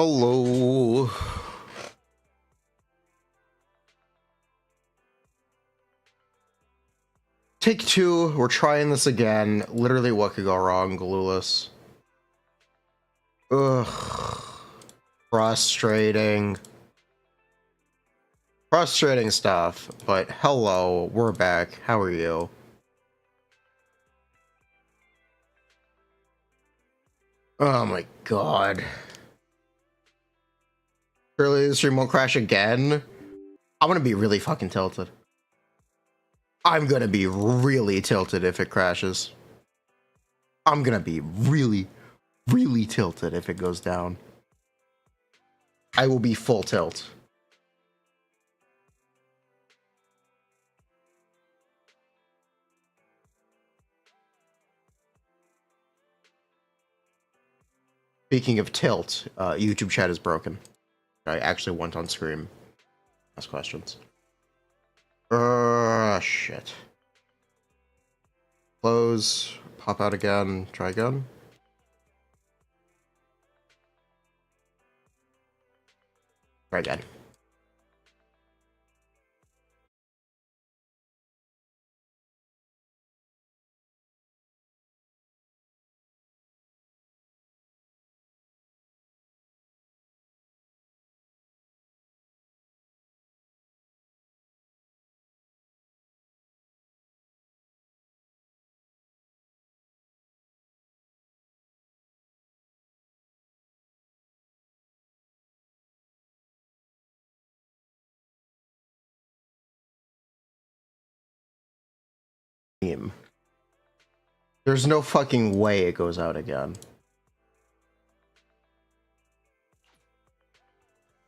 Hello. Take two. We're trying this again. Literally, what could go wrong, Glueless? Ugh. Frustrating. Frustrating stuff. But hello, we're back. How are you? Oh my god. Surely the stream won't crash again? I'm gonna be really fucking tilted. I'm gonna be really tilted if it crashes. I'm gonna be really tilted if it goes down. I will be full tilt. Speaking of tilt, YouTube chat is broken. I actually went on screen. Ask questions. Shit. Close. Pop out again. Try again. Try again. There's no fucking way it goes out again.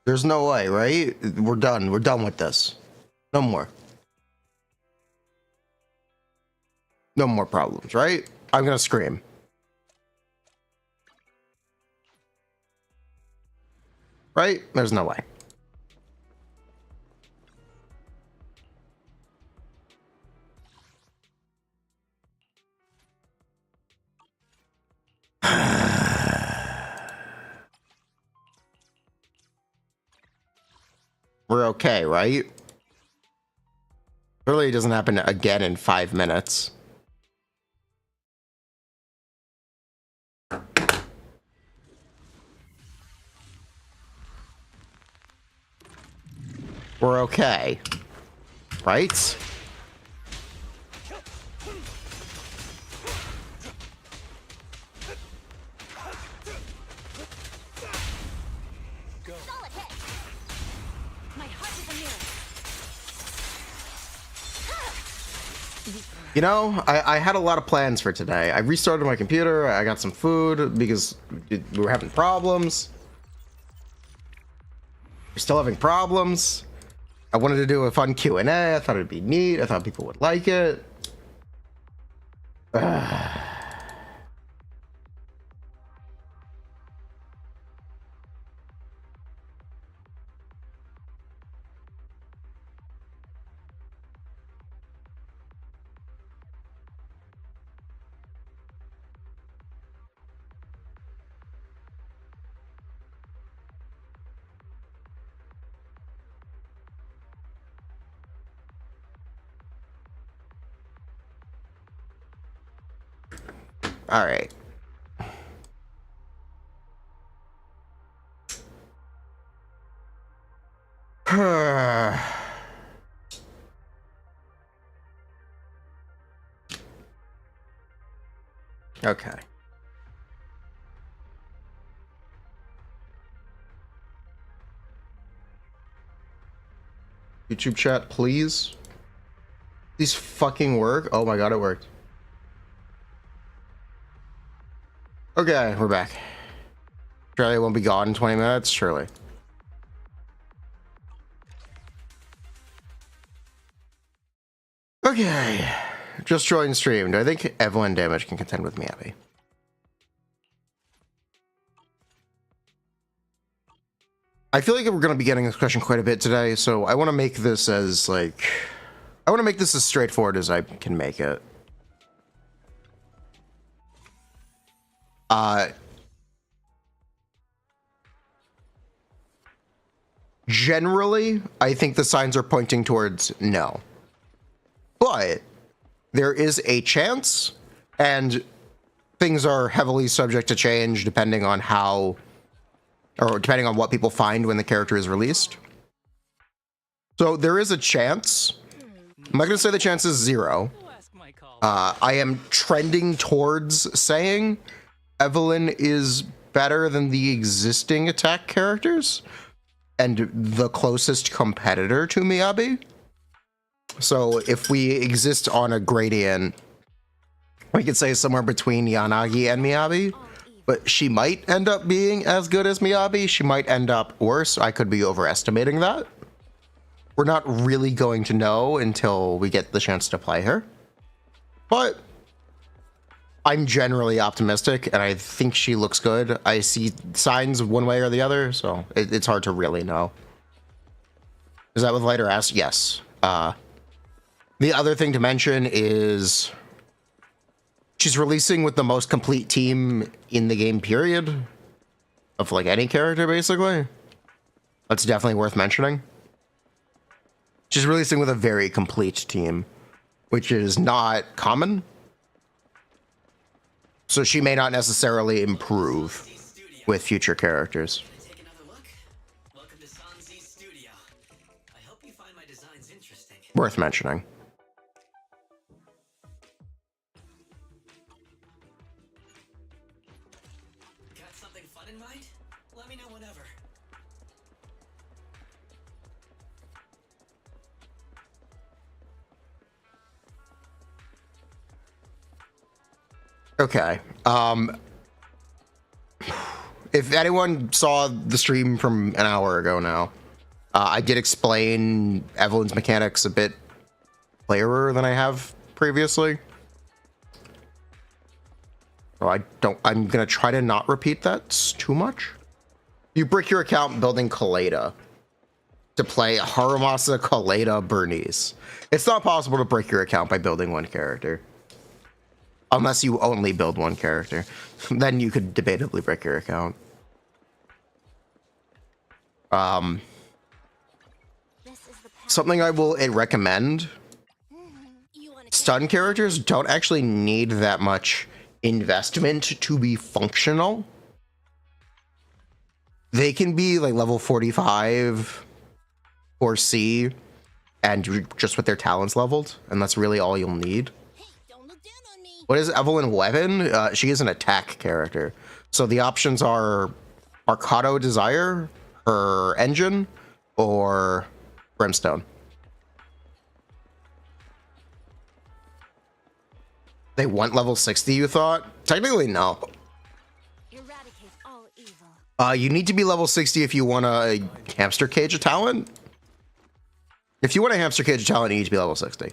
There's no way, right? We're done. We're done with this. No more. No more problems, right? I'm gonna scream. Right? There's no way. We're okay, right? Surely it doesn't happen again in 5 minutes. We're okay. Right? You know, I had a lot of plans for today. I restarted my computer, I got some food because we were having problems. We're still having problems. I wanted to do a fun Q&A. I thought it'd be neat. I thought people would like it. All right. Okay. YouTube chat, please. These fucking work. Oh my god, it worked. Okay, we're back. Australia won't be gone in 20 minutes, surely. Okay. Just joined stream. Do I think Evelyn Damage can contend with me, Abby? I feel like we're going to be getting this question quite a bit today, so I want to make this as, like... I want to make this as straightforward as I can make it. Generally, I think the signs are pointing towards no. But there is a chance, and things are heavily subject to change depending on how, or depending on what people find when the character is released. So there is a chance. I'm not going to say the chance is 0. I am trending towards saying Evelyn is better than the existing attack characters and the closest competitor to Miyabi. So if we exist on a gradient, we could say somewhere between Yanagi and Miyabi, but she might end up being as good as Miyabi. She might end up worse. I could be overestimating that. We're not really going to know until we get the chance to play her. But I'm generally optimistic, and I think she looks good. I see signs one way or the other, so it's hard to really know. Is that with lighter ass? Yes. The other thing to mention is she's releasing with the most complete team in the game, period. Of like any character, basically. That's definitely worth mentioning. She's releasing with a very complete team, which is not common. So she may not necessarily improve with future characters. Worth mentioning. Got something fun in mind? Let me know whenever. Okay. If anyone saw the stream from an hour ago now, I did explain Evelyn's mechanics a bit clearer than I have previously. So I'm gonna try to not repeat that too much. You brick your account building Kaleda to play Harumasa, Kaleda, Bernice. It's not possible to brick your account by building one character. Unless you only build one character. Then you could debatably brick your account. Something I will recommend. Stun characters don't actually need that much investment to be functional. They can be like level 45 or C and just with their talents leveled, and that's really all you'll need. What is Evelyn weapon? She is an attack character. So the options are Arcado Desire, her engine, or Brimstone. They want level 60, you thought? Technically, no. Eradicate all evil. You need to be level 60 if you want a hamster cage of talent. If you want a hamster cage of talent, you need to be level 60.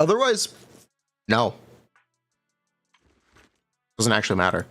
Otherwise, no. Doesn't actually matter.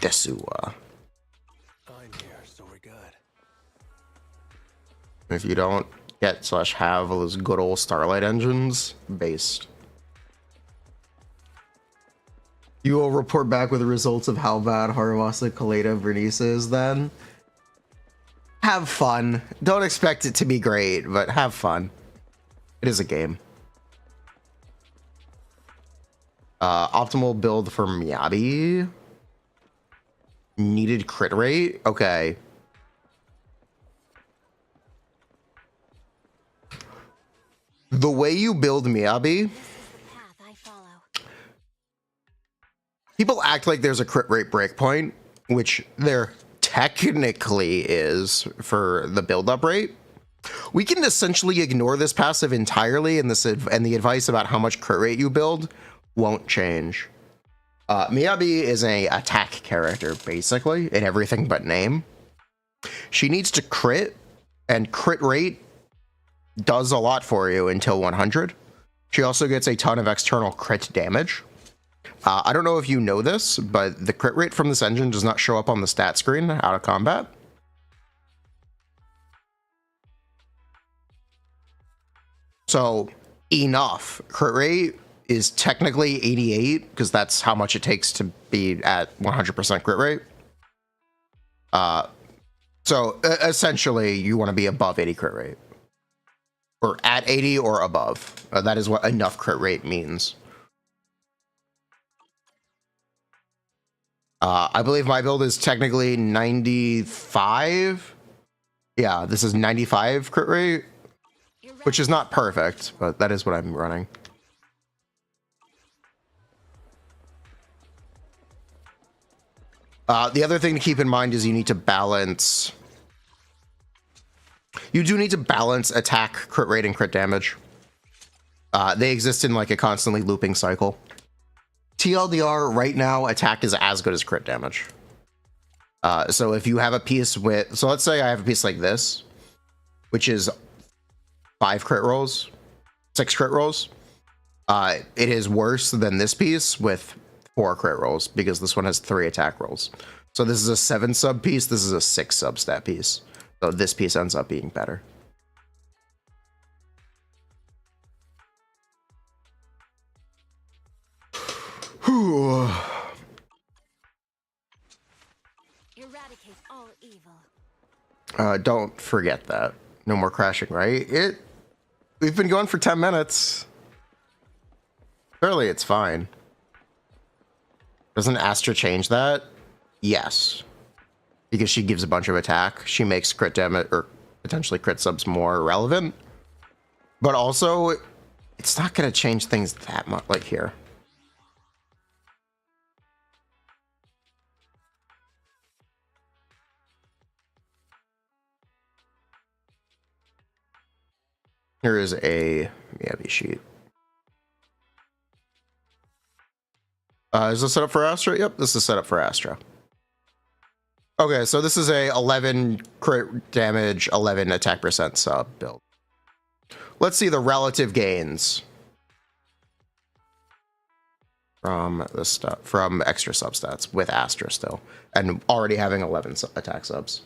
Desua. I'm here, so we're good. If you don't get / have those good old Starlight engines, based. You will report back with the results of how bad Harumasa, Kaleda, Vernice is then. Have fun. Don't expect it to be great, but have fun. It is a game. Optimal build for Miyabi. Needed crit rate? Okay. The way you build Miyabi, people act like there's a crit rate breakpoint, which there technically is for the build-up rate. We can essentially ignore this passive entirely, and the advice about how much crit rate you build won't change. Miyabi is a attack character, basically, in everything but name. She needs to crit, and crit rate does a lot for you until 100. She also gets a ton of external crit damage. I don't know if you know this, but the crit rate from this engine does not show up on the stat screen out of combat. So, enough. Crit rate is technically 88, because that's how much it takes to be at 100% crit rate. So, essentially, you want to be above 80 crit rate. Or at 80 or above. That is what enough crit rate means. I believe my build is technically 95. Yeah, this is 95 crit rate, which is not perfect, but that is what I'm running. The other thing to keep in mind is you need to balance... You do need to balance attack, crit rate, and crit damage. They exist in like a constantly looping cycle. TLDR, right now, attack is as good as crit damage. So if you have a piece with... So let's say I have a piece like this, which is 5 crit rolls, 6 crit rolls. It is worse than this piece with 4 crit rolls, because this one has 3 attack rolls. So this is a 7 sub piece, this is a 6 sub stat piece. So this piece ends up being better. Eradicate all evil. Don't forget that. No more crashing, right? We've been going for 10 minutes. Clearly it's fine. Doesn't Astra change that? Yes. Because she gives a bunch of attack. She makes crit damage, or potentially crit subs, more relevant. But also, it's not going to change things that much, like here. Here is a Miyabi sheet. Is this set up for Astra? Yep, this is set up for Astra. Okay, so this is a 11 crit damage, 11 attack percent sub build. Let's see the relative gains from this stuff, from extra substats with Astra still, and already having 11 attack subs.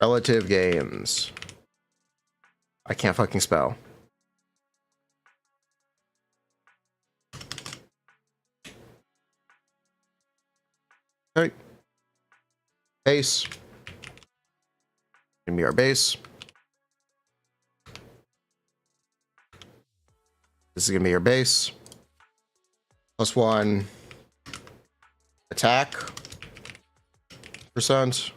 Relative gains. I can't fucking spell. Okay. Base. Gonna be our base. This is gonna be your base. +1 attack percent.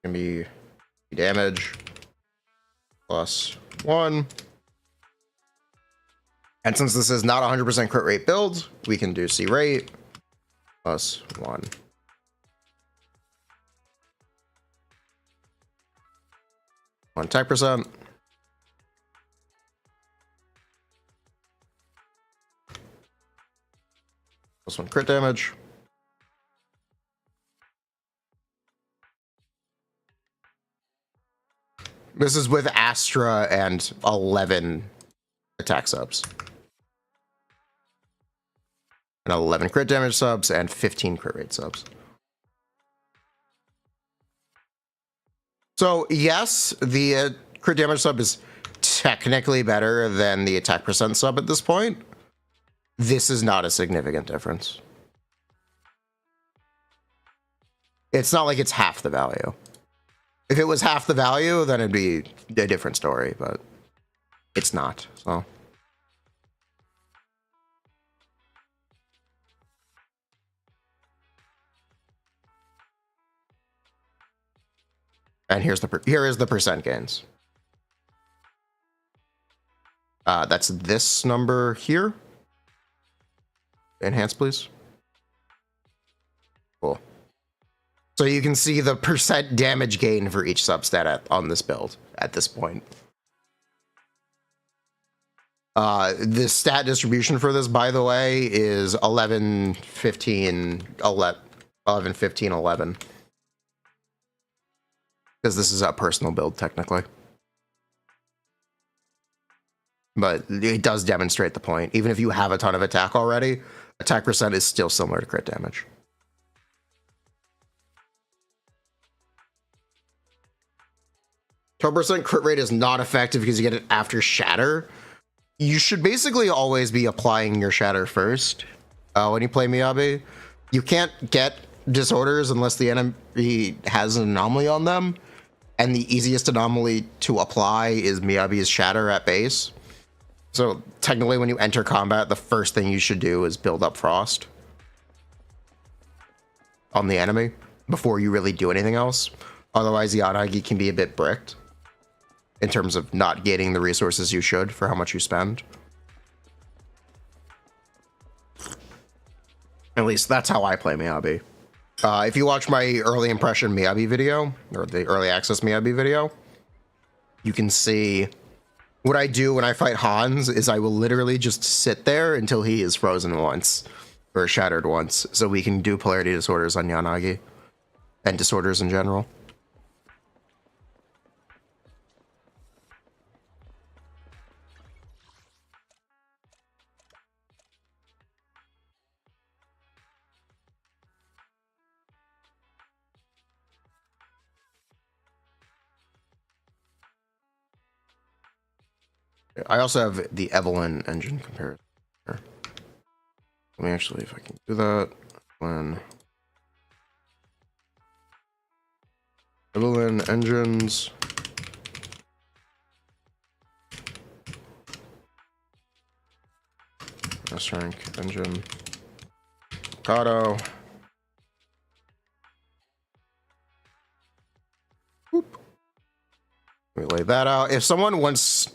Gonna be damage +1. And since this is not 100% crit rate build, we can do C rate +1. One attack percent. +1 crit damage. This is with Astra and 11 attack subs. And 11 crit damage subs and 15 crit rate subs. So yes, the crit damage sub is technically better than the attack percent sub at this point. This is not a significant difference. It's not like it's half the value. If it was half the value, then it'd be a different story, but it's not, so. And here is the percent gains. That's this number here. Enhance, please. So you can see the percent damage gain for each substat on this build at this point. The stat distribution for this, by the way, is 11, 15, 11, 11, 15, 11. Because this is a personal build, technically. But it does demonstrate the point. Even if you have a ton of attack already, attack percent is still similar to crit damage. % crit rate is not effective because you get it after Shatter. You should basically always be applying your Shatter first when you play Miyabi. You can't get disorders unless the enemy has an anomaly on them. And the easiest anomaly to apply is Miyabi's Shatter at base. So technically when you enter combat, the first thing you should do is build up Frost on the enemy before you really do anything else. Otherwise, the Yanagi can be a bit bricked in terms of not getting the resources you should for how much you spend. At least that's how I play Miyabi. If you watch my early impression Miyabi video, or the early access Miyabi video, you can see what I do when I fight Hans is I will literally just sit there until he is frozen once, or shattered once, so we can do polarity disorders on Yanagi, and disorders in general. I also have the Evelyn engine comparison. Let me actually, if I can do that. Evelyn engines. S-rank engine. Auto. Whoop. Let me lay that out. If someone wants...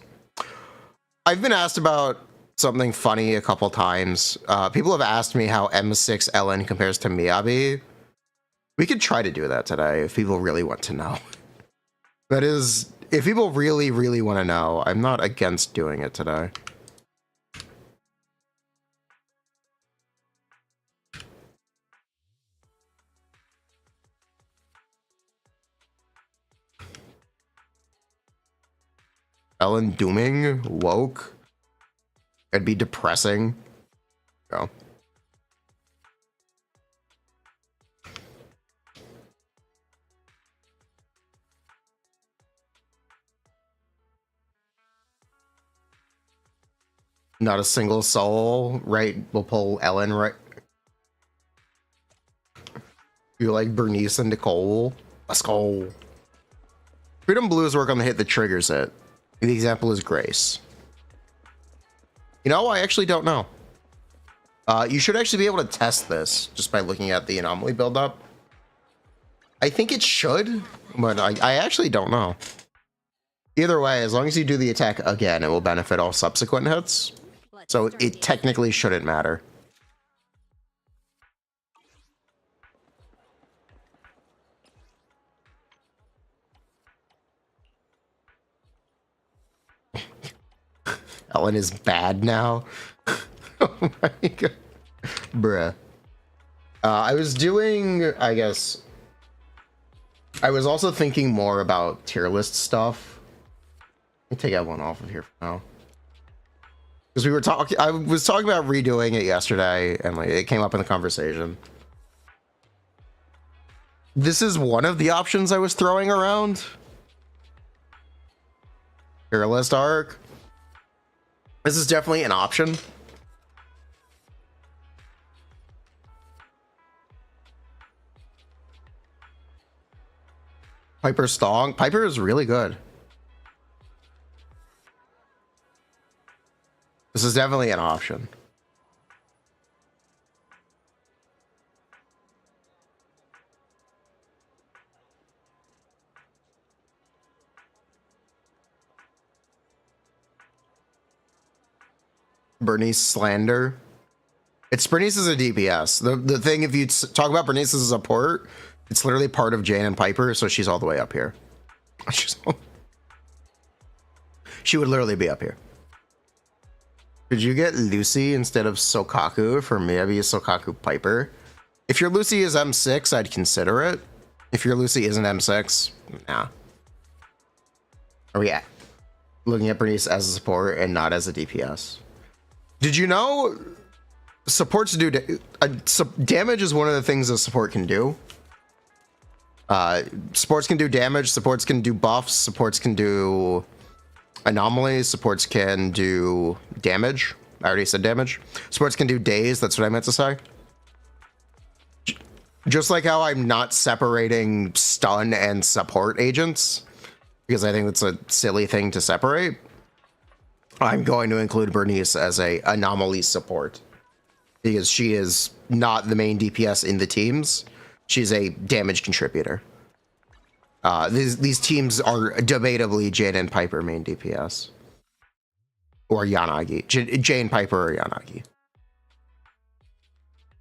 I've been asked about something funny a couple times. People have asked me how M6 LN compares to Miyabi. We could try to do that today if people really want to know. That is, if people really, really want to know, I'm not against doing it today. Ellen dooming woke. It'd be depressing. Go. Not a single soul, right? We'll pull Ellen, right? You like Bernice and Nicole? Let's go. Freedom Blues work on the hit that triggers it. The example is Grace. You know, I actually don't know. You should actually be able to test this just by looking at the anomaly buildup. I think it should, but I actually don't know. Either way, as long as you do the attack again, it will benefit all subsequent hits. So it technically shouldn't matter. Ellen is bad now. Oh my god. Bruh. I was doing, I guess... I was also thinking more about tier list stuff. Let me take that one off of here for now. Because we were talking... I was talking about redoing it yesterday, and like it came up in the conversation. This is one of the options I was throwing around. Tier list arc. This is definitely an option. Piper Stong. Piper is really good. This is definitely an option. Bernice slander. Bernice is a DPS. The thing, if you talk about Bernice as a support, It's literally part of Jane and Piper, so she's all the way up here. She would literally be up here. Could you get Lucy instead of Sokaku for maybe a Sokaku Piper? If your Lucy is M6, I'd consider it. If your Lucy isn't M6, nah. Are we looking at Bernice as a support and not as a DPS? Did you know supports do damage is one of the things a support can do. Supports can do damage, supports can do buffs, supports can do anomalies, supports can do damage. I already said damage. Supports can do days, that's what I meant to say. Just like how I'm not separating stun and support agents, because I think that's a silly thing to separate, I'm going to include Bernice as a anomaly support, because she is not the main DPS in the teams. She's a damage contributor. These teams are debatably Jane and Piper main DPS. Or Yanagi. Jane, Piper, or Yanagi.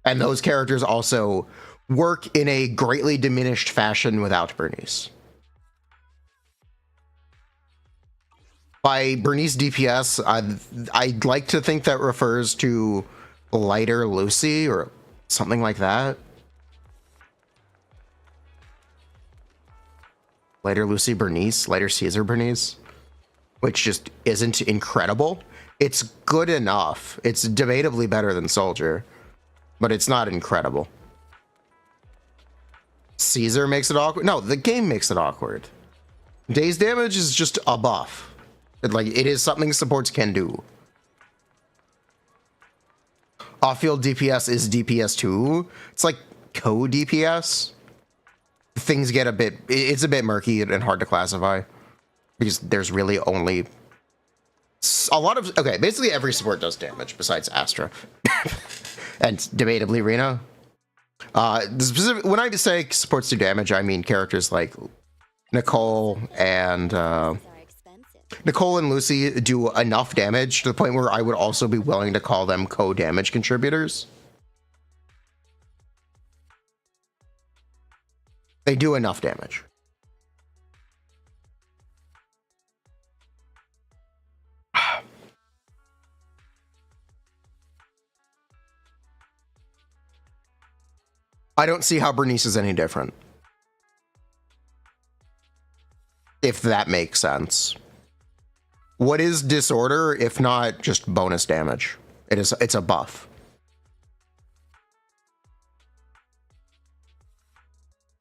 And those characters also work in a greatly diminished fashion without Bernice. By Bernice DPS, I'd like to think that refers to lighter Lucy or something like that. Lighter Lucy Bernice, lighter Caesar Bernice, which just isn't incredible. It's good enough. It's debatably better than Soldier, but it's not incredible. Caesar makes it awkward. No, the game makes it awkward. Days damage is just a buff. It is something supports can do. Off-field DPS is DPS too. It's like co-DPS. Things get it's a bit murky and hard to classify because there's really only a lot of, okay, basically every support does damage besides Astra and debatably Rena. When I say supports do damage, I mean characters like Nicole and Lucy do enough damage to the point where I would also be willing to call them co-damage contributors. They do enough damage. I don't see how Bernice is any different. If that makes sense. What is disorder if not just bonus damage? It's a buff.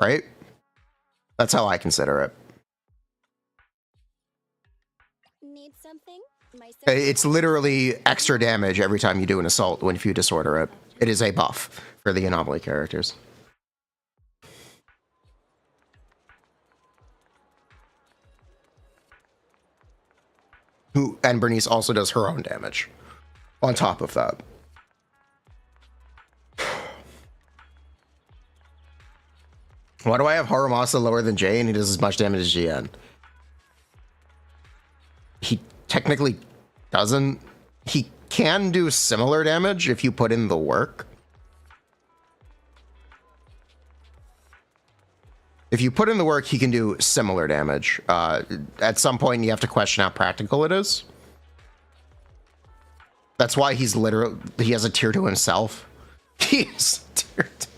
Right? That's how I consider it. Need something? It's literally extra damage every time you do an assault if you disorder it. It is a buff for the anomaly characters. And Bernice also does her own damage on top of that. Why do I have Haramasa lower than Jay and he does as much damage as GN? He technically doesn't. He can do similar damage if you put in the work. If you put in the work, he can do similar damage. At some point, you have to question how practical it is. That's why he has a tier to himself. He's tier to...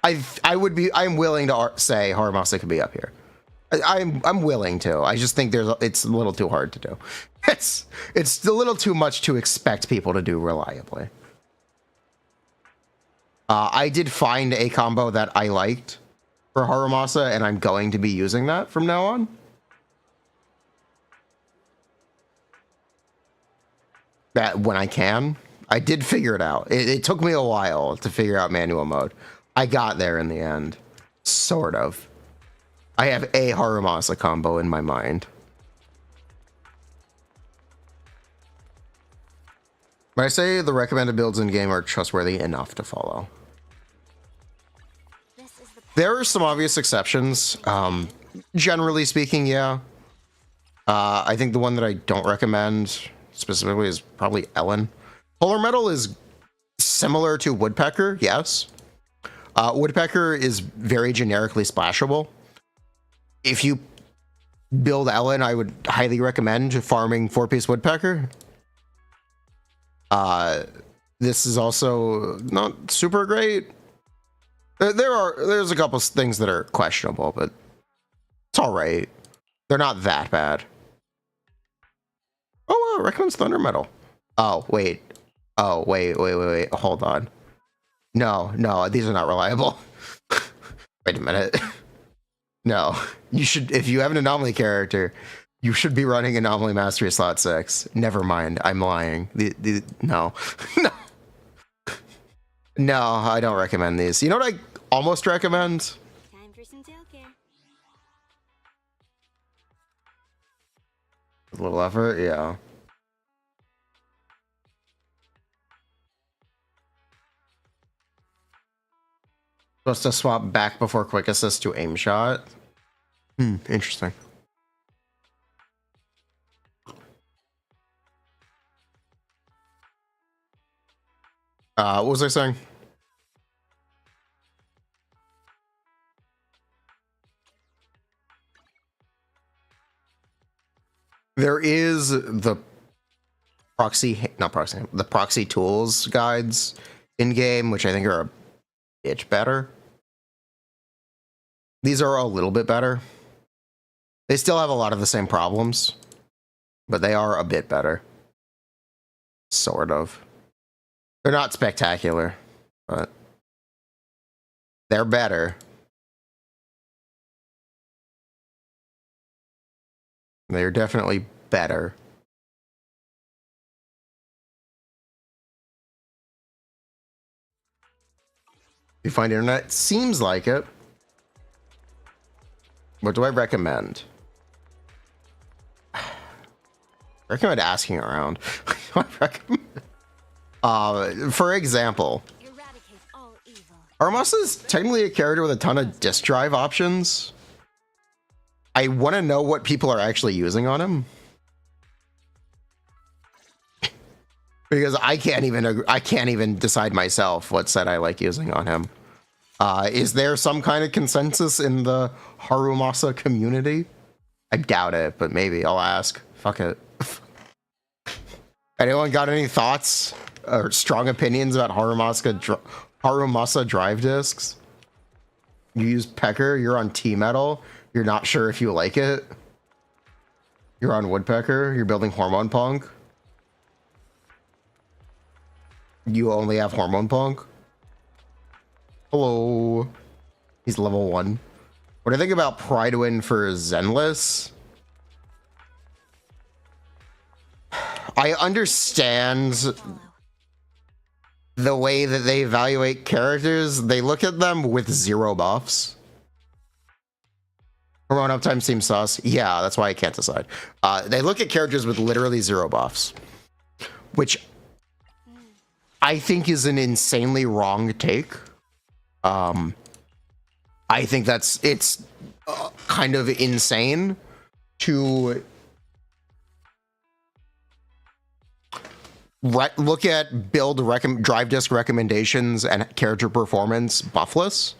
I'm willing to say Haramasa could be up here. I'm willing to. I just think it's a little too hard to do. It's a little too much to expect people to do reliably. I did find a combo that I liked for Haramasa, and I'm going to be using that from now on. That when I can. I did figure it out. It took me a while to figure out manual mode. I got there in the end. Sort of. I have a Haramasa combo in my mind. But I say the recommended builds in game are trustworthy enough to follow. There are some obvious exceptions. Generally speaking, yeah. I think the one that I don't recommend specifically is probably Ellen. Polar Metal is similar to Woodpecker, yes. Woodpecker is very generically splashable. If you build Ellen, I would highly recommend farming 4-piece Woodpecker. This is also not super great. There's a couple things that are questionable, but it's all right. They're not that bad. Oh, well, it recommends Thunder Metal. Oh, wait. Oh, wait. Hold on. No, these are not reliable. Wait a minute. No, you should, if you have an anomaly character, you should be running Anomaly Mastery slot 6. Never mind, I'm lying. No. No. No, I don't recommend these. You know what I almost recommend? Time for some tail care. A little effort, yeah. Supposed to swap back before quick assist to aim shot. Interesting. What was I saying? There is the proxy tools guides in game, which I think are a bit better. These are a little bit better. They still have a lot of the same problems, but they are a bit better. Sort of. They're not spectacular, but they're better. They're definitely better. You find internet? Seems like it. What do I recommend? I recommend asking around. I recommend. For example, Eradicate all evil. Armasa is technically a character with a ton of disk drive options. I want to know what people are actually using on him. Because I can't even decide myself what set I like using on him. Is there some kind of consensus in the Harumasa community? I doubt it, but maybe I'll ask. Fuck it. Anyone got any thoughts or strong opinions about Harumasa drive disks? You use Pecker, you're on T-Metal, you're not sure if you like it. You're on Woodpecker, you're building Hormone Punk. You only have Hormone Punk. Hello. He's level 1. What do you think about Pridewind for Zenless? I understand the way that they evaluate characters. They look at them with 0 buffs. Hormone Uptime seems sus. Yeah, that's why I can't decide. They look at characters with literally 0 buffs, which I think is an insanely wrong take. I think it's kind of insane to look at drive disk recommendations and character performance buffless,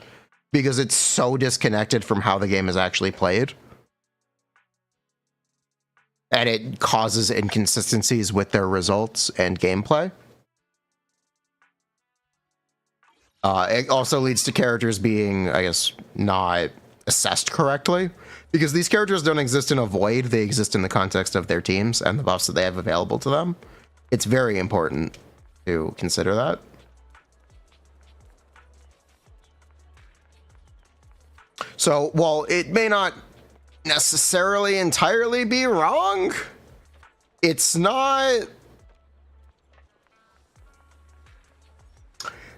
because it's so disconnected from how the game is actually played. And it causes inconsistencies with their results and gameplay. It also leads to characters being, I guess, not assessed correctly, because these characters don't exist in a void. They exist in the context of their teams and the buffs that they have available to them. It's very important to consider that. So, while it may not necessarily entirely be wrong, it's not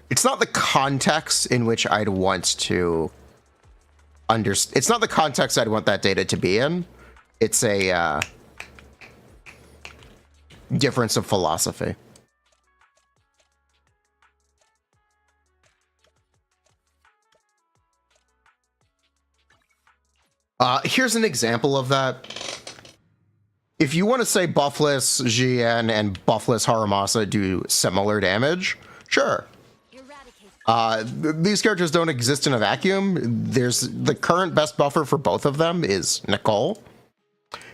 the context in which I'd want to understand. It's not the context I'd want that data to be in. It's a difference of philosophy. Here's an example of that. If you want to say buffless GN and buffless Harumasa do similar damage, sure. Eradicate These characters don't exist in a vacuum. There's the current best buffer for both of them is Nicole.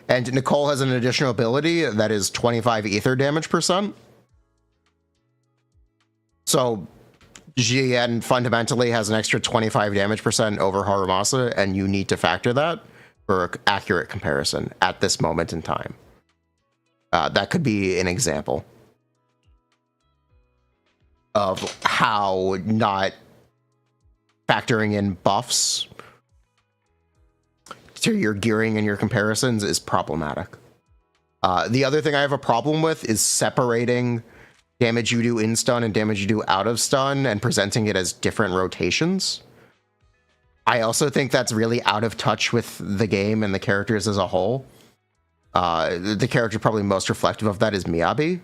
And Nicole has an additional ability that is 25 ether damage %. So Jien fundamentally has an extra 25 damage % over Harumasa, and you need to factor that for an accurate comparison at this moment in time. That could be an example of how not factoring in buffs to your gearing and your comparisons is problematic. The other thing I have a problem with is separating damage you do in stun and damage you do out of stun and presenting it as different rotations. I also think that's really out of touch with the game and the characters as a whole. The character probably most reflective of that is Miyabi.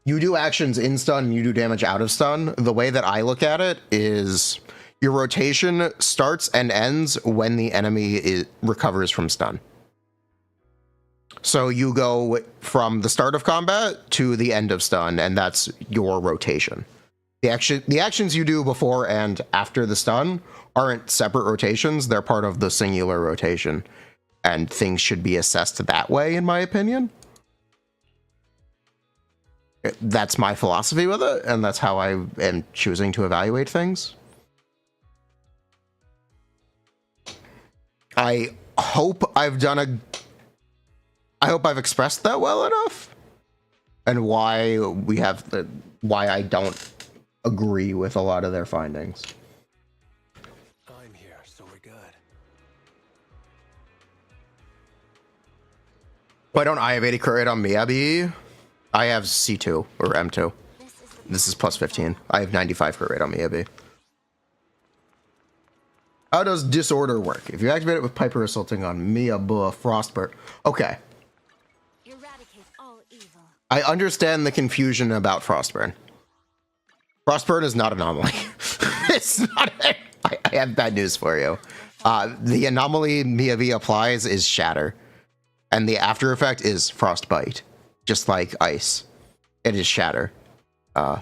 You do actions in stun and you do damage out of stun. The way that I look at it is your rotation starts and ends when the enemy recovers from stun. So you go from the start of combat to the end of stun, and that's your rotation. The actions you do before and after the stun aren't separate rotations. They're part of the singular rotation, and things should be assessed that way, in my opinion. That's my philosophy with it, and that's how I am choosing to evaluate things. I hope I've expressed that well enough, and why I don't agree with a lot of their findings. I'm here, so we're good. Why don't I have 80 crit rate on Miyabi? I have C2 or M2. This is plus 15. I have 95 crit rate on Miyabi. How does Disorder work? If you activate it with Piper assaulting on Miyabi Frostburn. Okay. Eradicate all evil. I understand the confusion about Frostburn. Frostburn is not anomaly. It's not. I have bad news for you. The anomaly Miyabi applies is Shatter, and the after effect is Frostbite, just like ice. It is Shatter. Strike.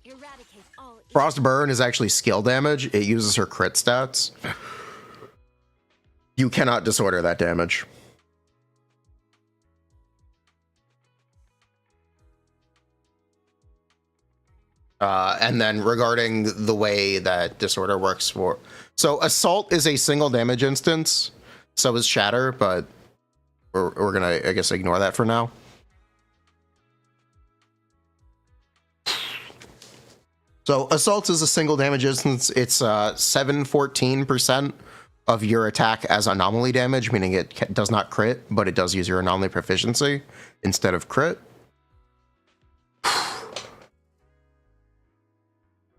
Eradicate all evil. Frostburn is actually skill damage. It uses her crit stats. You cannot disorder that damage. And then regarding the way that Disorder works for... So Assault is a single damage instance. So is Shatter, but we're going to, I guess, ignore that for now. So Assault is a single damage instance. It's 714% of your attack as anomaly damage, meaning it does not crit, but it does use your anomaly proficiency instead of crit.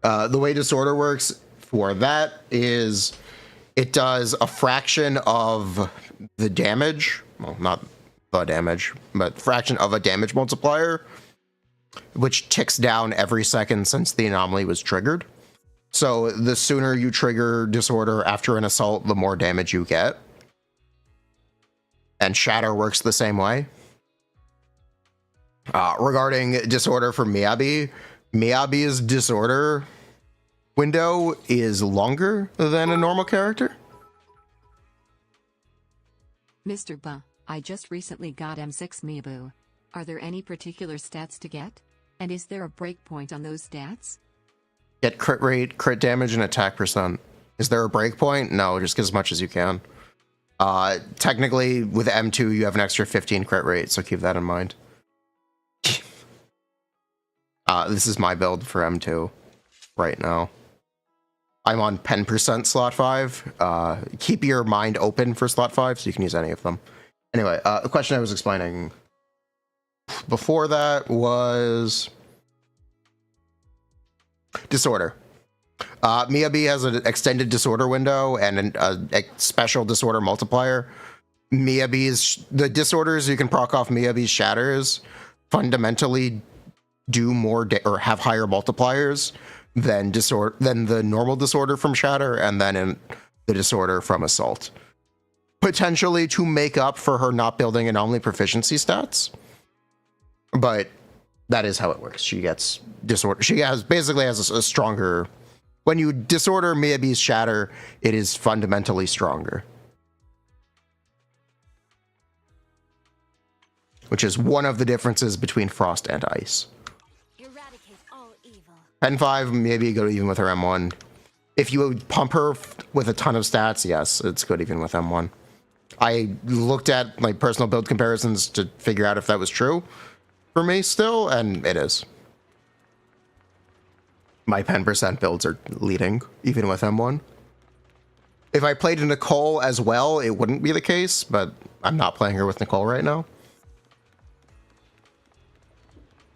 The way Disorder works for that is it does a fraction of the damage. Well, not the damage, but fraction of a damage multiplier, which ticks down every second since the anomaly was triggered. So the sooner you trigger Disorder after an assault, the more damage you get. And Shatter works the same way. Regarding Disorder for Miyabi, Miyabi's Disorder window is longer than a normal character. Mr. Ba, I just recently got M6 Miyabu. Are there any particular stats to get? And is there a breakpoint on those stats? Get crit rate, crit damage, and attack %. Is there a breakpoint? No, just get as much as you can. Technically, with M2, you have an extra 15 crit rate, so keep that in mind. This is my build for M2 right now. I'm on 10% slot 5. Keep your mind open for slot 5 so you can use any of them. Anyway, the question I was explaining before that was Disorder. Miyabi has an extended Disorder window and a special Disorder multiplier. The Disorders you can proc off Miyabi's Shatters fundamentally do more or have higher multipliers than the normal Disorder from Shatter, and then in the Disorder from Assault, potentially to make up for her not building anomaly proficiency stats. But That is how it works. She gets disorder. She basically has a stronger. When you disorder Miyabi's shatter, it is fundamentally stronger. Which is one of the differences between Frost and Ice. Eradicate all evil. Pen 5, maybe go even with her M1. If you pump her with a ton of stats, yes, it's good even with M1. I looked at like personal build comparisons to figure out if that was true for me still, and it is. My pen percent builds are leading, even with M1. If I played Nicole as well, it wouldn't be the case, but I'm not playing her with Nicole right now.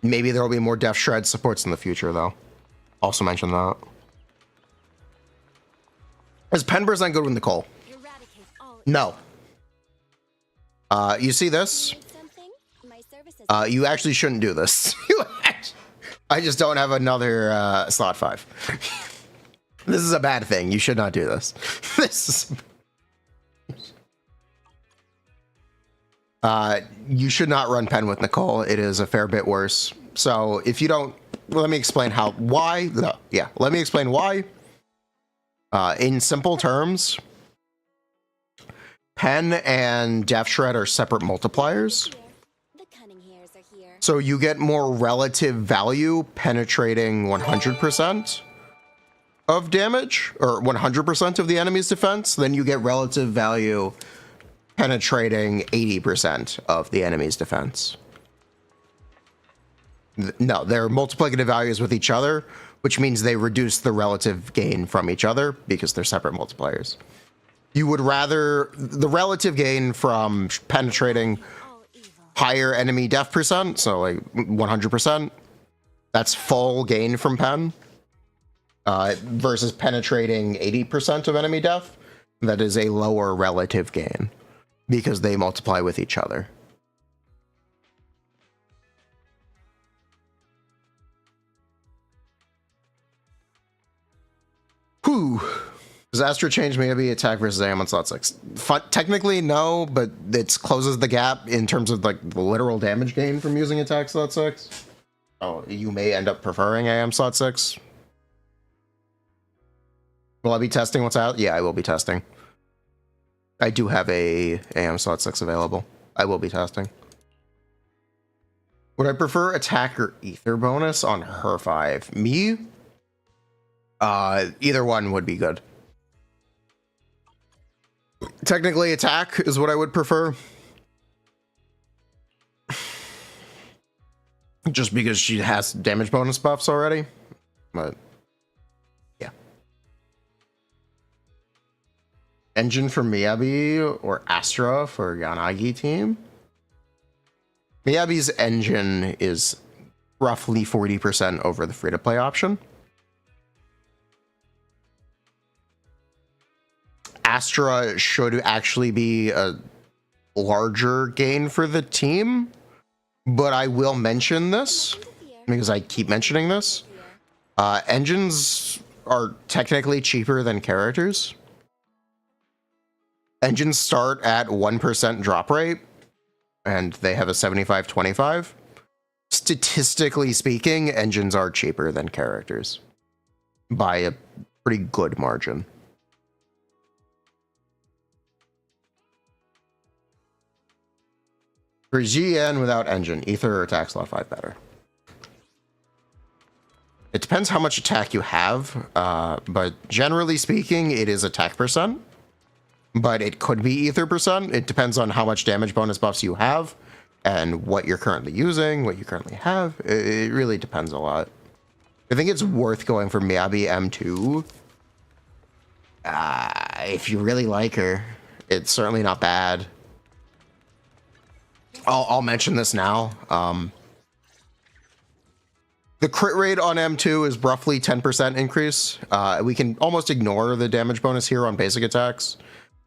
Maybe there will be more Def Shred supports in the future, though. Also mention that. Is pen percent good with Nicole? Eradicate all No. You see this? something? My services. You actually shouldn't do this. I just don't have another slot 5. This is a bad thing. You should not do this. This is... you should not run pen with Nicole. It is a fair bit worse. So if you don't, well, let me explain why. No, yeah, let me explain why. In simple terms, pen and Def Shred are separate multipliers. The cunning hairs are here. So you get more relative value penetrating 100% of damage, or 100% of the enemy's defense. Then you get relative value penetrating 80% of the enemy's defense. No, they're multiplicative values with each other, which means they reduce the relative gain from each other because they're separate multipliers. You would rather the relative gain from penetrating All evil. higher enemy def percent, so like 100%, that's full gain from pen, versus penetrating 80% of enemy def, that is a lower relative gain because they multiply with each other. Whew. Does Astra change maybe attack versus AM on slot 6? Technically, no, but it closes the gap in terms of like the literal damage gain from using attack slot 6. Oh, you may end up preferring AM slot 6. Will I be testing what's out? Yeah, I will be testing. I do have a AM slot 6 available. I will be testing. Would I prefer attack or ether bonus on her 5? Me? Either one would be good. Technically, attack is what I would prefer. Just because she has damage bonus buffs already. But, yeah. Engine for Miyabi or Astra for Yanagi team? Miyabi's engine is roughly 40% over the free-to-play option. Astra should actually be a larger gain for the team, but I will mention this because I keep mentioning this. Engines are technically cheaper than characters. Engines start at 1% drop rate, and they have a 75-25. Statistically speaking, engines are cheaper than characters by a pretty good margin. For GN without engine, ether or attack slot 5 better. It depends how much attack you have, but generally speaking, it is attack percent. But it could be ether percent. It depends on how much damage bonus buffs you have and what you're currently using, what you currently have. It really depends a lot. I think it's worth going for Miyabi M2. If you really like her, it's certainly not bad. I'll mention this now. The crit rate on M2 is roughly 10% increase. We can almost ignore the damage bonus here on basic attacks.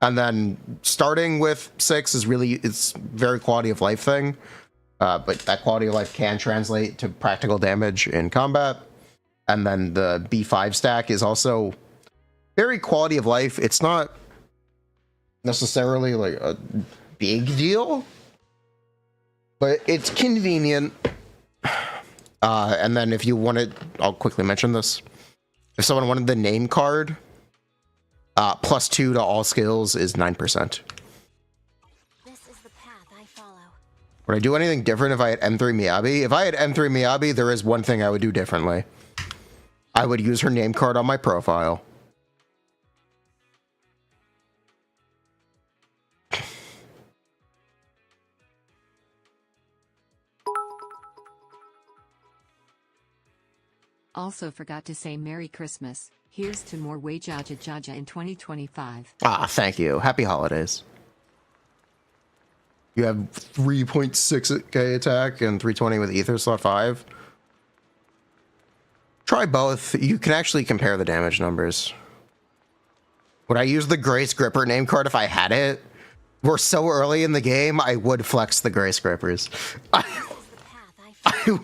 And then starting with 6 is really, it's very quality of life thing. But that quality of life can translate to practical damage in combat. And then the B5 stack is also very quality of life. It's not necessarily like a big deal, but it's convenient. And then if you wanted, I'll quickly mention this. If someone wanted the name card, +2 to all skills is 9%. This is the path I follow. Would I do anything different if I had M3 Miyabi? If I had M3 Miyabi, there is one thing I would do differently. I would use her name card on my profile. Also forgot to say Merry Christmas. Here's to more Wajaja Jaja in 2025. Ah, thank you. Happy holidays. You have 3.6k attack and 320 with Ether slot 5. Try both. You can actually compare the damage numbers. Would I use the Grace Gripper name card if I had it? We're so early in the game, I would flex the Grace Grippers. This is the path I follow.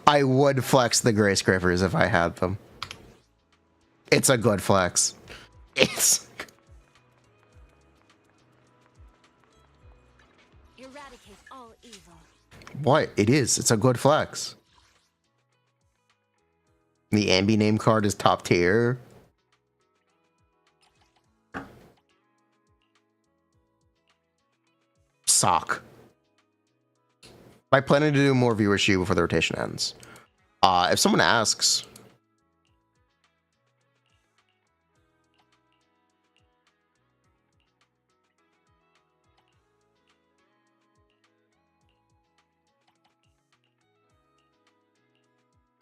I would flex the Grace Grippers if I had them. It's a good flex. It's... Eradicate all evil. What? It is. It's a good flex. The Ambi name card is top tier. Sock. I'm planning to do more viewership before the rotation ends. If someone asks...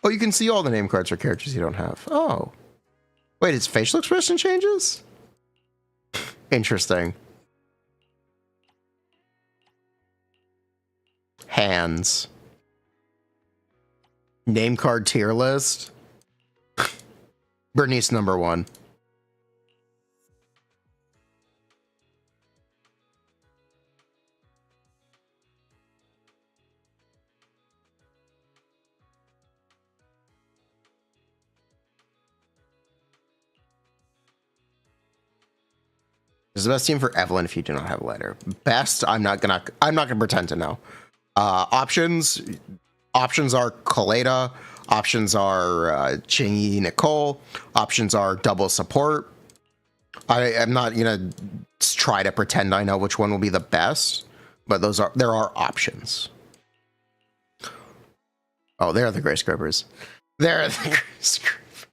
Oh, you can see all the name cards for characters you don't have. Oh. Wait, his facial expression changes? Interesting. Hands. Name card tier list. Bernice number 1. This is the best team for Evelyn if you do not have a letter. Best, I'm not gonna pretend to know. Options are Kaleda. Options are Chingy Nicole. Options are double support. I'm not gonna try to pretend I know which one will be the best, but there are options. Oh, there are the Grace Grippers. There are the Grace Grippers.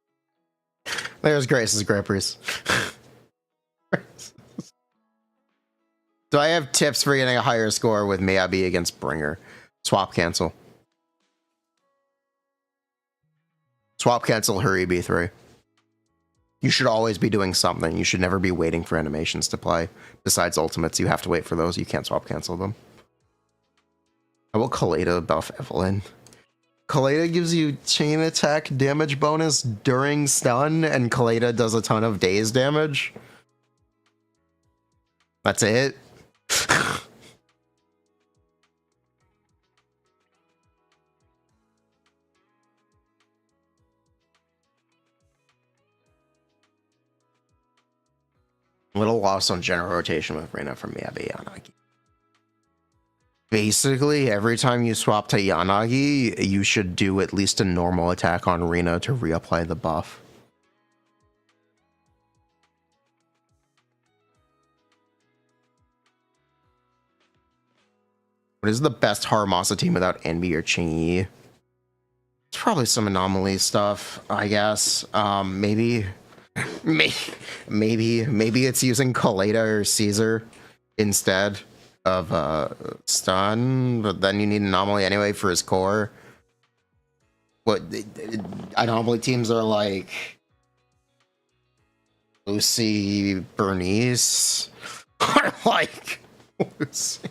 There's Grace's Grippers. Do I have tips for getting a higher score with Miyabi against Bringer? Swap cancel. Swap cancel, hurry B3. You should always be doing something. You should never be waiting for animations to play. Besides ultimates, you have to wait for those. You can't swap cancel them. How about Kaleda buff Evelyn? Kaleda gives you chain attack damage bonus during stun, and Kaleda does a ton of daze damage. That's it. Little loss on general rotation with Furina from Miyabi Yanagi. Basically, every time you swap to Yanagi, you should do at least a normal attack on Rina to reapply the buff. What is the best Haramosa team without Envy or Chingy? It's probably some anomaly stuff, I guess. Maybe it's using Kaleda or Caesar instead of stun, but then you need anomaly anyway for his core. What anomaly teams are like Lucy, Bernice, or like Lucy.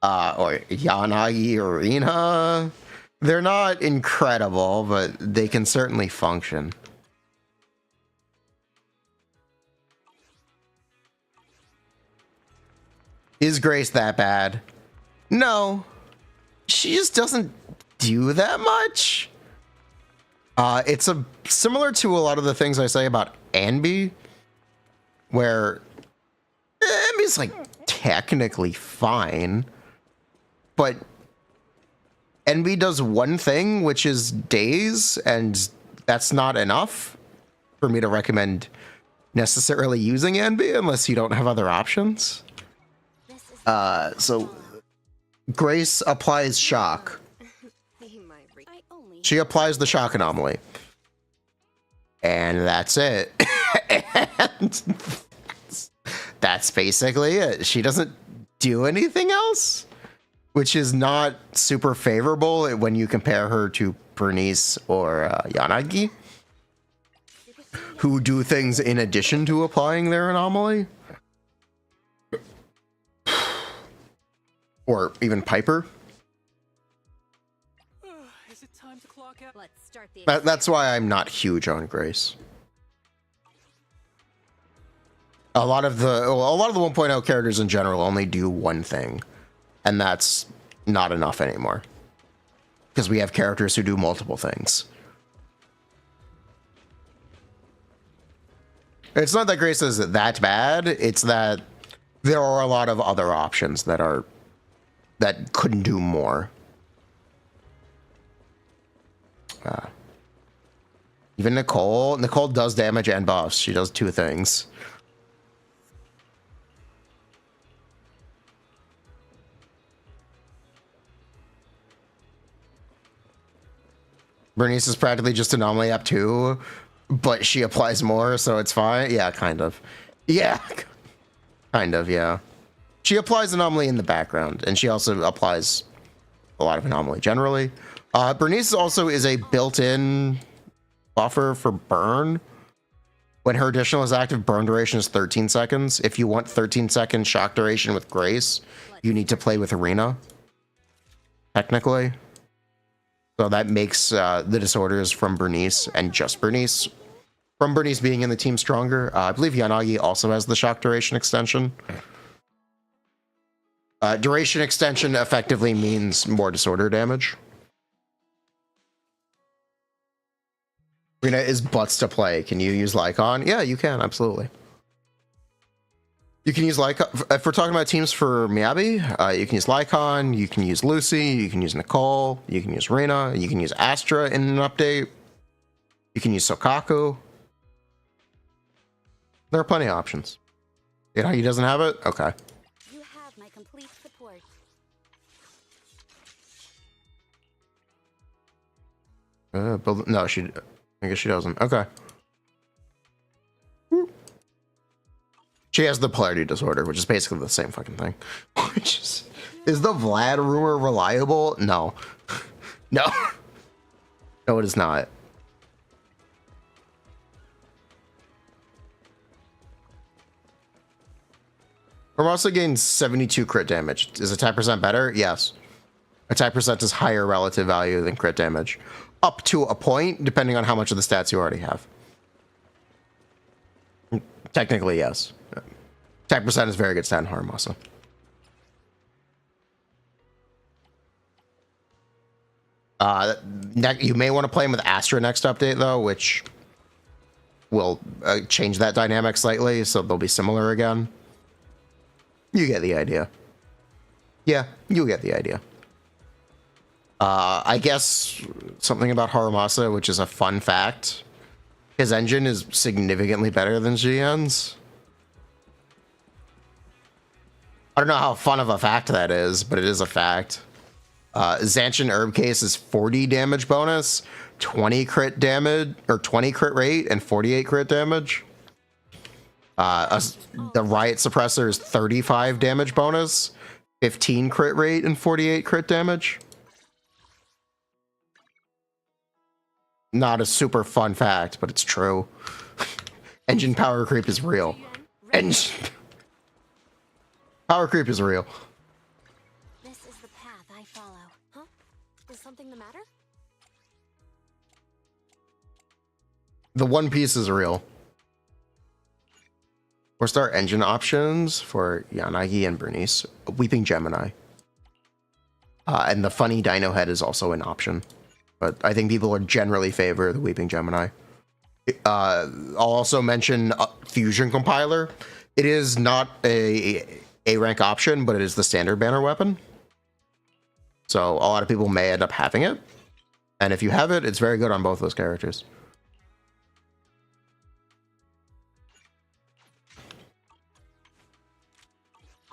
Or Yanagi or Rina. They're not incredible, but they can certainly function. Is Grace that bad? No. She just doesn't do that much. It's similar to a lot of the things I say about Anby, where Anby's like technically fine, but Envy does one thing, which is daze, and that's not enough for me to recommend necessarily using Envy unless you don't have other options. This is So Grace applies shock. I only She applies the shock anomaly. And that's it. And that's basically it. She doesn't do anything else, which is not super favorable when you compare her to Bernice or Yanagi, who do things in addition to applying their anomaly. Or even Piper. Is it time to clock out? let's start the That's why I'm not huge on Grace. A lot of the 1.0 characters in general only do one thing, and that's not enough anymore. Because we have characters who do multiple things. It's not that Grace is that bad, it's that there are a lot of other options that couldn't do more. Even Nicole does damage and buffs. She does two things. Bernice is practically just anomaly up 2, but she applies more, so it's fine. Yeah, kind of. Yeah, kind of, yeah. She applies anomaly in the background, and she also applies a lot of anomaly generally. Bernice also is a built-in buffer for burn. When her additional is active, burn duration is 13 seconds. If you want 13-second shock duration with Grace, you need to play with Arena, technically. So that makes the disorders from Bernice and just Bernice, from Bernice being in the team, stronger. I believe Yanagi also has the shock duration extension. Duration extension effectively means more disorder damage. Rina is butts to play. Can you use Lycon? Yeah, you can, absolutely. You can use Lycon. If we're talking about teams for Miyabi, you can use Lycon, you can use Lucy, you can use Nicole, you can use Rina, you can use Astra in an update. You can use Sokaku. There are plenty of options. He doesn't have it? Okay. You have my complete support. No, I guess she doesn't. Okay. She has the polarity disorder, which is basically the same fucking thing. Is the Vlad rumor reliable? No. No. No, it is not. Hermosa gains 72 crit damage. Is attack percent better? Yes. Attack percent is higher relative value than crit damage. Up to a point, depending on how much of the stats you already have. Technically, yes. Attack percent is very good stat in Hermosa. You may want to play him with Astra next update, though, which will change that dynamic slightly, so they'll be similar again. You get the idea. Yeah, you get the idea. I guess something about Haramasa, which is a fun fact. His engine is significantly better than Xian's. I don't know how fun of a fact that is, but it is a fact. Zanchin Herb Case is 40 damage bonus, 20 crit damage, or 20 crit rate, and 48 crit damage. The Riot Suppressor is 35 damage bonus, 15 crit rate, and 48 crit damage. Not a super fun fact, but it's true. Engine power creep is real. Engine power creep is real. This is the path I follow. Huh? Is something the matter? The One Piece is real. 4-star engine options for Yanagi and Bernice. Weeping Gemini. And the funny Dino Head is also an option. But I think people would generally favor the Weeping Gemini. I'll also mention Fusion Compiler. It is not a rank option, but it is the standard banner weapon. So a lot of people may end up having it. And if you have it, it's very good on both those characters.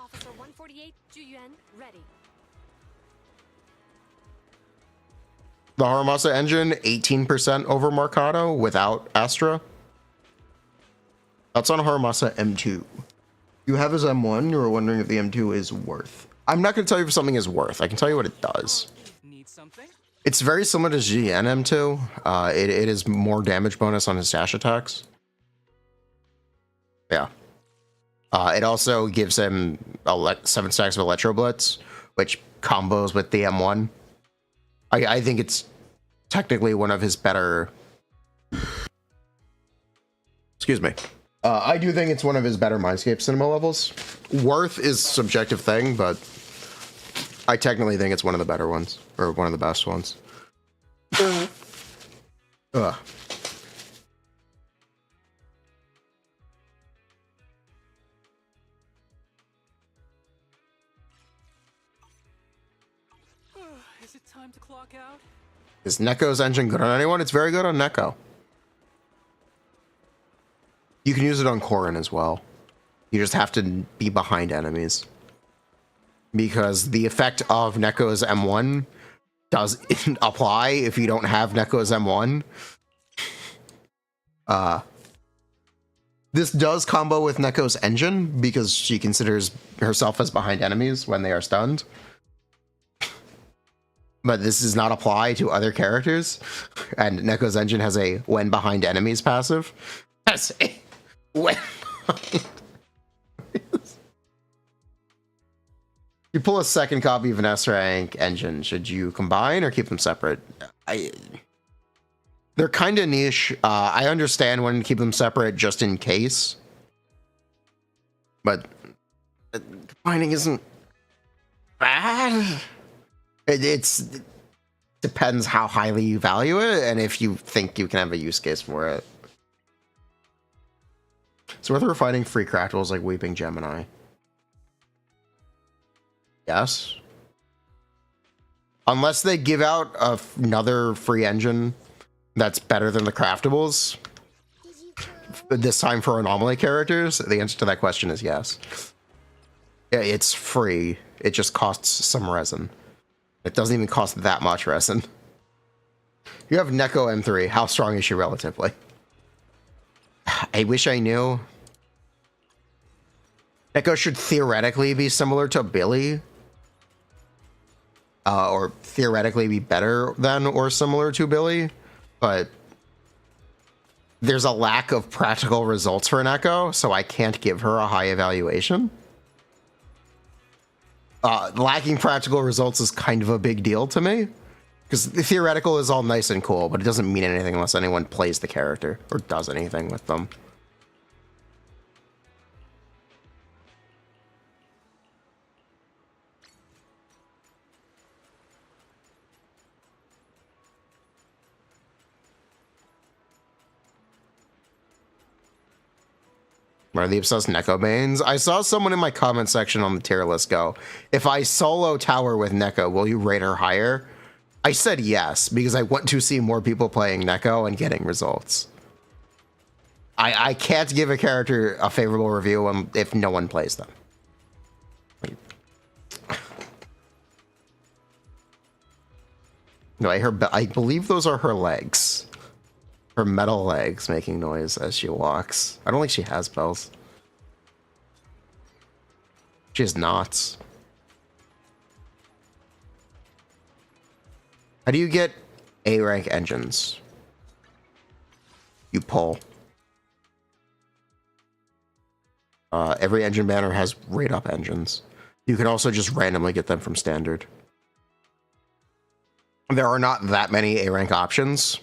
Officer 148, Juyuan, ready. The Haramasa engine, 18% over Mercado without Astra. That's on Haramasa M2. You have his M1, you were wondering if the M2 is worth. I'm not going to tell you if something is worth. I can tell you what it does. Need something? It's very similar to GN M2. It is more damage bonus on his dash attacks. Yeah. It also gives him 7 stacks of Electro Blitz, which combos with the M1. I think it's technically one of his better... Excuse me. I do think it's one of his better Mindscape cinema levels. Worth is a subjective thing, but I technically think it's one of the better ones, or one of the best ones. Ugh. Is it time to clock out? Is Neko's engine good on anyone? It's very good on Neko. You can use it on Korin as well. You just have to be behind enemies. Because the effect of Neko's M1 doesn't apply if you don't have Neko's M1. This does combo with Neko's engine because she considers herself as behind enemies when they are stunned. But this does not apply to other characters. And Neko's engine has a when behind enemies passive. Has a when behind enemies. You pull a second copy of an S rank engine. Should you combine or keep them separate? They're kind of niche. I understand when to keep them separate just in case. But combining isn't bad. It depends how highly you value it and if you think you can have a use case for it. So whether we're fighting free craftables like Weeping Gemini. Yes. Unless they give out another free engine that's better than the craftables, this time for anomaly characters, the answer to that question is yes. Yeah, it's free. It just costs some resin. It doesn't even cost that much resin. You have Neko M3. How strong is she relatively? I wish I knew. Neko should theoretically be similar to Billy. Or theoretically be better than or similar to Billy. But there's a lack of practical results for Neko, so I can't give her a high evaluation. Lacking practical results is kind of a big deal to me. Because the theoretical is all nice and cool, but it doesn't mean anything unless anyone plays the character or does anything with them. Are the obsessed Neko mains? I saw someone in my comment section on the tier list go, if I solo tower with Neko, will you rate her higher? I said yes, because I want to see more people playing Neko and getting results. I can't give a character a favorable review if no one plays them. No, I believe those are her legs. Her metal legs making noise as she walks. I don't think she has bells. She has knots. How do you get A rank engines? You pull. Every engine banner has rate up engines. You can also just randomly get them from standard. There are not that many A rank options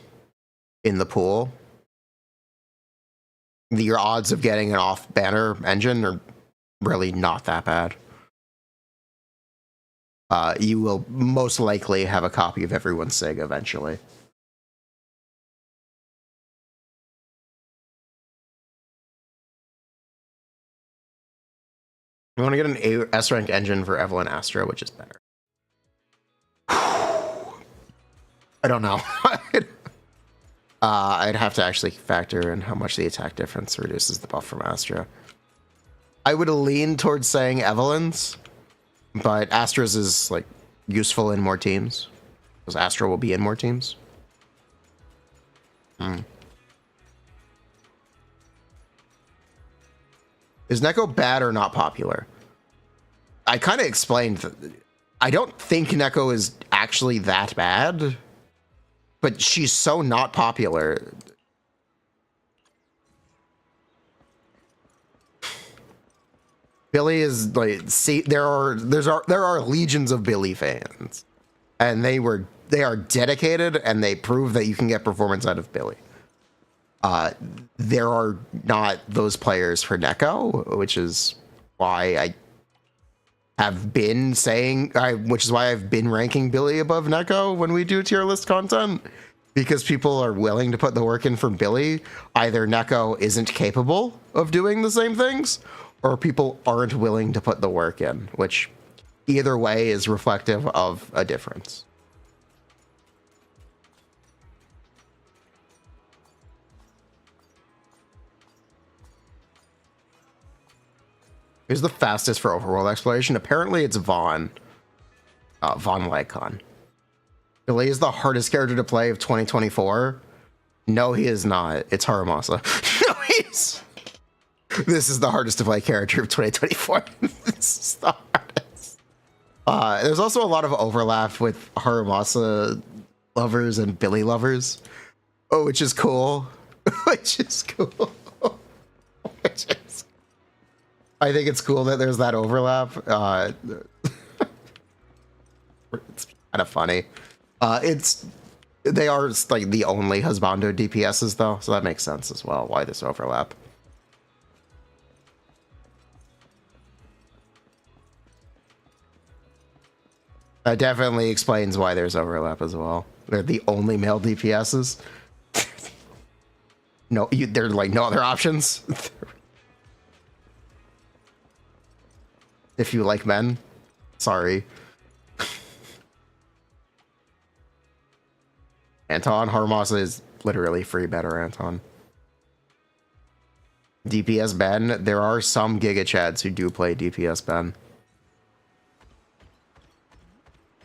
in the pool. Your odds of getting an off banner engine are really not that bad. You will most likely have a copy of everyone's SIG eventually. You want to get an S rank engine for Evelyn Astra, which is better. I don't know. I'd have to actually factor in how much the attack difference reduces the buff from Astra. I would lean towards saying Evelyn's, but Astra's is like useful in more teams because Astra will be in more teams. Is Neko bad or not popular? I kind of explained that I don't think Neko is actually that bad, but she's so not popular. Billy is like, see, there are legions of Billy fans, and they are dedicated, and they prove that you can get performance out of Billy. There are not those players for Neko, which is why I have been saying, which is why I've been ranking Billy above Neko when we do tier list content, because people are willing to put the work in for Billy. Either Neko isn't capable of doing the same things, or people aren't willing to put the work in, which either way is reflective of a difference. Who's the fastest for overworld exploration? Apparently it's Vaughn. Vaughn Lycon. Billy is the hardest character to play of 2024. No, he is not. It's Haramasa. No, he's... This is the hardest to play character of 2024. This is the hardest. There's also a lot of overlap with Haramasa lovers and Billy lovers. Oh, which is cool. Which is cool. Which is... I think it's cool that there's that overlap. It's kind of funny. They are like the only husbando DPSs though, so that makes sense as well why this overlap. That definitely explains why there's overlap as well. They're the only male DPSs. No, they're like no other options. If you like men, sorry. Anton Haramasa is literally free better Anton. DPS Ben, there are some Giga Chads who do play DPS Ben.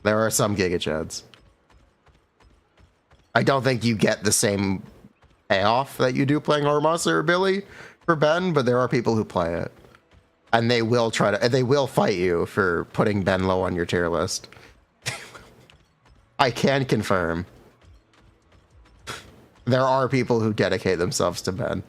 There are some Giga Chads. I don't think you get the same payoff that you do playing Haramasa or Billy for Ben, but there are people who play it. And they will they will fight you for putting Ben low on your tier list. I can confirm. There are people who dedicate themselves to Ben.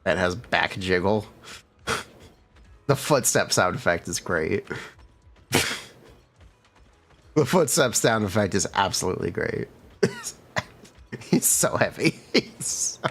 That has back jiggle. The footstep sound effect is great. The footstep sound effect is absolutely great. He's so heavy. He's so...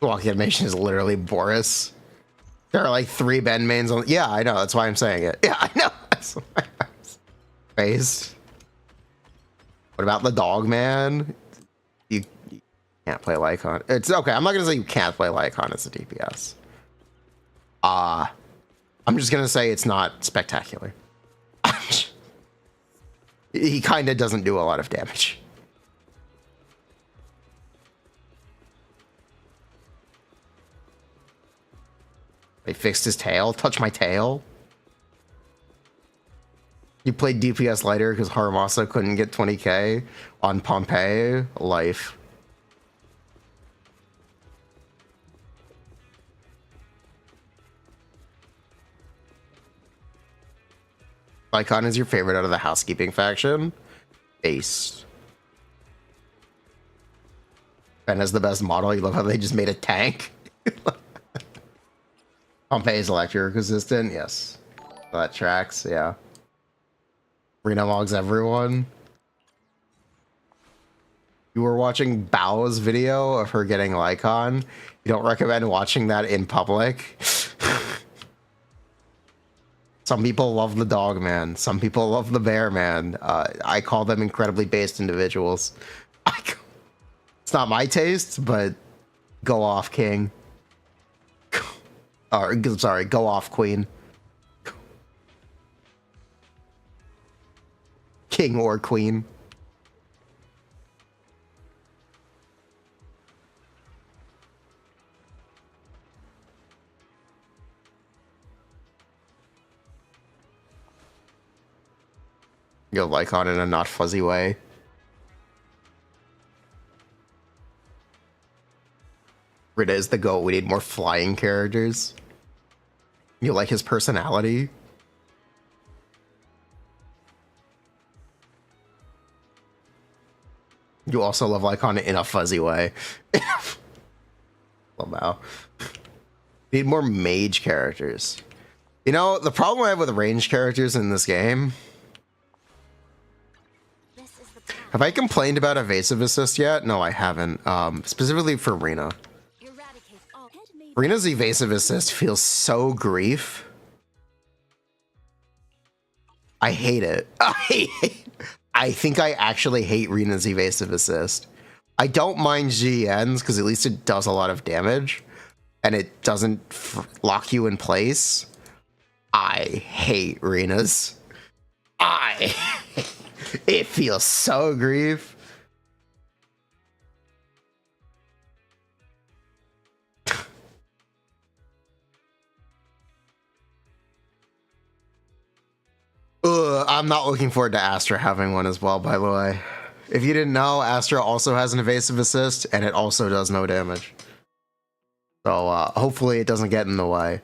Walk animation is literally Boris. There are like 3 Ben mains on. Yeah, I know. That's why I'm saying it. Yeah, I know. That's why I'm phased. What about the dog man? You can't play Lycon. It's okay. I'm not gonna say you can't play Lycon as a DPS. I'm just gonna say it's not spectacular. He kind of doesn't do a lot of damage. They fixed his tail. Touch my tail. You played DPS lighter because Haramasa couldn't get 20k on Pompeii. Life. Lycon is your favorite out of the housekeeping faction? Ace. Ben has the best model. You love how they just made a tank. Pompeii is electric resistant, yes. That tracks, yeah. Furina logs everyone. You were watching Bao's video of her getting Lycon. You don't recommend watching that in public. Some people love the dog man. Some people love the bear man. I call them incredibly based individuals. It's not my taste, but go off, king. Or, sorry, go off, queen. King or queen. You'll like on in a not fuzzy way. Rita is the GOAT. We need more flying characters. You like his personality? You also love Lycon in a fuzzy way. Somehow. Need more mage characters. You know, the problem I have with range characters in this game... Have I complained about evasive assist yet? No, I haven't. Specifically for Rina. Rina's evasive assist feels so grief. I hate it. I think I actually hate Rina's evasive assist. I don't mind GNs because at least it does a lot of damage and it doesn't lock you in place. I hate Rina's. It feels so grief. I'm not looking forward to Astra having one as well, by the way. If you didn't know, Astra also has an evasive assist, and it also does no damage. So, hopefully it doesn't get in the way.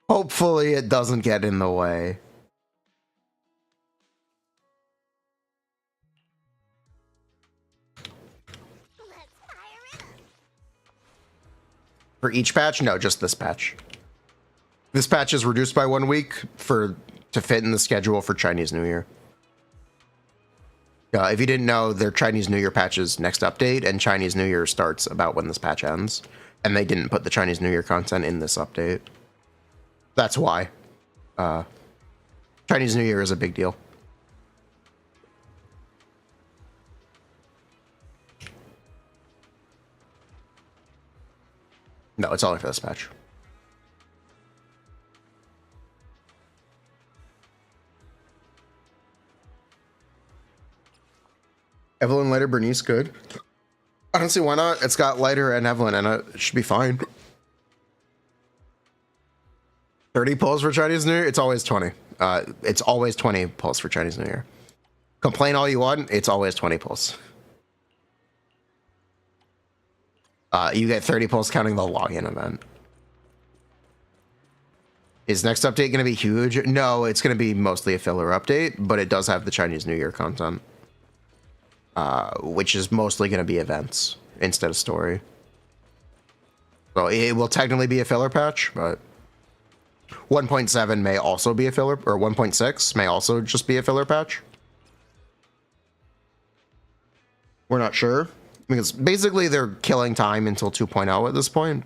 Hopefully it doesn't get in the way. For each patch? No, just this patch. This patch is reduced by 1 week to fit in the schedule for Chinese New Year. If you didn't know, their Chinese New Year patches next update, and Chinese New Year starts about when this patch ends. And they didn't put the Chinese New Year content in this update. That's why. Chinese New Year is a big deal. No, it's only for this patch. Evelyn, Lighter, Bernice, good. I don't see why not. It's got Lighter and Evelyn, and it should be fine. 30 pulls for Chinese New Year? It's always 20. It's always 20 pulls for Chinese New Year. Complain all you want, it's always 20 pulls. You get 30 pulls counting the login event. Is next update going to be huge? No, it's going to be mostly a filler update, but it does have the Chinese New Year content. Which is mostly going to be events instead of story. So it will technically be a filler patch, but 1.7 may also be a filler, or 1.6 may also just be a filler patch. We're not sure. Because basically they're killing time until 2.0 at this point.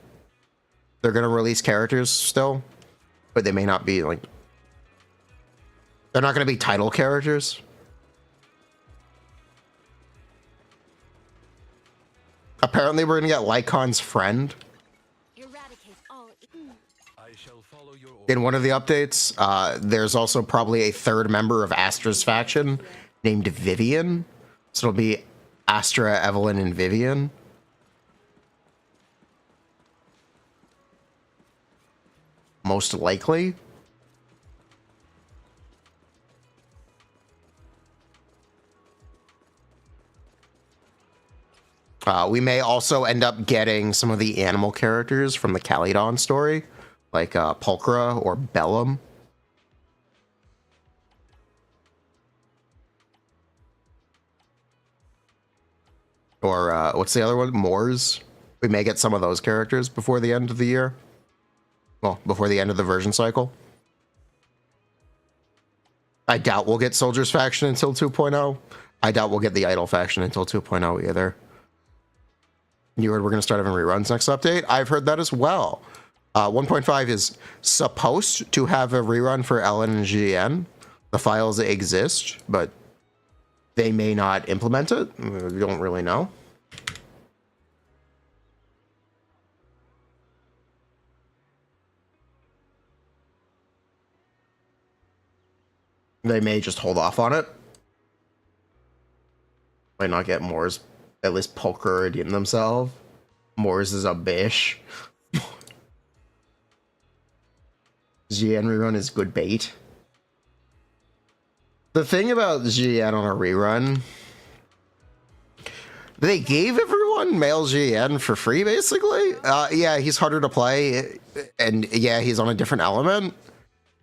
They're going to release characters still, but they may not be like... They're not going to be title characters. Apparently we're going to get Lycon's friend. In one of the updates, there's also probably a third member of Astra's faction named Vivian. So it'll be Astra, Evelyn, and Vivian. Most likely. We may also end up getting some of the animal characters from the Calydon story, like Pulchra or Bellum. Or what's the other one? Moors. We may get some of those characters before the end of the year. Well, before the end of the version cycle. I doubt we'll get Soldier's Faction until 2.0. I doubt we'll get the idle faction until 2.0 either. You heard we're going to start having reruns next update? I've heard that as well. 1.5 is supposed to have a rerun for LN and GN. The files exist, but they may not implement it. We don't really know. They may just hold off on it. Might not get Moors at least poker redeem themselves. Moors is a bish. GN rerun is good bait. The thing about GN on a rerun, they gave everyone male GN for free, basically. Yeah, he's harder to play, and yeah, he's on a different element.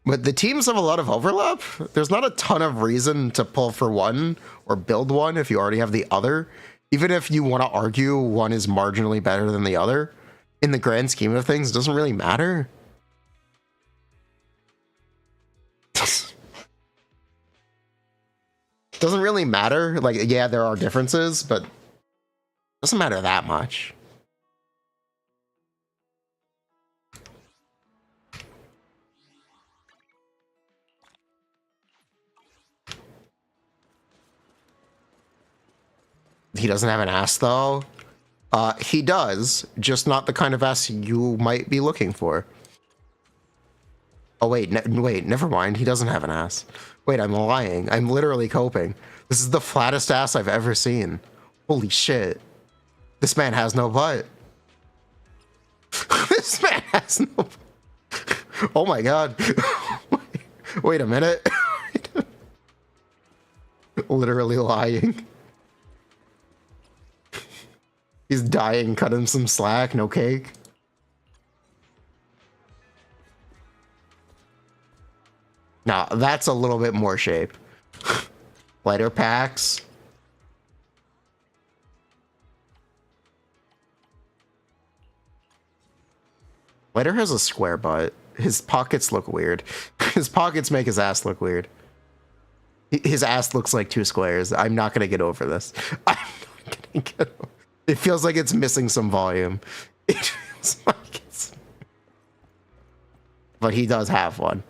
But the teams have a lot of overlap. There's not a ton of reason to pull for one or build one if you already have the other. Even if you want to argue one is marginally better than the other, in the grand scheme of things, it doesn't really matter. Doesn't really matter. Like, yeah, there are differences, but it doesn't matter that much. He doesn't have an ass, though. He does, just not the kind of ass you might be looking for. Oh, wait, wait, never mind. He doesn't have an ass. Wait, I'm lying. I'm literally coping. This is the flattest ass I've ever seen. Holy shit. This man has no butt. This man has no butt. Oh my god. Wait a minute. Literally lying. He's dying. Cut him some slack. No cake. Now, that's a little bit more shape. Lighter packs. Lighter has a square butt. His pockets look weird. His pockets make his ass look weird. His ass looks like two squares. I'm not going to get over this. I'm not going to get over. It feels like it's missing some volume. It feels like it's... But he does have one.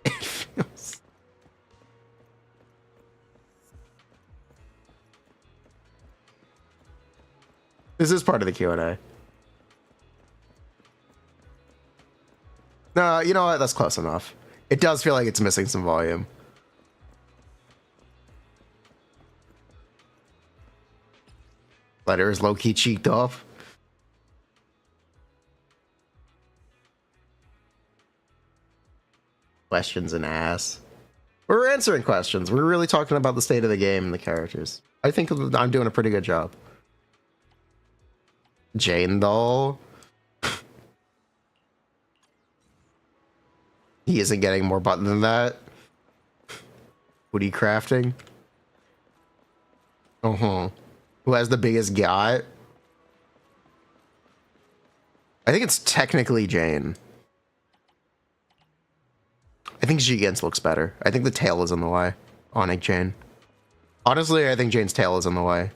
It feels... This is part of the QnA. No, you know what? That's close enough. It does feel like it's missing some volume. Letter is low-key cheeked off. Questions and ass. We're answering questions. We're really talking about the state of the game and the characters. I think I'm doing a pretty good job. Jane, though. He isn't getting more button than that. Theorycrafting. Who has the biggest got? I think it's technically Jane. I think Gigant's looks better. I think the tail is in the way on Jane. Honestly, I think Jane's tail is in the way.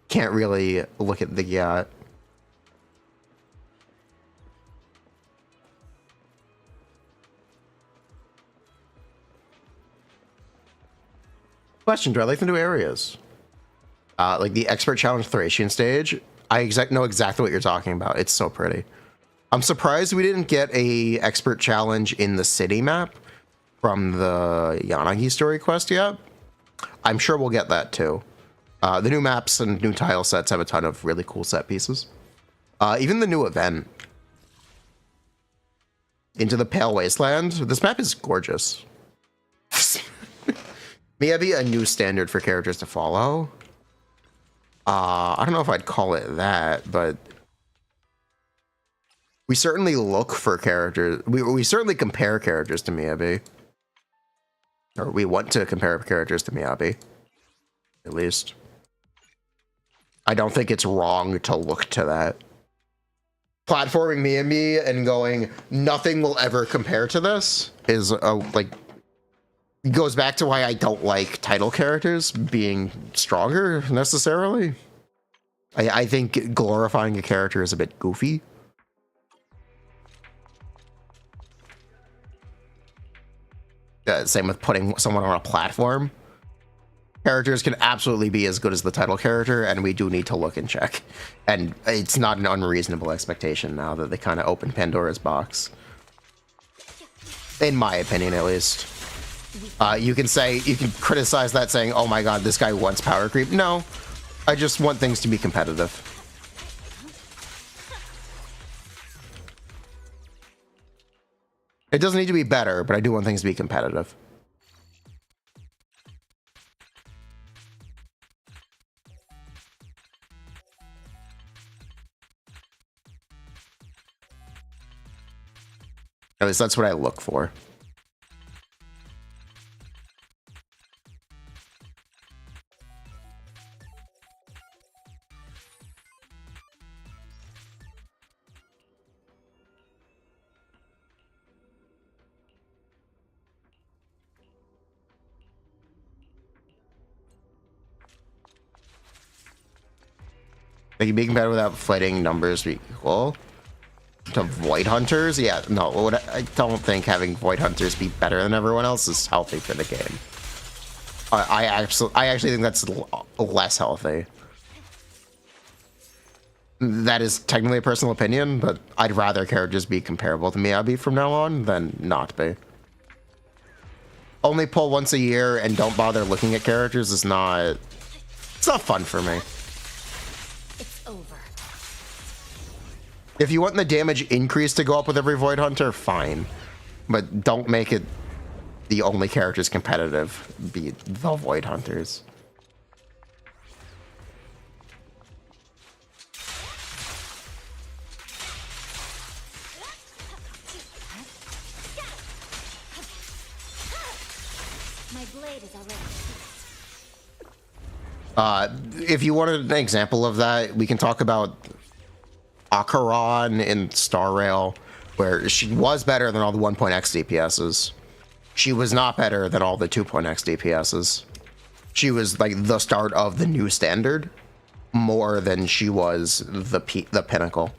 Can't really look at the got. Question, do I like the new areas? Like the Expert Challenge Thracian stage. I know exactly what you're talking about. It's so pretty. I'm surprised we didn't get a Expert Challenge in the city map from the Yanagi story quest yet. I'm sure we'll get that too. The new maps and new tile sets have a ton of really cool set pieces. Even the new event. Into the Pale Wasteland. This map is gorgeous. Maybe a new standard for characters to follow. I don't know if I'd call it that, but we certainly look for characters. We certainly compare characters to Miyabi. Or we want to compare characters to Miyabi. At least. I don't think it's wrong to look to that. Platforming Miyabi and going, nothing will ever compare to this is like It goes back to why I don't like title characters being stronger necessarily. I think glorifying a character is a bit goofy. Same with putting someone on a platform. Characters can absolutely be as good as the title character, and we do need to look and check. And it's not an unreasonable expectation now that they kind of open Pandora's box. In my opinion, at least. You can criticize that saying, oh my god, this guy wants power creep. No, I just want things to be competitive. It doesn't need to be better, but I do want things to be competitive. At least that's what I look for. Like being better without fighting numbers be equal to Void Hunters? Yeah, no, I don't think having Void Hunters be better than everyone else is healthy for the game. I actually think that's less healthy. That is technically a personal opinion, but I'd rather characters be comparable to Miyabi from now on than not be. Only pull once a year and don't bother looking at characters is not... It's not fun for me. It's over. If you want the damage increase to go up with every Void Hunter, fine. But don't make it the only characters competitive be the Void Hunters. My blade is already. If you wanted an example of that, we can talk about Acheron in Star Rail, where she was better than all the 1.x DPSs. She was not better than all the 2.x DPSs. She was like the start of the new standard more than she was the pinnacle.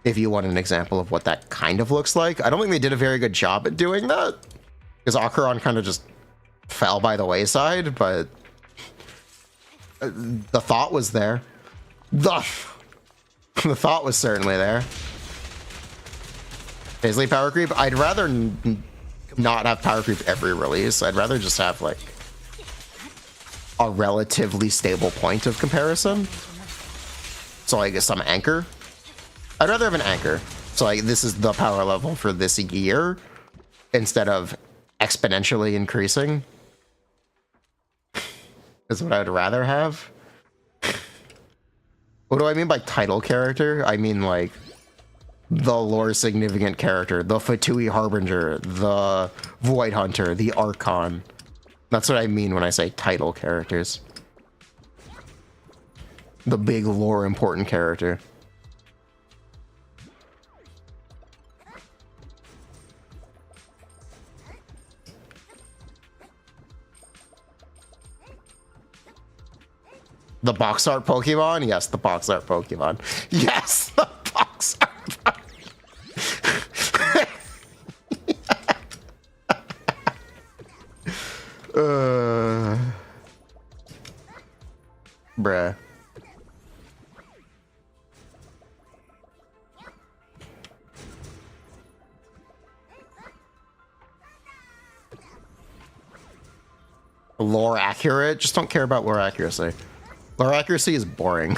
If you want an example of what that kind of looks like, I don't think they did a very good job at doing that, because Acheron kind of just fell by the wayside, but the thought was there. The thought was certainly there. Paisley power creep? I'd rather not have power creep every release. I'd rather just have like a relatively stable point of comparison. So like some anchor. I'd rather have an anchor. So like this is the power level for this year instead of exponentially increasing. Is what I'd rather have. What do I mean by title character? I mean like the lore significant character, the Fatui Harbinger, the Void Hunter, the Archon. That's what I mean when I say title characters. The big lore important character. The box art Pokemon? Yes, the box art Pokemon. Yes, the box art Pokemon. Bruh. Lore accurate? Just don't care about lore accuracy. Lore accuracy is boring.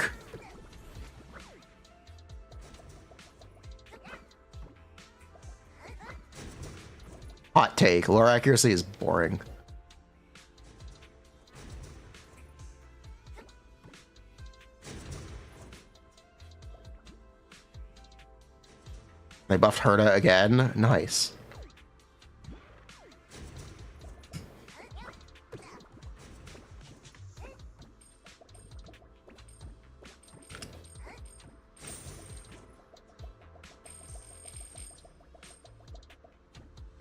Hot take. Lore accuracy is boring. They buffed Herta again. Nice.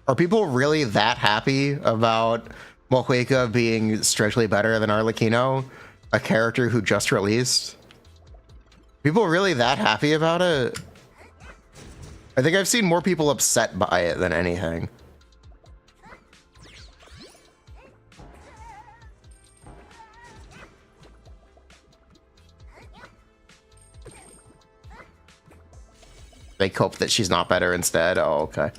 Are people really that happy about Mohueca being strictly better than Arlecchino, a character who just released? People really that happy about it? I think I've seen more people upset by it than anything. They cope that she's not better instead? Oh, okay.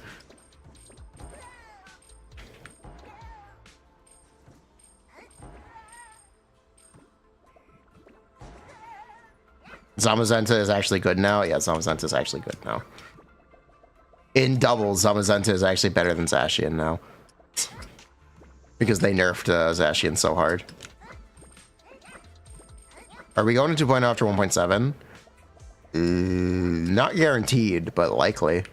Zamazenta is actually good now? Yeah, Zamazenta is actually good now. In doubles, Zamazenta is actually better than Zacian now. Because they nerfed Zacian so hard. Are we going to 2.0 after 1.7? Not guaranteed, but likely.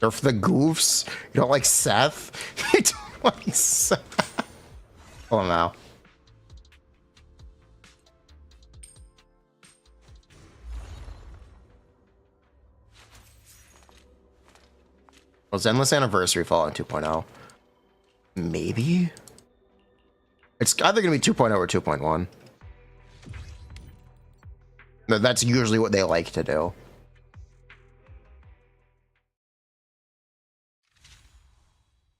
Or for the goofs? You don't like Seth? You don't like Seth? Oh no. Well, Zenless Anniversary fall in 2.0. Maybe? It's either going to be 2.0 or 2.1. That's usually what they like to do.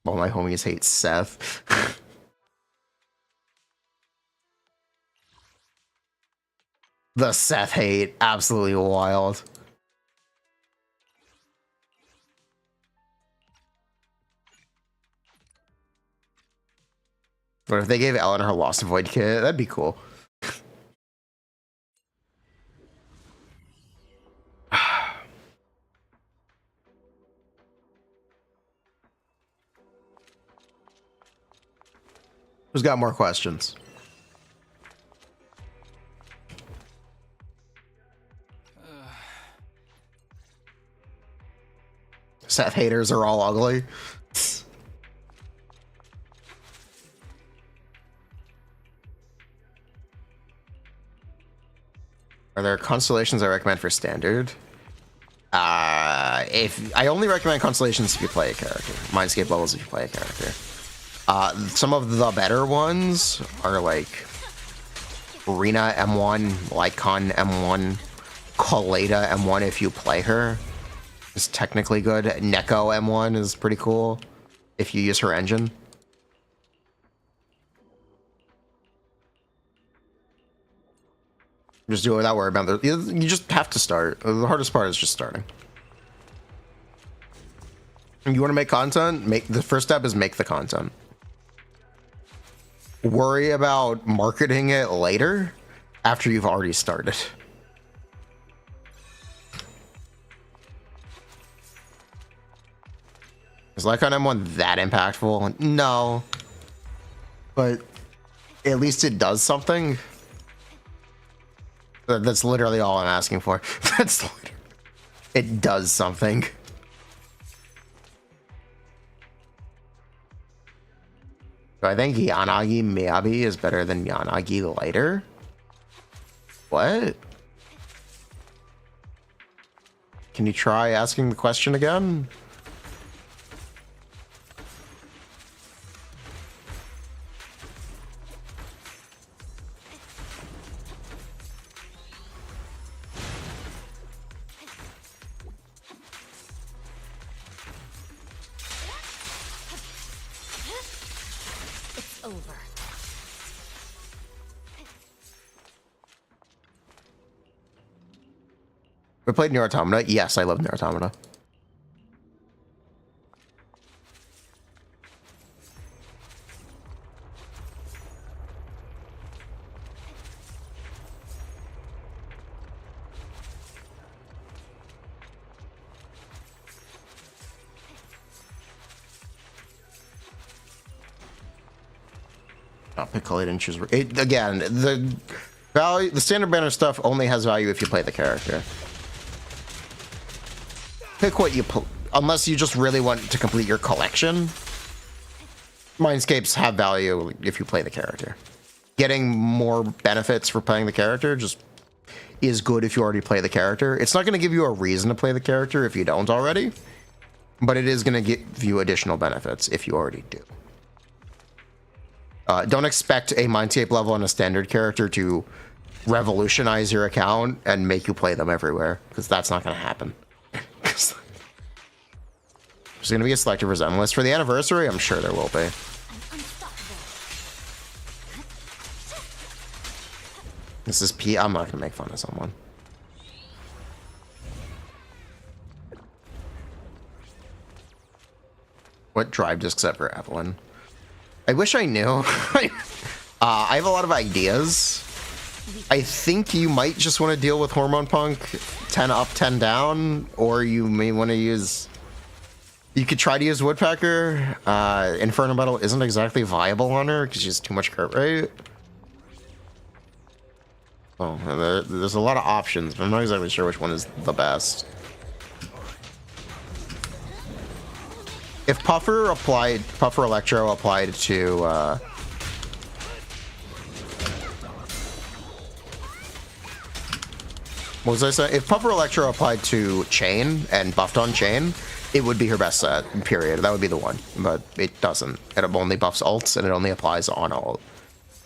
All my homies hate Seth. The Seth hate, absolutely wild. But if they gave Ellen her Lost Void kit, that'd be cool. Who's got more questions? Seth haters are all ugly. Are there constellations I recommend for standard? If I only recommend constellations if you play a character. Mindscape levels if you play a character. Some of the better ones are like Furina M1, Lycon M1, Kaleda M1 if you play her. Is technically good. Neko M1 is pretty cool if you use her engine. Just do it without worrying about it. You just have to start. The hardest part is just starting. You want to make content? The first step is make the content. Worry about marketing it later after you've already started. Is Lycon M1 that impactful? No. But at least it does something. That's literally all I'm asking for. It does something. So I think Yanagi Miyabi is better than Yanagi later. What? Can you try asking the question again? We played Nier Automata. Yes, I love Nier Automata. I'll pick Kaleda and choose. Again, the value, the standard banner stuff only has value if you play the character. pick what you unless you just really want to complete your collection. Mindscapes have value if you play the character. Getting more benefits for playing the character just is good if you already play the character. It's not going to give you a reason to play the character if you don't already, but it is going to give you additional benefits if you already do. Don't expect a Mindscape level on a standard character to revolutionize your account and make you play them everywhere, because that's not going to happen. There's going to be a selector for Zenless. For the anniversary, I'm sure there will be. This is P. I'm not going to make fun of someone. What drive disk set for Evelyn? I wish I knew. I have a lot of ideas. I think you might just want to deal with Hormone Punk 10 up, 10 down, or you may want to use... You could try to use Woodpecker. Inferno Metal isn't exactly viable on her because she has too much crit rate. Oh, there's a lot of options, but I'm not exactly sure which one is the best. If Puffer Electro applied to what was I saying? If Puffer Electro applied to Chain and buffed on Chain, it would be her best set, period. That would be the one, but it doesn't. It only buffs ults, and it only applies on ult.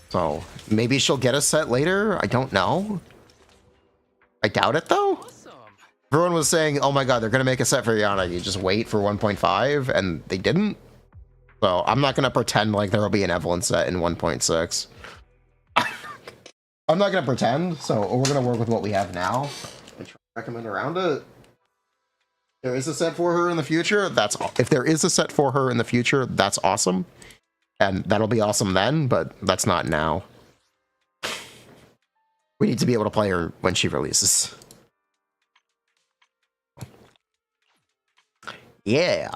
So, maybe she'll get a set later? I don't know. I doubt it, though. Awesome. Everyone was saying, oh my god, they're going to make a set for Yana. You just wait for 1.5, and they didn't. So, I'm not going to pretend like there will be an Evelyn set in 1.6. I'm not going to pretend, so we're going to work with what we have now and try to recommend around it. There is a set for her in the future. If there is a set for her in the future, that's awesome. And that'll be awesome then, but that's not now. We need to be able to play her when she releases. Yeah.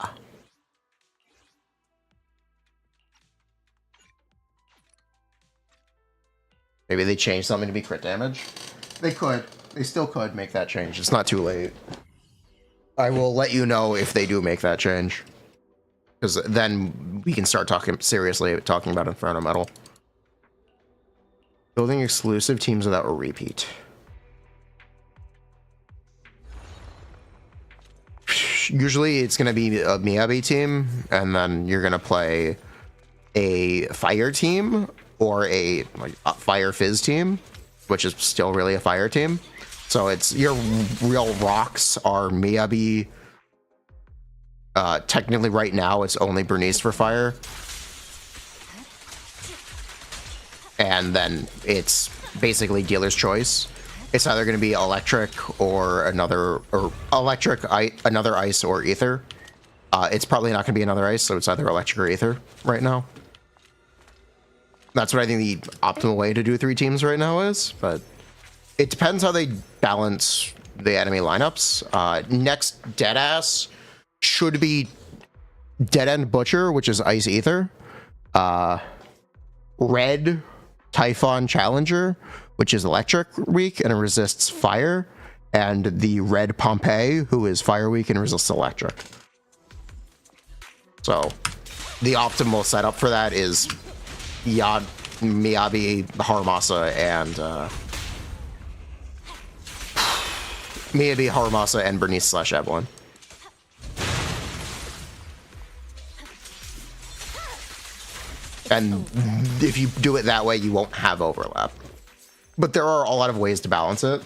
Maybe they changed something to be crit damage. They could. They still could make that change. It's not too late. I will let you know if they do make that change. Because then we can start talking about Inferno Metal. Building exclusive teams without a repeat. Usually it's going to be a Miyabi team, and then you're going to play a fire team or a fire fizz team, which is still really a fire team. So it's your real rocks are Miyabi. Technically right now it's only Bernice for fire. And then it's basically dealer's choice. It's either going to be electric or another ice or ether. It's probably not going to be another ice, so it's either electric or ether right now. That's what I think the optimal way to do 3 teams right now is, but it depends how they balance the enemy lineups. Next Deadass should be Dead End Butcher, which is Ice Ether. Red Typhon Challenger, which is Electric weak and resists fire. And the Red Pompeii, who is Fire weak and resists electric. So the optimal setup for that is Miyabi, Haramasa, and Miyabi, Haramasa, and Bernice / Evelyn. And if you do it that way, you won't have overlap. But there are a lot of ways to balance it.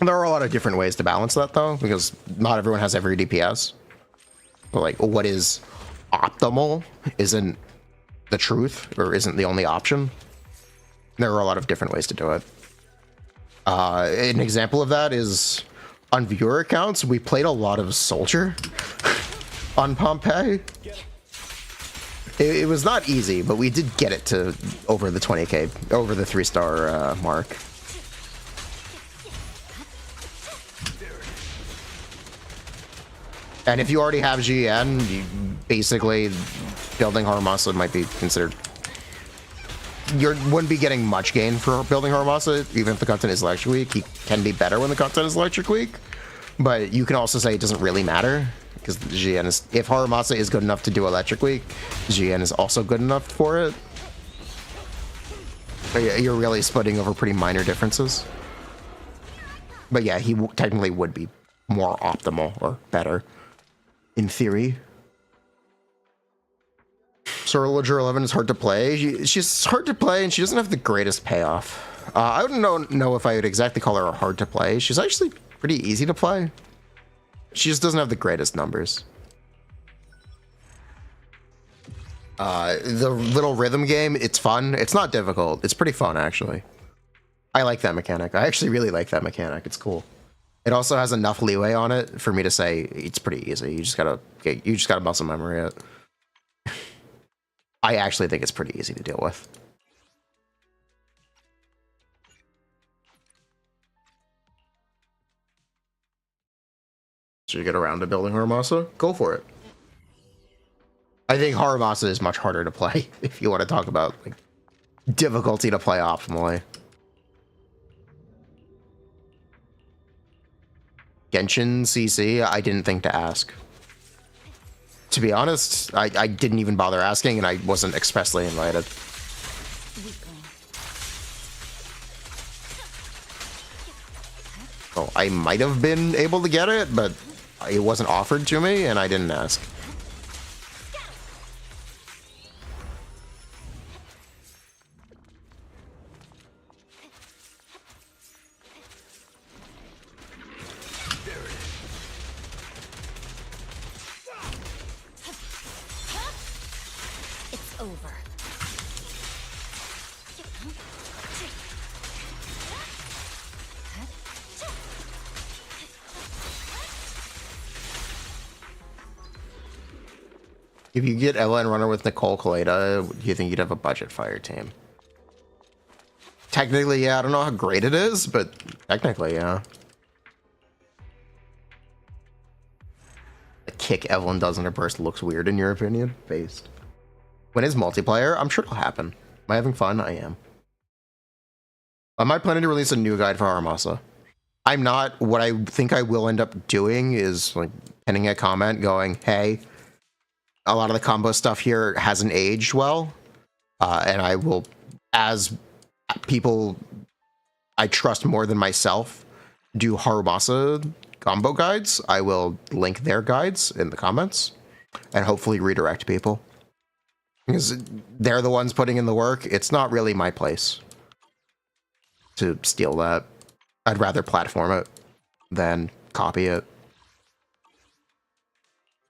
There are a lot of different ways to balance that, though, because not everyone has every DPS. But, like, what is optimal isn't the truth, or isn't the only option. There are a lot of different ways to do it. An example of that is on viewer accounts, we played a lot of Soldier on Pompeii. It was not easy, but we did get it to over the 20k, over the 3-star mark. And if you already have GN, you basically building Haramasa might be considered you wouldn't be getting much gain for building Haramasa, even if the content is Electric Week. He can be better when the content is Electric Week, but you can also say it doesn't really matter, because GN is, if Haramasa is good enough to do Electric Week, GN is also good enough for it. But yeah, you're really splitting over pretty minor differences. But yeah, he technically would be more optimal or better, in theory. Sorologer 11 is hard to play. She's hard to play, and she doesn't have the greatest payoff. I wouldn't know if I would exactly call her hard to play. She's actually pretty easy to play. She just doesn't have the greatest numbers. The little rhythm game, it's fun. It's not difficult. It's pretty fun, actually. I like that mechanic. I actually really like that mechanic. It's cool. It also has enough leeway on it for me to say it's pretty easy. You just gotta muscle memory it. I actually think it's pretty easy to deal with. So you get around to building Haramasa? Go for it. I think Haramasa is much harder to play if you want to talk about like difficulty to play optimally. Genshin CC, I didn't think to ask. To be honest, I didn't even bother asking, and I wasn't expressly invited. Well, I might have been able to get it, but it wasn't offered to me, and I didn't ask. It's over. If you get Ella and Runner with Nicole Kaleda, do you think you'd have a budget fire team? Technically, yeah. I don't know how great it is, but technically, yeah. The kick Evelyn does in her burst looks weird, in your opinion? Based. When it's multiplayer, I'm sure it'll happen. Am I having fun? I am. Am I planning to release a new guide for Haramasa? I'm not. What I think I will end up doing is like pinning a comment going, hey, a lot of the combo stuff here hasn't aged well. And I will, as people I trust more than myself do Haramasa combo guides, I will link their guides in the comments and hopefully redirect people. Because they're the ones putting in the work. It's not really my place to steal that. I'd rather platform it than copy it.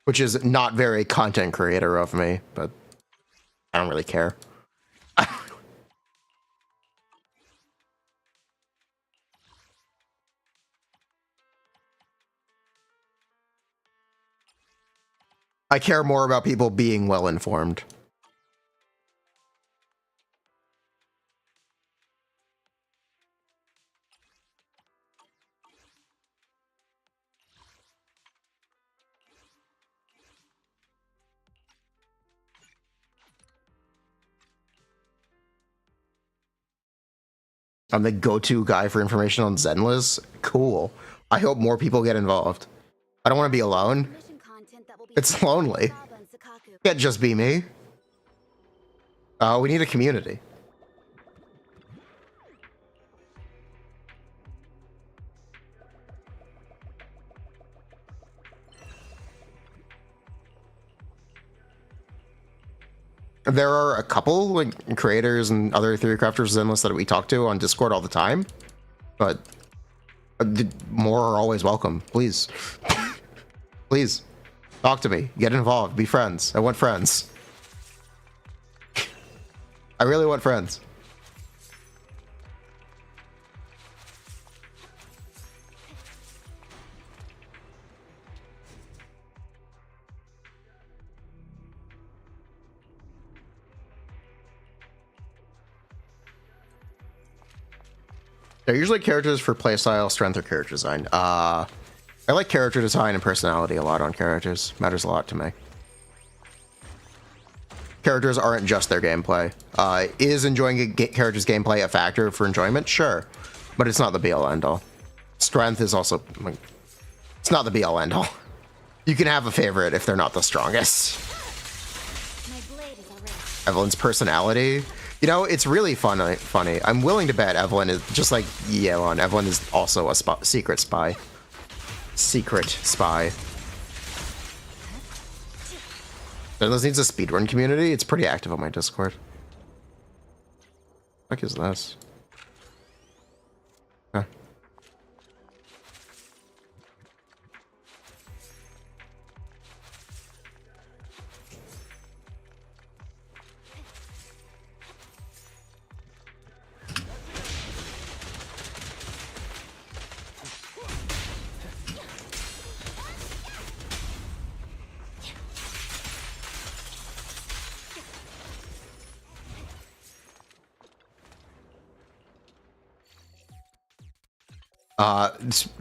Which is not very content creator of me, but I don't really care. I care more about people being well informed. I'm the go-to guy for information on Zenless. Cool. I hope more people get involved. I don't want to be alone. It's lonely. Can't just be me. We need a community. There are a couple like creators and other Theorycrafters Zenless that we talk to on Discord all the time, but more are always welcome. Please, please talk to me, get involved, be friends. I want friends. I really want friends. They're usually characters for playstyle, strength, or character design. I like character design and personality a lot on characters. Matters a lot to me. characters aren't just their gameplay. Is enjoying a character's gameplay a factor for enjoyment? Sure. But it's not the be-all end-all. Strength is also... like, it's not the be-all end-all. You can have a favorite if they're not the strongest. My blade is already. Evelyn's personality... You know, it's really funny. I'm willing to bet Evelyn is just like Yeon. Evelyn is also a secret spy. Secret spy. Zenless needs a speedrun community. It's pretty active on my Discord. What is this? Huh.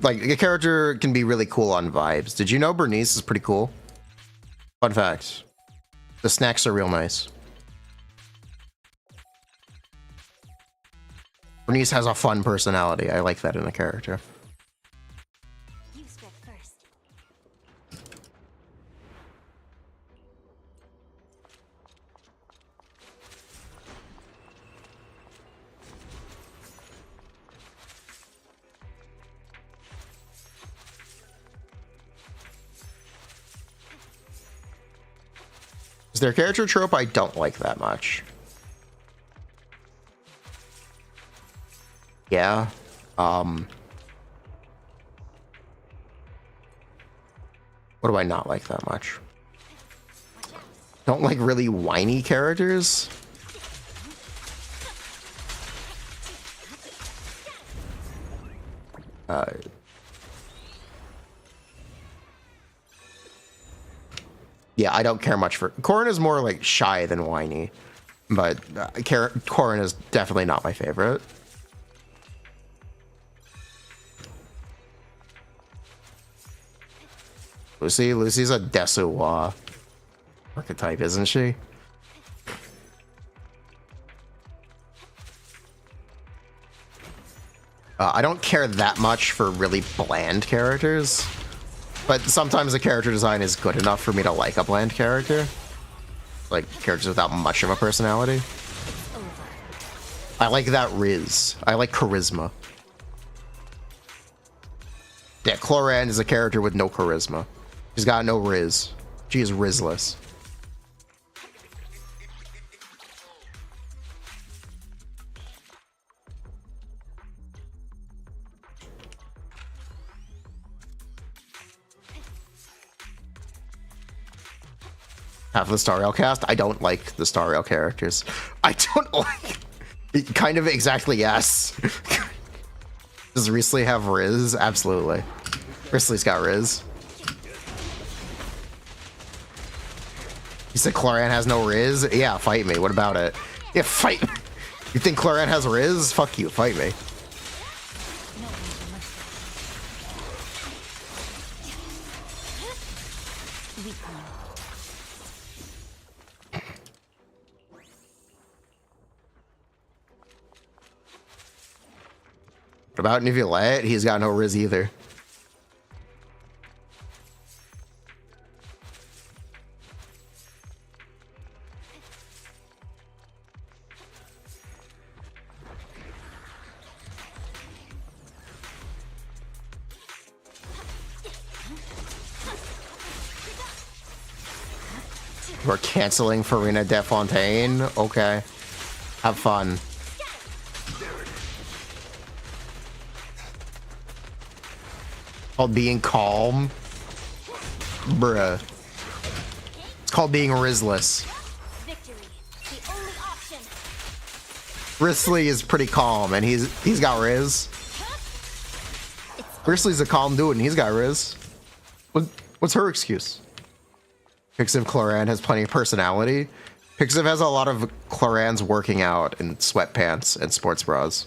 Like, a character can be really cool on vibes. Did you know Bernice is pretty cool? Fun fact. The snacks are real nice. Bernice has a fun personality. I like that in a character. You spoke first. Is there a character trope I don't like that much? Yeah. What do I not like that much? Don't like really whiny characters? Yeah, I don't care much for... Corrin is more, like, shy than whiny. But Corrin is definitely not my favorite. Lucy's a Desuwa archetype, isn't she? I don't care that much for really bland characters. But sometimes the character design is good enough for me to like a bland character. Like, characters without much of a personality. I like that Riz. I like charisma. Yeah, Cloran is a character with no charisma. She's got no Riz. She is Rizless. Half of the Star Rail cast, I don't like the Star Rail characters. I don't like... Kind of exactly, yes. Does Risley have Riz? Absolutely. Risley's got Riz. You said Cloran has no Riz? Yeah, fight me. What about it? Yeah, fight me. You think Cloran has Riz? Fuck you, fight me. What about Niviolette? He's got no Riz either. We're canceling Furina Defontaine? Okay. Have fun. Called being calm? Bruh. It's called being Rizless. Victory, the only option. Risley is pretty calm, and he's got Riz. Risley's a calm dude, and he's got Riz. What's her excuse? Pixiv Cloran has plenty of personality. Pixiv has a lot of Clorans working out in sweatpants and sports bras.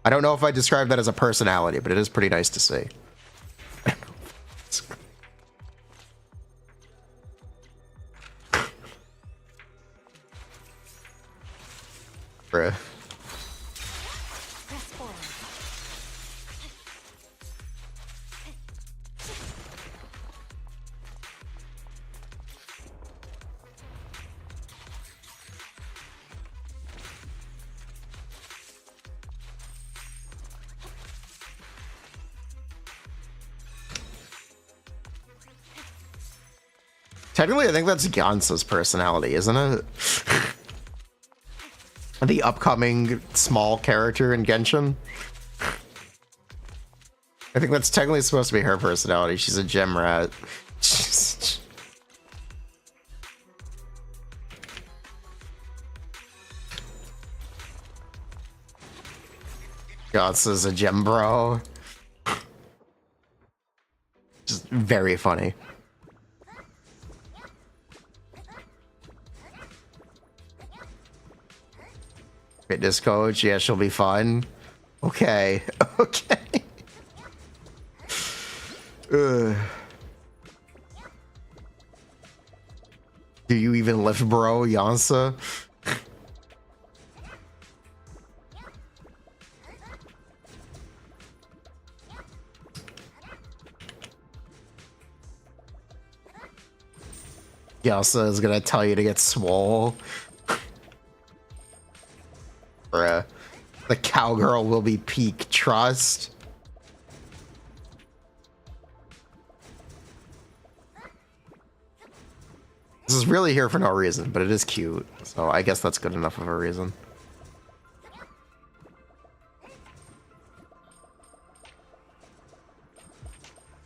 I don't know if I describe that as a personality, but it is pretty nice to see. Bruh. Press forward. Technically, I think that's Gansa's personality, isn't it? The upcoming small character in Genshin. I think that's technically supposed to be her personality. She's a gem rat. Gansa's a gem bro. Just very funny. Fitness coach, yeah, she'll be fun. Okay, okay. Ugh. Do you even lift, bro, Yansa? Yansa is gonna tell you to get swole. Bruh. The cowgirl will be peak trust. This is really here for no reason, but it is cute. So I guess that's good enough of a reason.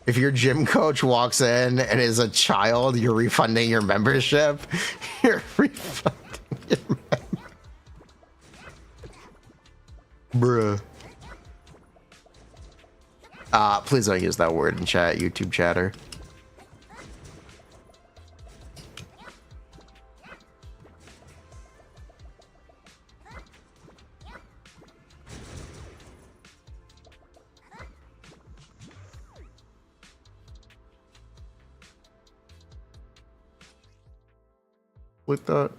If your gym coach walks in and is a child, you're refunding your membership. You're refunding your membership. Bruh. Please don't use that word in chat, YouTube chatter. With that.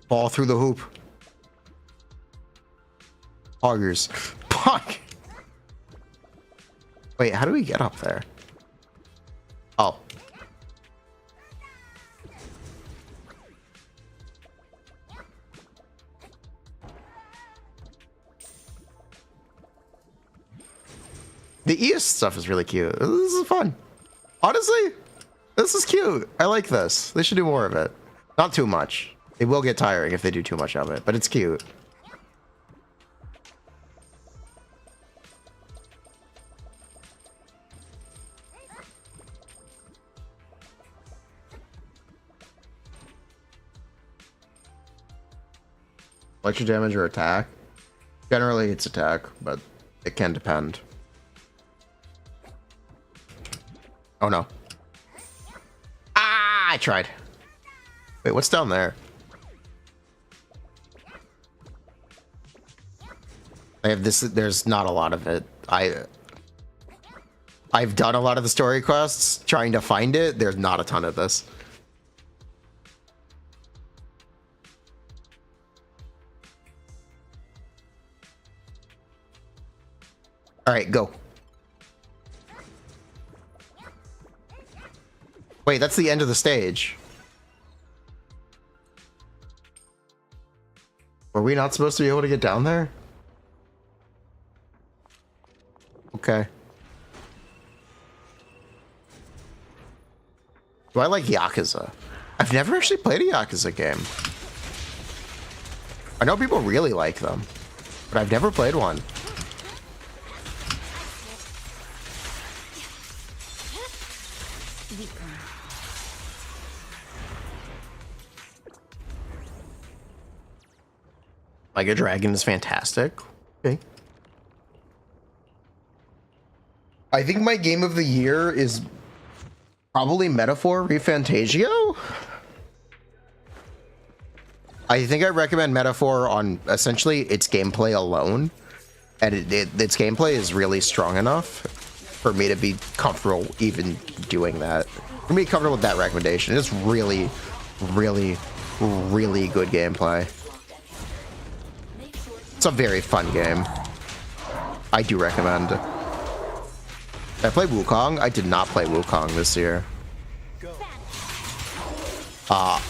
Ball through the hoop. Poggers. Pog. Wait, how do we get up there? Oh. The East stuff is really cute. This is fun. Honestly, this is cute. I like this. They should do more of it. Not too much. It will get tiring if they do too much of it, but it's cute. Electric damage or attack? Generally, it's attack, but it can depend. Oh no. Ah, I tried. Wait, what's down there? I have this. There's not a lot of it. I've done a lot of the story quests trying to find it. There's not a ton of this. All right, go. Wait, that's the end of the stage. Were we not supposed to be able to get down there? Okay. Do I like Yakuza? I've never actually played a Yakuza game. I know people really like them, but I've never played one. Like a Dragon is fantastic. Okay. I think my game of the year is probably Metaphor ReFantagio. I think I recommend Metaphor on essentially its gameplay alone, and its gameplay is really strong enough for me to be comfortable even doing that. For me, comfortable with that recommendation. It's really, really, really good gameplay. It's a very fun game. I do recommend. Did I play Wukong? I did not play Wukong this year.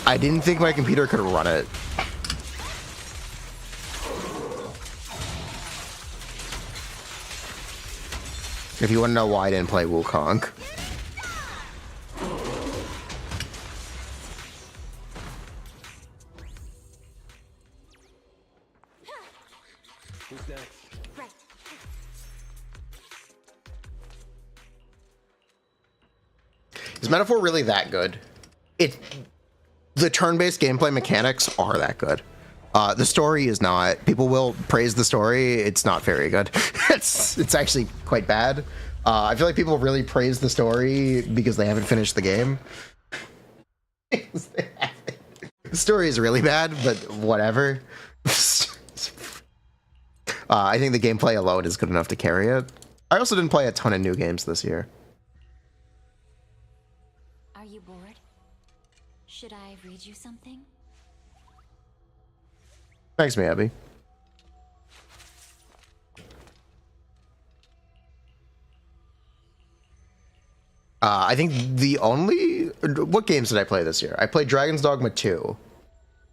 I didn't think my computer could run it. If you want to know why I didn't play Wukong. Who's next? Right. Is Metaphor really that good? The turn-based gameplay mechanics are that good. The story is not. People will praise the story. It's not very good. It's actually quite bad. I feel like people really praise the story because they haven't finished the game. The story is really bad, but whatever. I think the gameplay alone is good enough to carry it. I also didn't play a ton of new games this year. Are you bored? Should I read you something? Thanks, Abby. I think the only... What games did I play this year? I played Dragon's Dogma 2.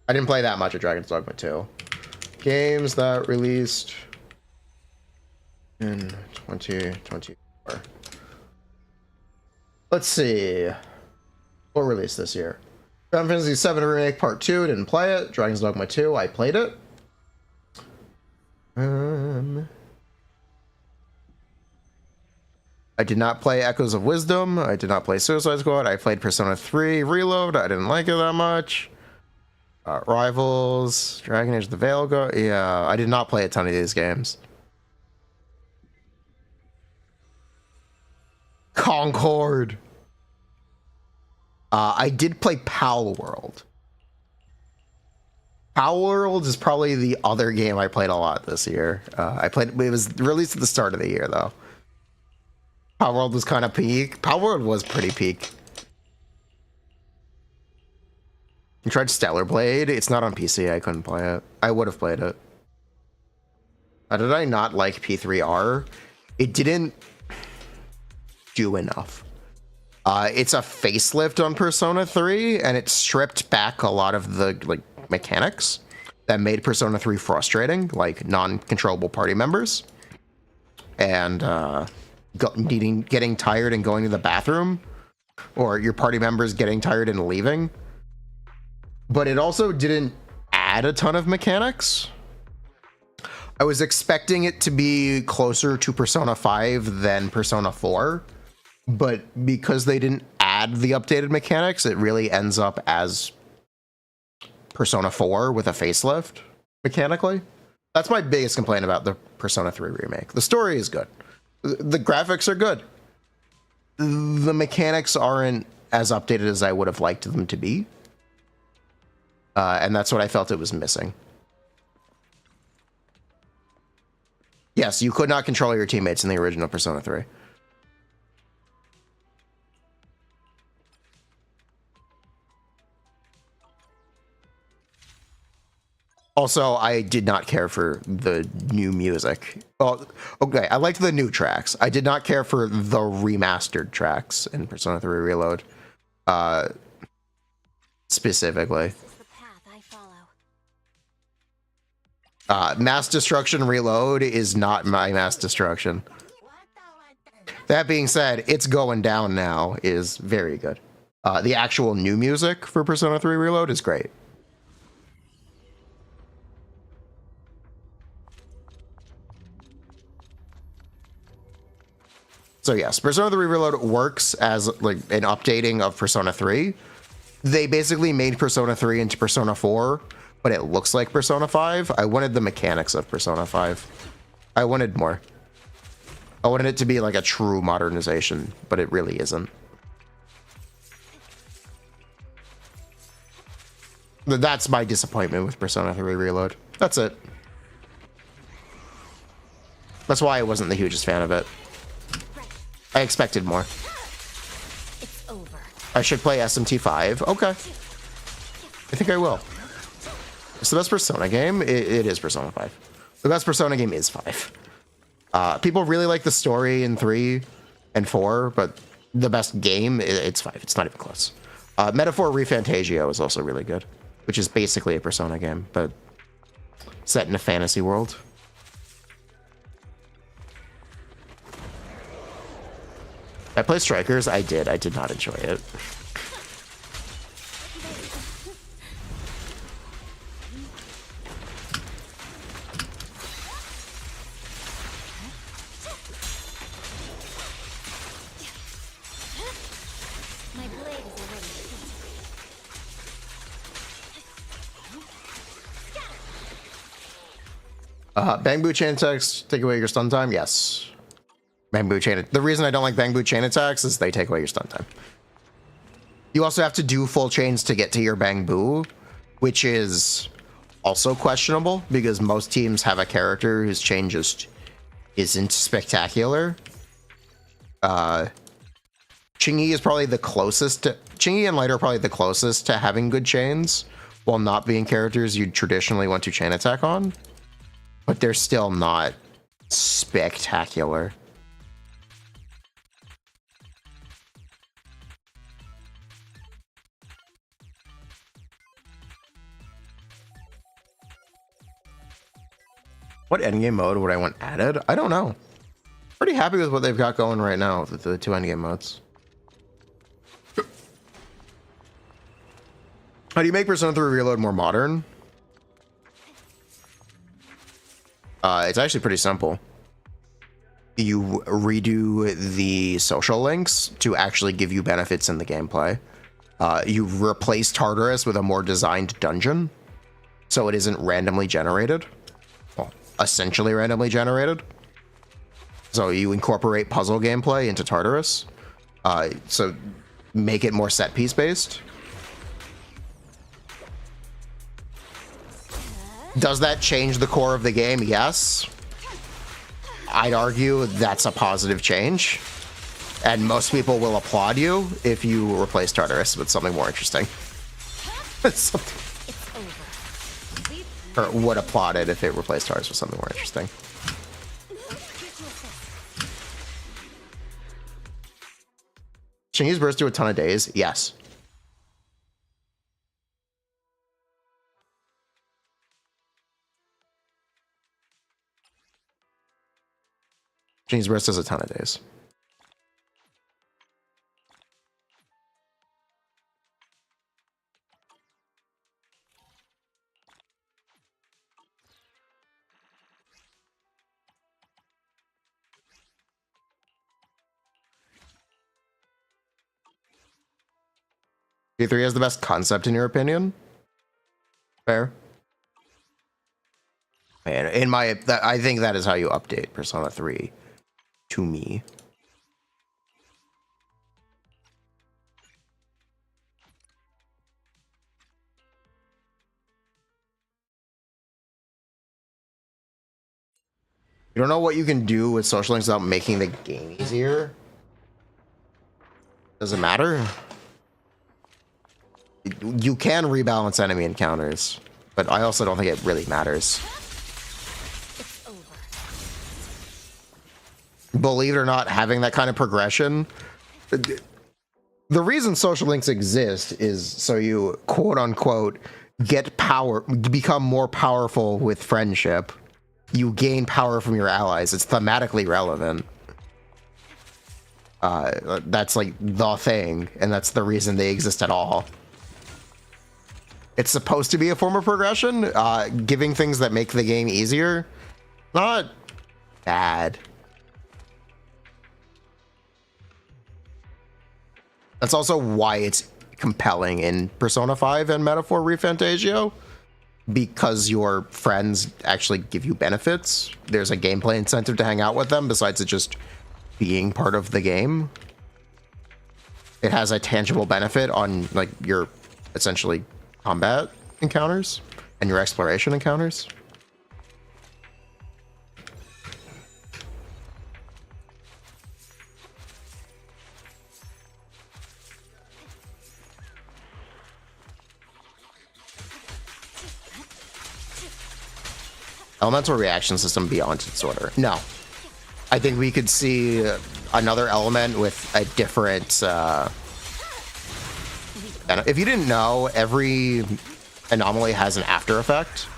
I didn't play that much of Dragon's Dogma 2. Games that released in 2024. Let's see. What released this year? Final Fantasy VII Remake Part 2, didn't play it. Dragon's Dogma 2, I played it. I did not play Echoes of Wisdom. I did not play Suicide Squad. I played Persona 3 Reload. I didn't like it that much. Rivals, Dragon Age the Veil. Yeah, I did not play a ton of these games. Concord. I did play Pal World. Pal World is probably the other game I played a lot this year. It was released at the start of the year, though. Pal World was kind of peak. Pal World was pretty peak. You tried Stellar Blade? It's not on PC. I couldn't play it. I would have played it. Did I not like P3R? It didn't do enough. It's a facelift on Persona 3, and it stripped back a lot of the mechanics that made Persona 3 frustrating, like non-controllable party members, and getting tired and going to the bathroom, or your party members getting tired and leaving. But it also didn't add a ton of mechanics. I was expecting it to be closer to Persona 5 than Persona 4. But because they didn't add the updated mechanics, it really ends up as Persona 4 with a facelift, mechanically. That's my biggest complaint about the Persona 3 remake. The story is good. The graphics are good. The mechanics aren't as updated as I would have liked them to be. And that's what I felt it was missing. Yes, you could not control your teammates in the original Persona 3. Also, I did not care for the new music. Well, okay, I liked the new tracks. I did not care for the remastered tracks in Persona 3 Reload. Specifically. This is the path I follow. Mass Destruction Reload is not my Mass Destruction. That being said, It's Going Down Now is very good. The actual new music for Persona 3 Reload is great. So yes, Persona 3 Reload works as like an updating of Persona 3. They basically made Persona 3 into Persona 4, but it looks like Persona 5. I wanted the mechanics of Persona 5. I wanted more. I wanted it to be like a true modernization, but it really isn't. That's my disappointment with Persona 3 Reload. That's it. That's why I wasn't the hugest fan of it. I expected more. It's over. I should play SMT5. Okay. I think I will. It's the best Persona game. It is Persona 5. The best Persona game is 5. People really like the story in 3 and 4, but the best game, it's 5. It's not even close. Metaphor ReFantagio is also really good, which is basically a Persona game, but set in a fantasy world. I played Strikers. I did. I did not enjoy it. My blade is already heated. Bang chain attacks take away your stun time? Yes. Bang chain. The reason I don't like bang chain attacks is they take away your stun time. You also have to do full chains to get to your bang which is also questionable because most teams have a character whose chain just isn't spectacular. Chingy is probably the closest to, Chingy and Light are probably the closest to having good chains while not being characters you'd traditionally want to chain attack on, but they're still not spectacular. What endgame mode would I want added? I don't know. Pretty happy with what they've got going right now with the 2 endgame modes. How do you make Persona 3 Reload more modern? It's actually pretty simple. You redo the social links to actually give you benefits in the gameplay. You replace Tartarus with a more designed dungeon, so it isn't randomly generated. Well, essentially randomly generated. So you incorporate puzzle gameplay into Tartarus. So make it more set piece based. Does that change the core of the game? Yes. I'd argue that's a positive change. And most people will applaud you if you replace Tartarus with something more interesting. Or would applaud it if it replaced Tartarus with something more interesting. Shingy's burst do a ton of days? Yes. Shingy's burst does a ton of days. P3 has the best concept in your opinion? Fair. Man, in my, I think that is how you update Persona 3 to me. You don't know what you can do with social links without making the game easier? Does it matter? You can rebalance enemy encounters, but I also don't think it really matters. It's over. Believe it or not, having that kind of progression, the reason social links exist is so you quote unquote get power, become more powerful with friendship. You gain power from your allies. It's thematically relevant. That's like the thing, and that's the reason they exist at all. It's supposed to be a form of progression, giving things that make the game easier. Not bad. That's also why it's compelling in Persona 5 and Metaphor ReFantagio, because your friends actually give you benefits. There's a gameplay incentive to hang out with them besides it just being part of the game. It has a tangible benefit on like your essentially combat encounters and your exploration encounters. Elemental reaction system beyond its order. No. I think we could see another element with a different... if you didn't know, every anomaly has an after effect.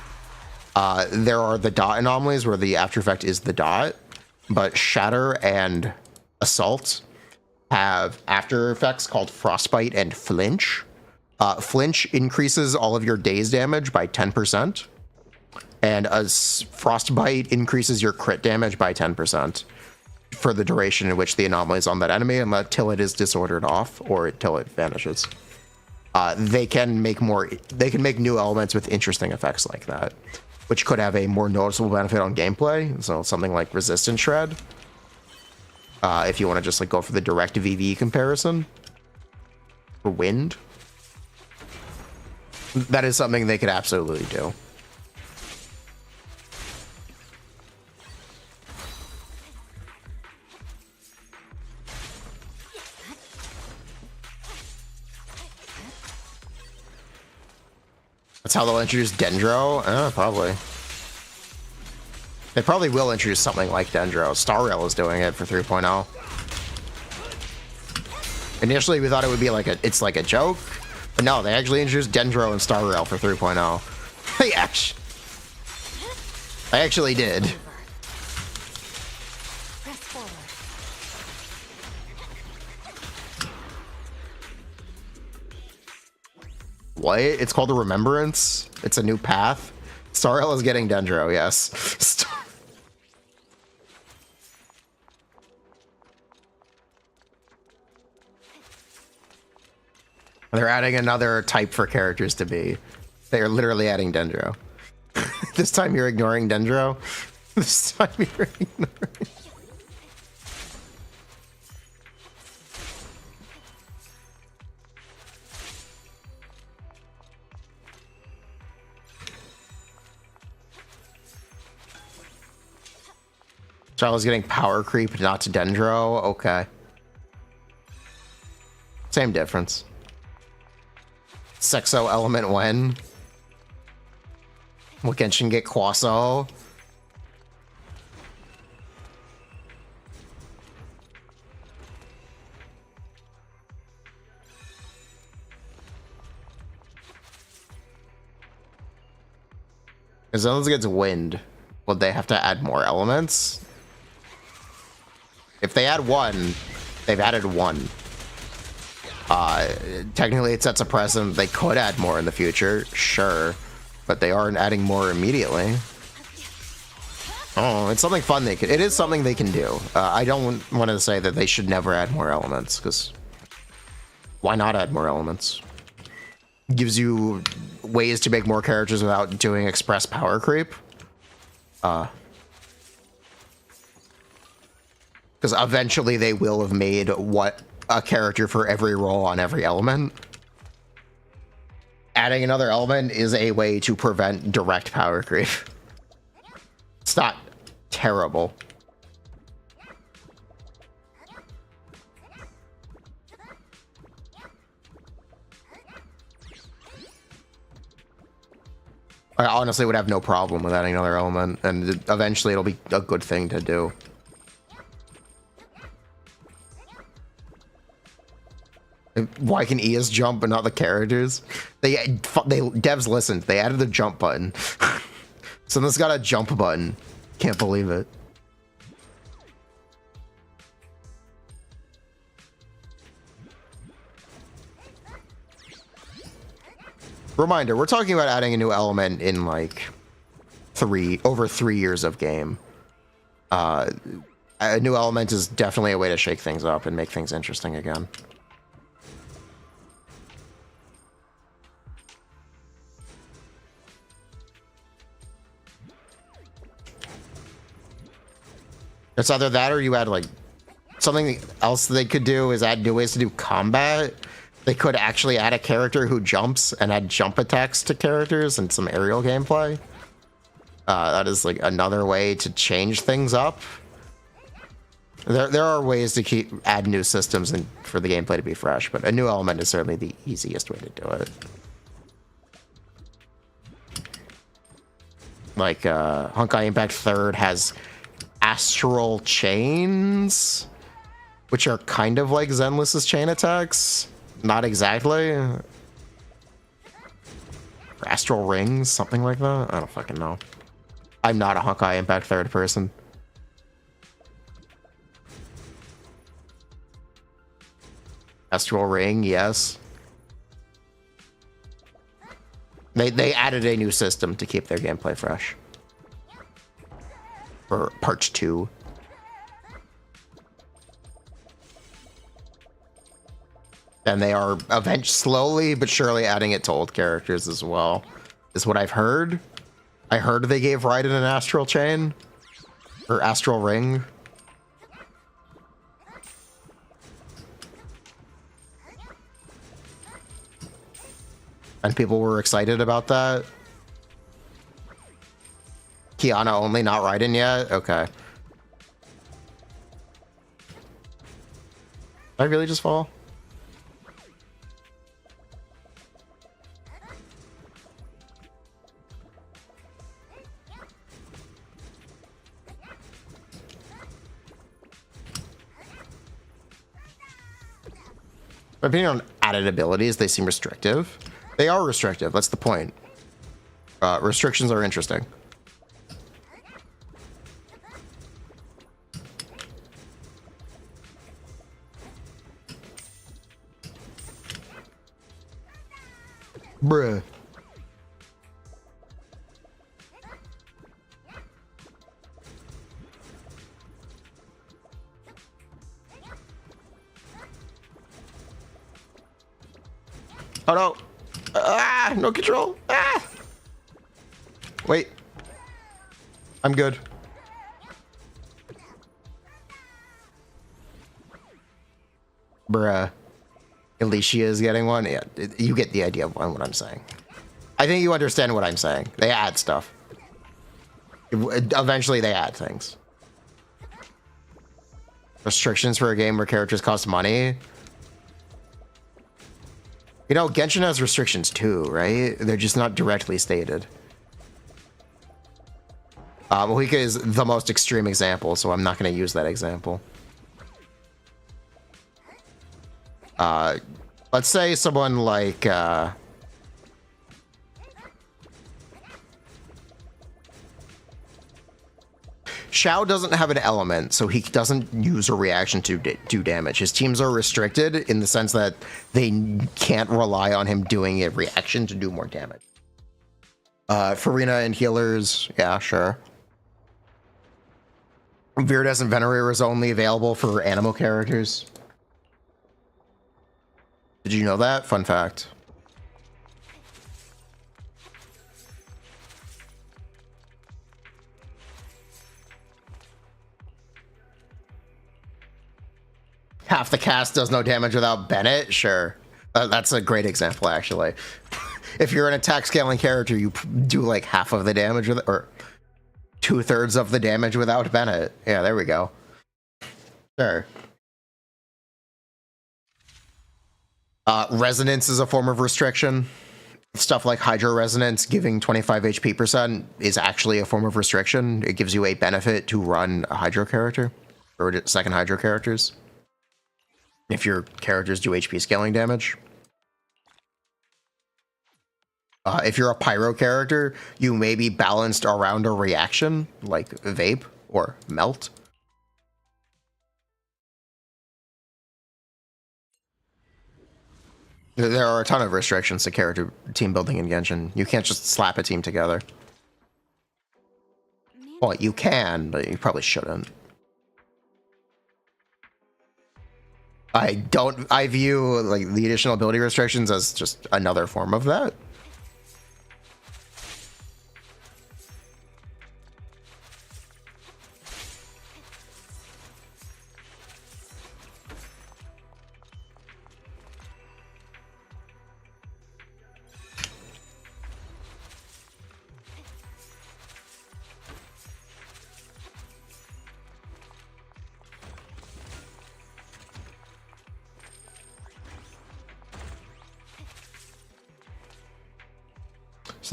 There are the dot anomalies where the after effect is the dot, but Shatter and Assault have after effects called Frostbite and Flinch. Flinch increases all of your daze damage by 10%. And Frostbite increases your crit damage by 10% for the duration in which the anomaly is on that enemy, until it is disordered off or until it vanishes. They can make new elements with interesting effects like that, which could have a more noticeable benefit on gameplay. So something like Resistance Shred, if you want to just like go for the direct VV comparison for wind, that is something they could absolutely do. That's how they'll introduce Dendro? Probably. They probably will introduce something like Dendro. Star Rail is doing it for 3.0. Initially, we thought it would be like it's like a joke, but no, they actually introduced Dendro and Star Rail for 3.0. They actually did. What? It's called a Remembrance? It's a new path? Starrel is getting Dendro, yes. They're adding another type for characters to be. They're literally adding Dendro. This time you're ignoring Dendro? This time you're ignoring... Charlie's getting power creep, not to Dendro. Okay. Same difference. Sexo element when? Will Genshin get Quaso? As long as it gets wind, would they have to add more elements? If they add one, they've added one. Technically, it sets a precedent. They could add more in the future, sure, but they aren't adding more immediately. Oh, it's something fun they can. It is something they can do. I don't want to say that they should never add more elements, because why not add more elements? Gives you ways to make more characters without doing express power creep. Because eventually they will have made a character for every role on every element. Adding another element is a way to prevent direct power creep. It's not terrible. I honestly would have no problem with adding another element, and eventually it'll be a good thing to do. Why can Eos jump but not the characters? They devs listened. They added the jump button. So this got a jump button. Can't believe it. Reminder, we're talking about adding a new element in like over 3 years of game. A new element is definitely a way to shake things up and make things interesting again. It's either that or you add like something else they could do is add new ways to do combat, They could actually add a character who jumps and add jump attacks to characters and some aerial gameplay. That is like another way to change things up. There are ways to add new systems and for the gameplay to be fresh, but a new element is certainly the easiest way to do it. Like Honkai Impact 3rd has astral chains, which are kind of like Zenless's chain attacks. Not exactly. Or astral rings, something like that. I don't fucking know. I'm not a Honkai Impact 3rd person. Astral ring, yes. They added a new system to keep their gameplay fresh. For part 2. And they are slowly but surely adding it to old characters as well. Is what I've heard. I heard they gave Raiden an astral chain. Or astral ring. And people were excited about that. Kiana only, not Raiden yet? Okay. Did I really just fall? My opinion on added abilities, they seem restrictive. They are restrictive, that's the point. Restrictions are interesting. Bruh. Oh no. Ah, no control. Ah. Wait. I'm good. Bruh. Alicia is getting one. Yeah, you get the idea of what I'm saying. I think you understand what I'm saying. They add stuff. Eventually they add things. Restrictions for a game where characters cost money. You know, Genshin has restrictions too, right? They're just not directly stated. Mohika is the most extreme example, so I'm not going to use that example. Let's say someone like, Xiao doesn't have an element, so he doesn't use a reaction to do damage. His teams are restricted in the sense that they can't rely on him doing a reaction to do more damage. Furina and healers, yeah, sure. Viridescent Venerator is only available for animal characters. Did you know that? Fun fact. Half the cast does no damage without Bennett? Sure. That's a great example, actually. If you're an attack scaling character, you do like half of the damage, or 2/3 of the damage without Bennett. Yeah, there we go. Sure. Resonance is a form of restriction. Stuff like Hydro Resonance giving 25 HP percent is actually a form of restriction. It gives you a benefit to run a Hydro character, or second Hydro characters, if your characters do HP scaling damage. If you're a Pyro character, you may be balanced around a reaction, like Vape or Melt. There are a ton of restrictions to character team building in Genshin. You can't just slap a team together. Well, you can, but you probably shouldn't. I view like the additional ability restrictions as just another form of that.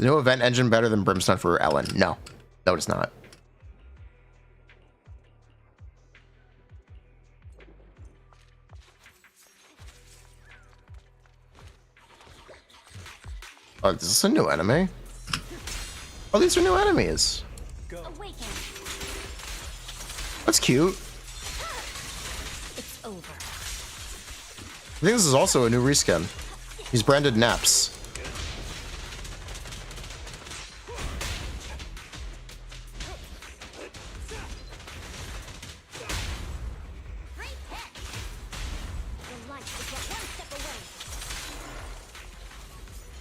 the new event engine better than Brimstone for Ellen? No. No, it's not. Oh, is this a new enemy? Oh, these are new enemies. Awaken. That's cute. It's over. I think this is also a new reskin. He's branded Naps. Great hit. The light is but one step away.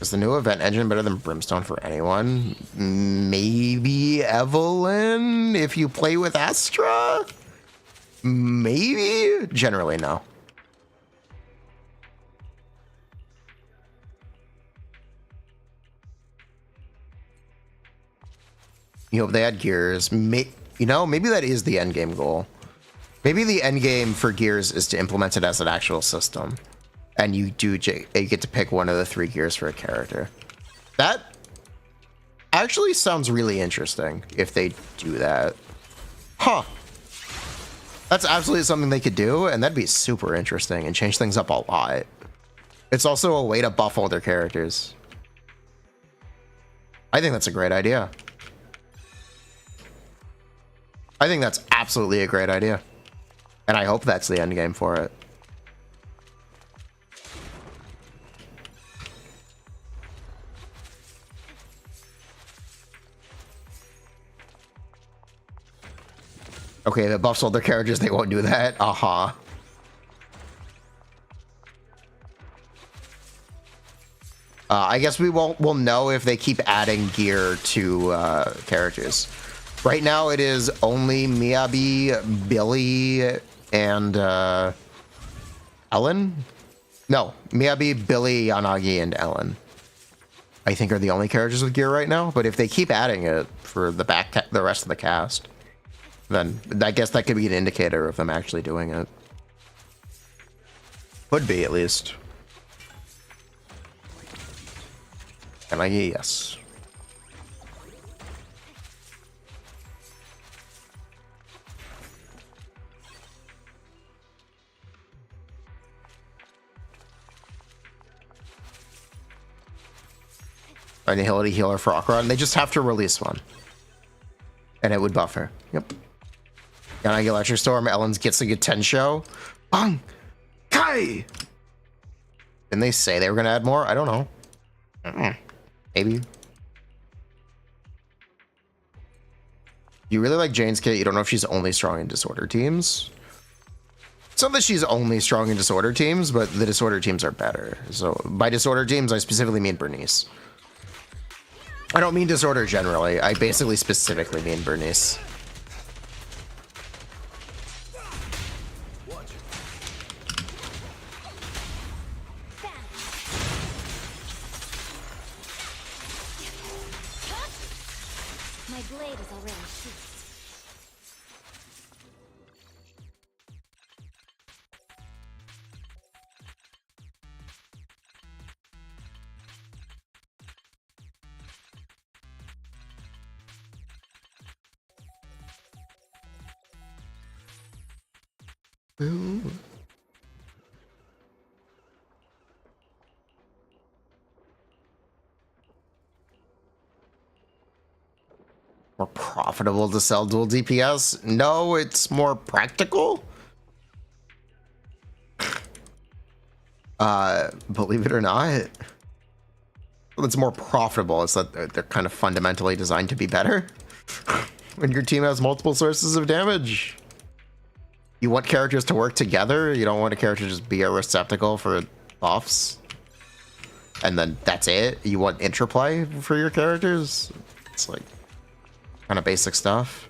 Is the new event engine better than Brimstone for anyone? Maybe Evelyn if you play with Astra? Maybe? Generally, no. You hope they add gears. You know, maybe that is the end game goal. Maybe the end game for gears is to implement it as an actual system. And you get to pick one of the 3 gears for a character. That actually sounds really interesting if they do that. Huh. That's absolutely something they could do, and that'd be super interesting and change things up a lot. It's also a way to buff older characters. I think that's a great idea. I think that's absolutely a great idea. And I hope that's the end game for it. Okay, the buffs older characters, they won't do that. Uh-huh. I guess we'll know if they keep adding gear to characters. Right now it is only Miyabi, Billy, and Ellen? No, Miyabi, Billy, Yanagi, and Ellen. I think are the only characters with gear right now, but if they keep adding it for the rest of the cast, then I guess that could be an indicator of them actually doing it. Could be, at least. Yanagi, yes. Annihility healer for Akron. They just have to release one. And it would buff her. Yep. Yanagi Electric Storm, Ellen's Gitsuga Tensho. Bang! Kai! Didn't they say they were going to add more? I don't know. Maybe. You really like Jane's kit. You don't know if she's only strong in disorder teams. It's not that she's only strong in disorder teams, but the disorder teams are better. So by disorder teams, I specifically mean Bernice. I don't mean disorder generally. I basically specifically mean Bernice. My blade is already sheathed. Ooh. More profitable to sell dual DPS? No, it's more practical. Believe it or not, it's more profitable. It's that they're kind of fundamentally designed to be better. When your team has multiple sources of damage, you want characters to work together. You don't want a character to just be a receptacle for buffs. And then that's it. You want interplay for your characters. It's like kind of basic stuff.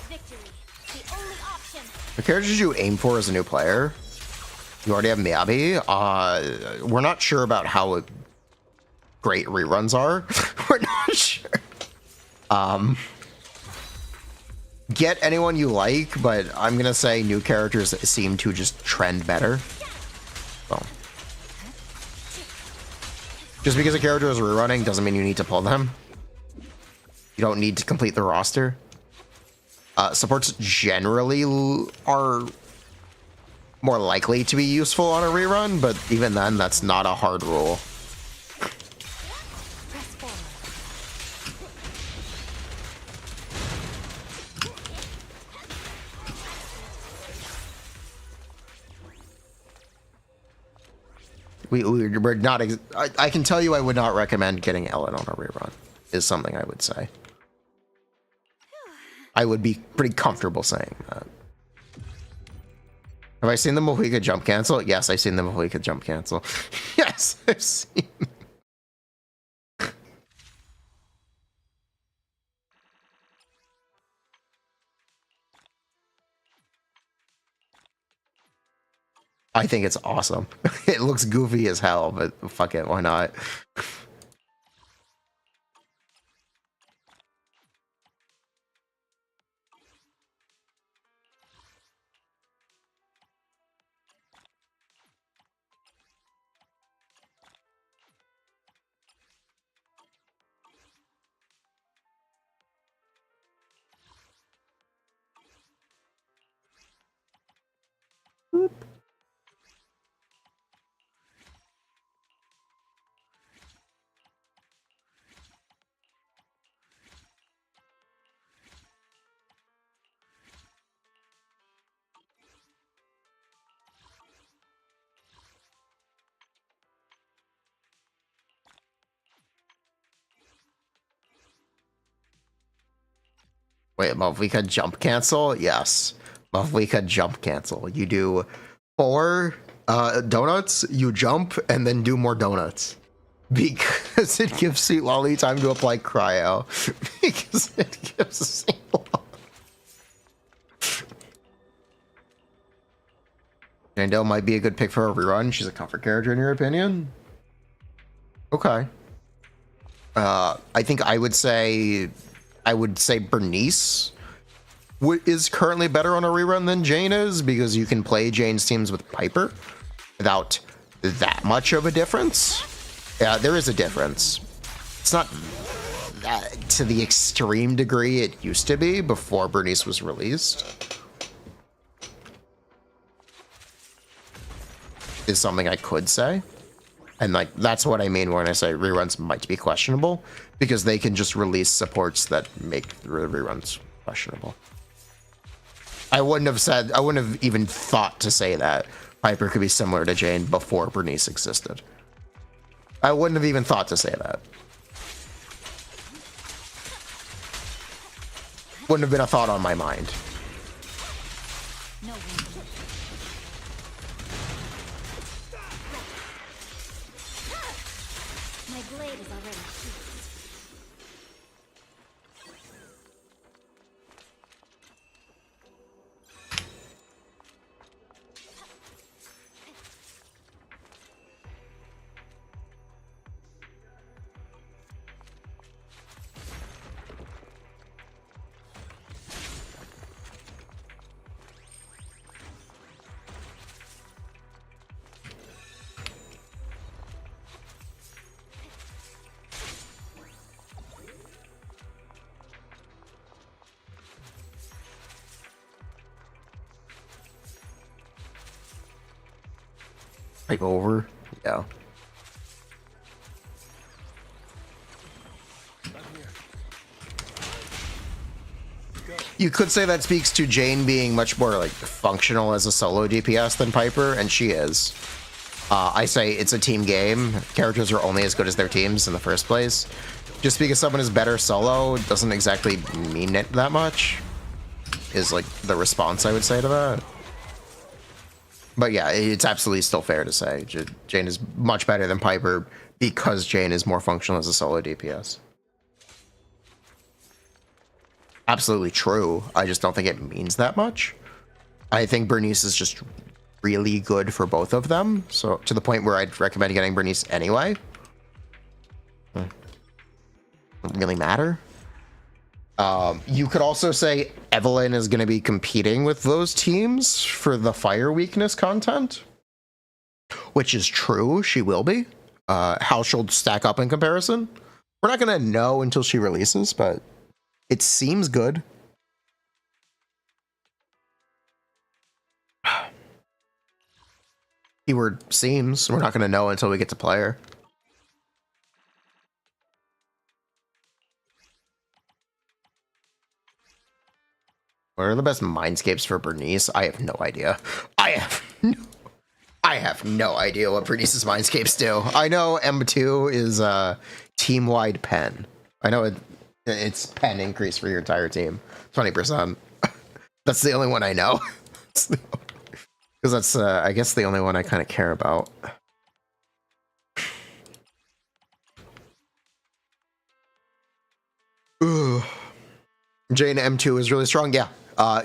Victory, the only option. The characters you aim for as a new player, you already have Miyabi. We're not sure about how great reruns are. We're not sure. get anyone you like, but I'm gonna say new characters seem to just trend better. So, just because a character is rerunning doesn't mean you need to pull them. You don't need to complete the roster. Supports generally are more likely to be useful on a rerun, but even then, that's not a hard rule. We're not. I can tell you, I would not recommend getting Ellen on a rerun. Is something I would say. I would be pretty comfortable saying that. Have I seen the Mohica jump cancel? Yes, I've seen the Mohica jump cancel. Yes, I've seen. I think it's awesome. It looks goofy as hell, but fuck it, why not? Wait, Mavlika jump cancel? Yes. Mavlika jump cancel. You do 4 donuts, you jump, and then do more donuts. Because it gives Sweet Lolly time to apply cryo. Because it gives Sweet Lolly. Jandel might be a good pick for a rerun. She's a comfort character in your opinion? Okay. I think I would say Bernice is currently better on a rerun than Jane is, because you can play Jane's teams with Piper without that much of a difference. Yeah, there is a difference. It's not that to the extreme degree it used to be before Bernice was released. Is something I could say. And like that's what I mean when I say reruns might be questionable, because they can just release supports that make the reruns questionable. I wouldn't have even thought to say that Piper could be similar to Jane before Bernice existed. I wouldn't have even thought to say that. Wouldn't have been a thought on my mind. My blade is already heated. Like over? Yeah. You could say that speaks to Jane being much more like functional as a solo DPS than Piper, and she is. I say it's a team game. Characters are only as good as their teams in the first place. Just because someone is better solo doesn't exactly mean it that much, is like the response I would say to that. But yeah, it's absolutely still fair to say Jane is much better than Piper because Jane is more functional as a solo DPS. Absolutely true. I just don't think it means that much. I think Bernice is just really good for both of them. So to the point where I'd recommend getting Bernice anyway. Doesn't really matter. You could also say Evelyn is going to be competing with those teams for the fire weakness content, which is true. She will be. How she'll stack up in comparison, we're not going to know until she releases, but it seems good. Keyword seems. We're not going to know until we get to play her. What are the best mindscapes for Bernice? I have no idea. I have no idea what Bernice's mindscapes do. I know M2 is team-wide pen. I know it's pen increase for your entire team. 20%. That's the only one I know. Because that's, I guess, the only one I kind of care about. Ooh. Jane M2 is really strong. Yeah.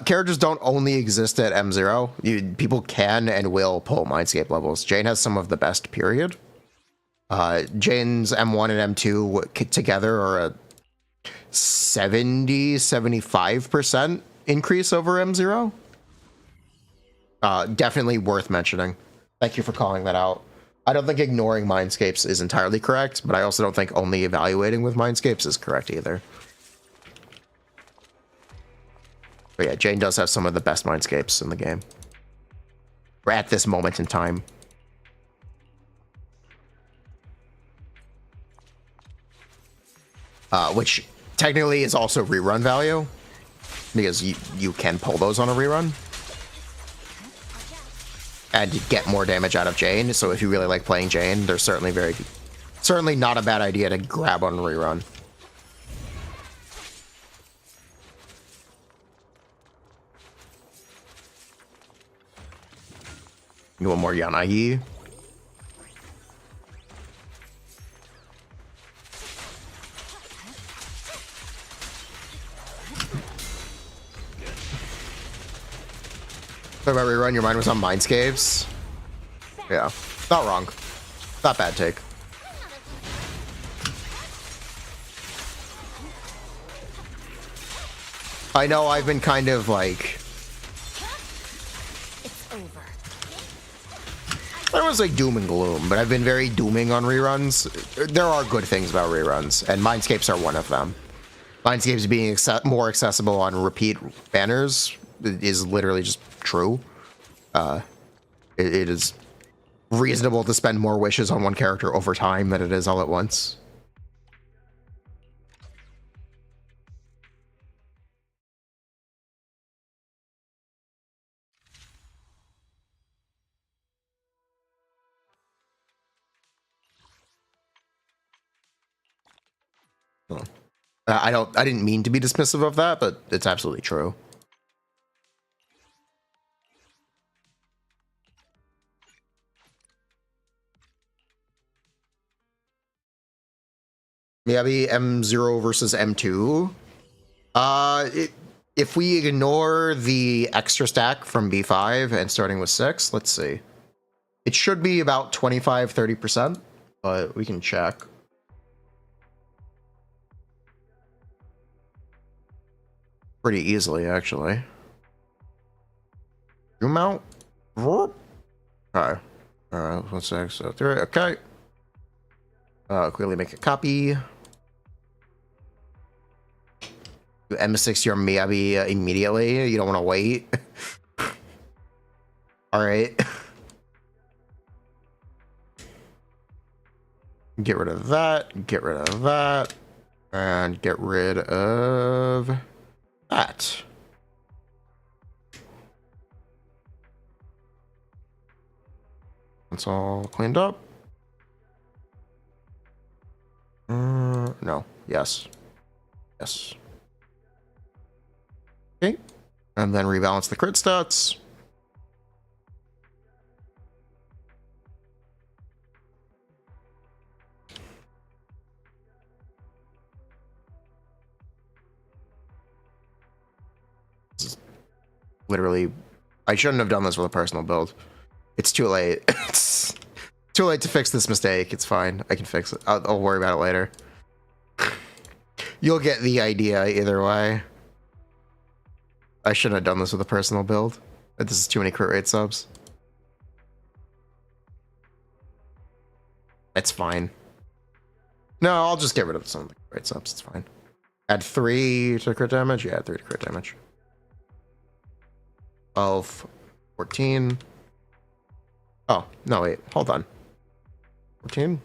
Characters don't only exist at M0. People can and will pull Mindscape levels. Jane has some of the best, period. Jane's M1 and M2 together are a 75% increase over M0. Definitely worth mentioning. Thank you for calling that out. I don't think ignoring Mindscapes is entirely correct, but I also don't think only evaluating with Mindscapes is correct either. But yeah, Jane does have some of the best Mindscapes in the game. Or at this moment in time. Which technically is also rerun value. Because you can pull those on a rerun. And get more damage out of Jane. So if you really like playing Jane, they're certainly not a bad idea to grab on a rerun. You want more Yanagi? So about rerun, your mind was on Mindscapes? Yeah, not wrong. Not bad take. I know I've been kind of like... I don't want to say doom and gloom, but I've been very dooming on reruns. There are good things about reruns, and Mindscapes are one of them. Mindscapes being more accessible on repeat banners is literally just true. It is reasonable to spend more wishes on one character over time than it is all at once. I didn't mean to be dismissive of that, but it's absolutely true. Maybe M0 versus M2. If we ignore the extra stack from B5 and starting with 6, let's see. It should be about 25-30%, but we can check. Pretty easily, actually. Zoom out. Okay. Alright, 1 sec, so 3. Okay. Quickly make a copy. Do M6 your Miyabi immediately. You don't want to wait. Alright. Get rid of that. Get rid of that. And get rid of that. That's all cleaned up. No. Yes. Yes. Okay. And then rebalance the crit stats. Literally, I shouldn't have done this with a personal build. It's too late. It's too late to fix this mistake. It's fine. I can fix it. I'll worry about it later. You'll get the idea either way. I shouldn't have done this with a personal build. This is too many crit rate subs. It's fine. No, I'll just get rid of some of the crit rate subs. It's fine. Add 3 to crit damage? Yeah, add 3 to crit damage. 12, 14. Oh, no, wait. Hold on. 14?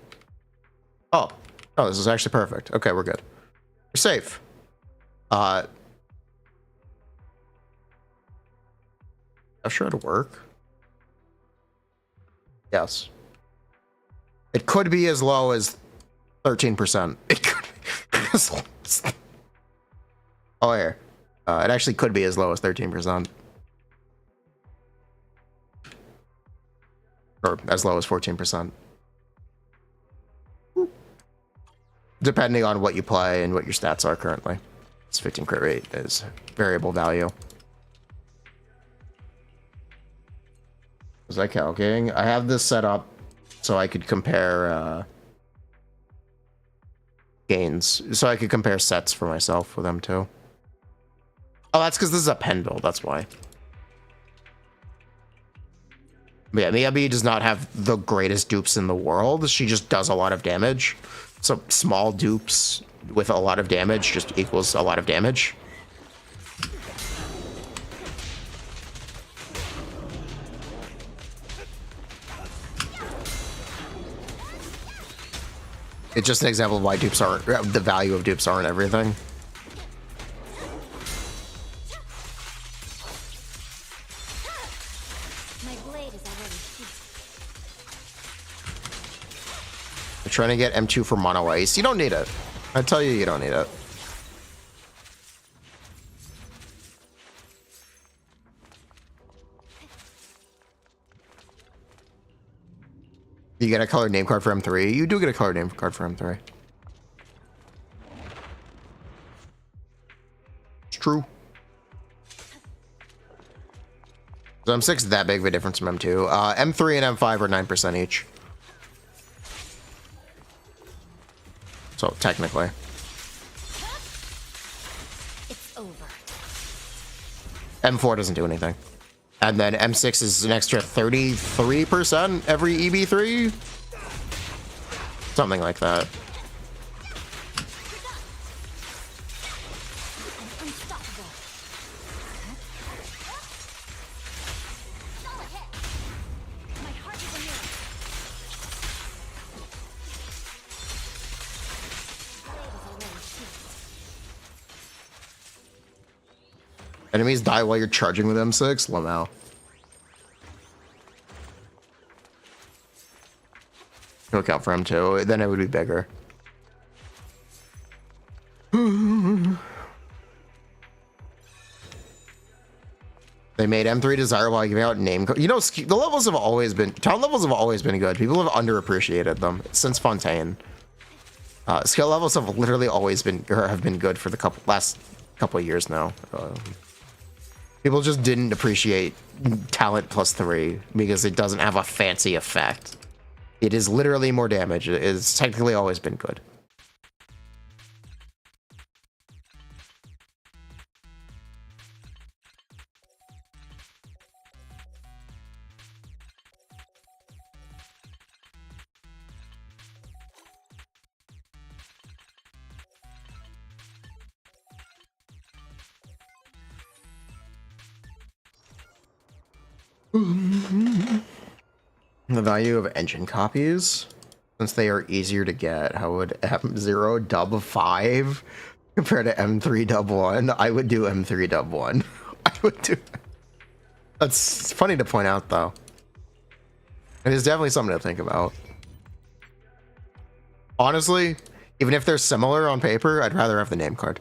Oh. Oh, this is actually perfect. Okay, we're good. We're safe. I'm sure it'll work. Yes. It could be as low as 13%. It could be as low as... Oh, here. It actually could be as low as 13%. Or as low as 14%. Depending on what you play and what your stats are currently. It's 15 crit rate is variable value. Was I calculating? I have this set up so I could compare gains. So I could compare sets for myself with them too. Oh, that's because this is a pen build, that's why. But yeah, Miyabi does not have the greatest dupes in the world. She just does a lot of damage. So small dupes with a lot of damage just equals a lot of damage. It's just an example of why dupes aren't, the value of dupes aren't everything. Trying to get M2 for mono ice. You don't need it. I tell you, you don't need it. You get a colored name card for M3. You do get a colored name card for M3. It's true. So M6 is that big of a difference from M2. M3 and M5 are 9% each. So technically, It's over. M4 doesn't do anything, and then M6 is an extra 33% every EB3, something like that. Unstoppable. My heart is a mirror. Enemies die while you're charging with M6. Lamau. Look out for M2. Then it would be bigger. They made M3 desirable by giving out name code. You know, the levels have always been... Town levels have always been good. People have underappreciated them since Fontaine. Skill levels have literally always been... or have been good for the last couple of years now. People just didn't appreciate talent plus 3 because it doesn't have a fancy effect. It is literally more damage. It has technically always been good. The value of engine copies, since they are easier to get, how would M0 dub 5 compared to M3 dub 1? I would do M3 dub 1. I would do... That's funny to point out, though. It is definitely something to think about. Honestly, even if they're similar on paper, I'd rather have the name card.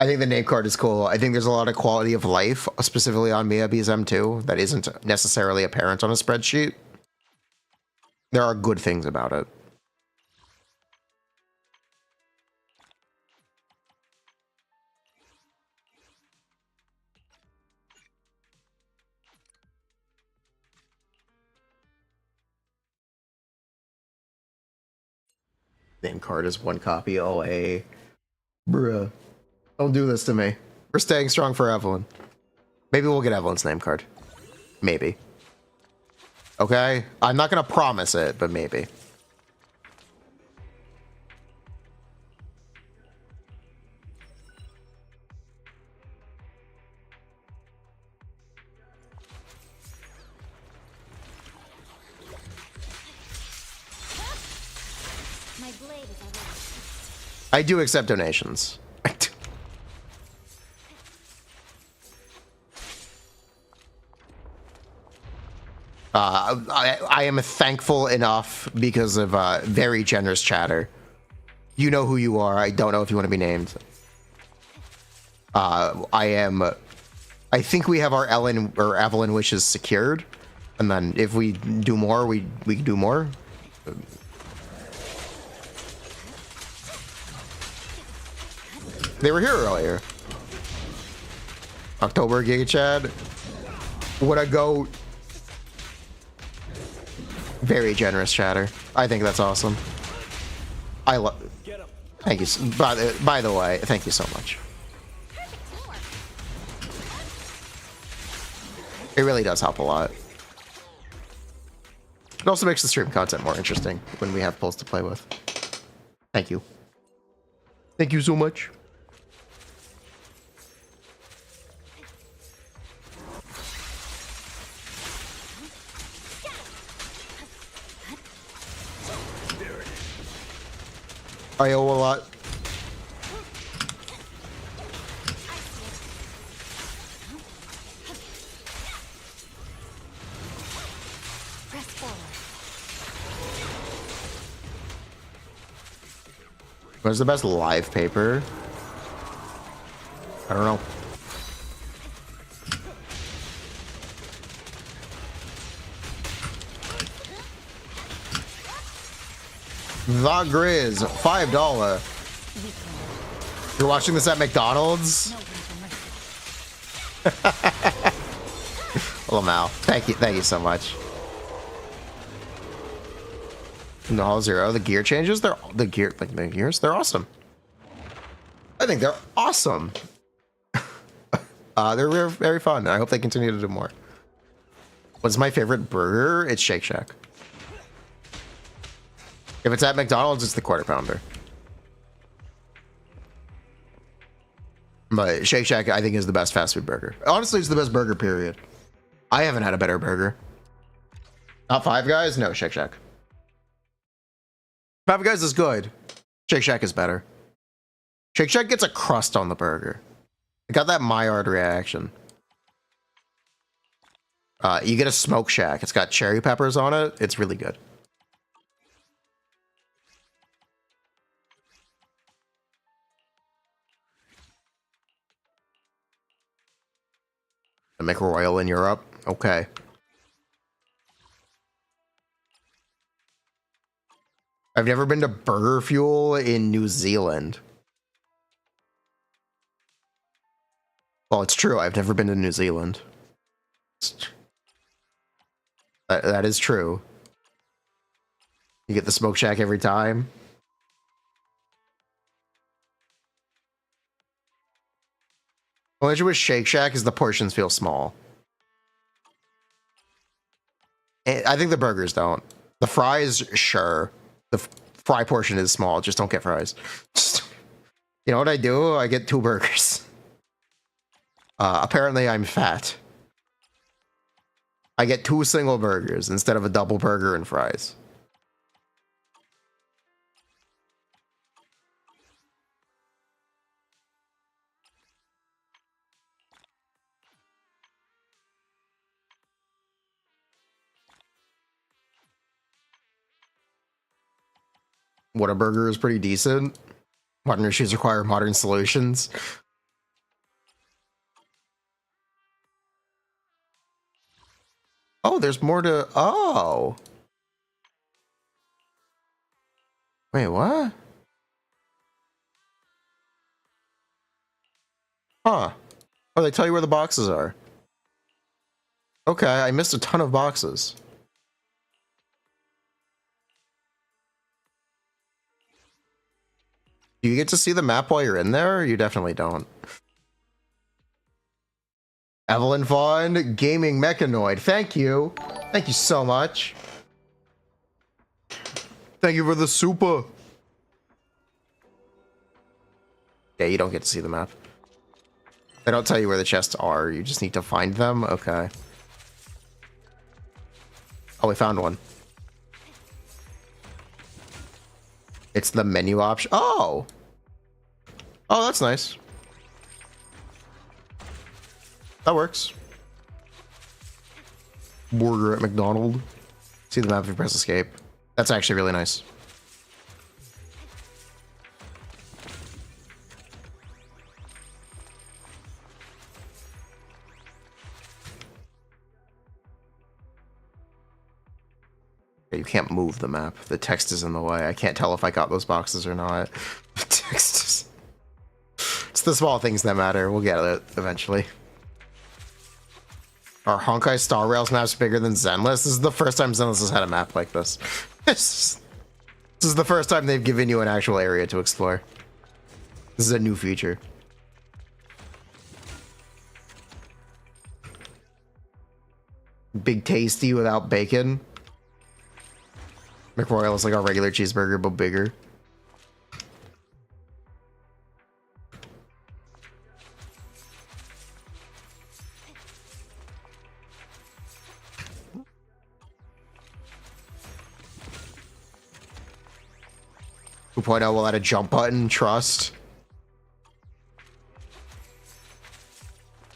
I think the name card is cool. I think there's a lot of quality of life, specifically on Miyabi's M2, that isn't necessarily apparent on a spreadsheet. There are good things about it. Name card is 1 copy. OA. Bruh. Don't do this to me. We're staying strong for Evelyn. Maybe we'll get Evelyn's name card. Maybe. Okay? I'm not gonna promise it, but maybe. My blade is already. I do accept donations. I am thankful enough because of very generous chatter. You know who you are. I don't know if you want to be named. I think we have our Ellen or Evelyn wishes secured, and then if we do more, we can do more. They were here earlier. October Giga Chad. Would I go? Very generous chatter. I think that's awesome. I love. Thank you. By the way, thank you so much. It really does help a lot. It also makes the stream content more interesting when we have polls to play with. Thank you. Thank you so much. I owe a lot. Press forward. What's the best live paper? I don't know. The Grizz, $5. You're watching this at McDonald's? Hello, Mal. Thank you so much. No, Zero. The gear changes, they're awesome. I think they're awesome. They're very, very fun. I hope they continue to do more. What's my favorite burger? It's Shake Shack. If it's at McDonald's, it's the Quarter Pounder. But Shake Shack, I think, is the best fast food burger. Honestly, it's the best burger, period. I haven't had a better burger. Not Five Guys? No, Shake Shack. Five Guys is good. Shake Shack is better. Shake Shack gets a crust on the burger. It got that Maillard reaction. You get a Smoke Shack. It's got cherry peppers on it. It's really good. The McRoyal in Europe? Okay. I've never been to Burger Fuel in New Zealand. Well, it's true. I've never been to New Zealand. That is true. You get the Smoke Shack every time. The issue with Shake Shack is the portions feel small. I think the burgers don't. The fries, sure. The fry portion is small. Just don't get fries. You know what I do? I get 2 burgers. Apparently I'm fat. I get 2 single burgers instead of a double burger and fries. Whataburger is pretty decent. Modern issues require modern solutions. Oh, there's more to... Oh. Wait, what? Huh. Oh, they tell you where the boxes are. Okay, I missed a ton of boxes. Do you get to see the map while you're in there? You definitely don't. Evelyn Vaughn, Gaming Mechanoid. Thank you. Thank you so much. Thank you for the super. Yeah, you don't get to see the map. They don't tell you where the chests are. You just need to find them. Okay. Oh, we found one. It's the menu option. Oh! Oh, that's nice. That works. Burger at McDonald's. See the map if you press escape. That's actually really nice. You can't move the map. The text is in the way. I can't tell if I got those boxes or not. The text is... It's the small things that matter. We'll get it eventually. Are Honkai Star Rails maps bigger than Zenless? This is the first time Zenless has had a map like this. This is the first time they've given you an actual area to explore. This is a new feature. Big Tasty without bacon. McRoyal is like a regular cheeseburger, but bigger. Will add a jump button, trust.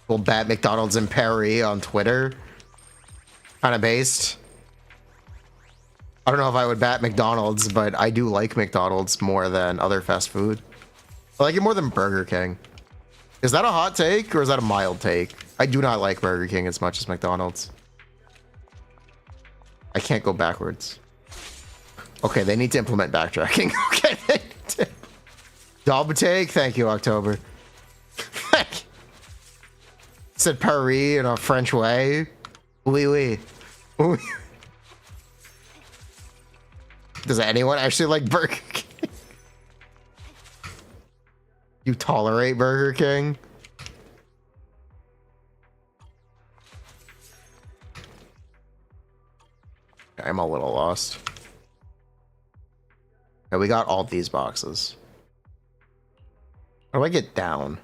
We'll bat McDonald's and Perry on Twitter. Kind of based. I don't know if I would bat McDonald's, but I do like McDonald's more than other fast food. I like it more than Burger King. Is that a hot take or is that a mild take? I do not like Burger King as much as McDonald's. I can't go backwards. Okay, they need to implement backtracking. Okay, they need to. Dub take? Thank you, October. Said Paris in a French way. Oui, oui. Oui. Does anyone actually like Burger King? You tolerate Burger King? I'm a little lost. Okay, we got all these boxes. How do I get down?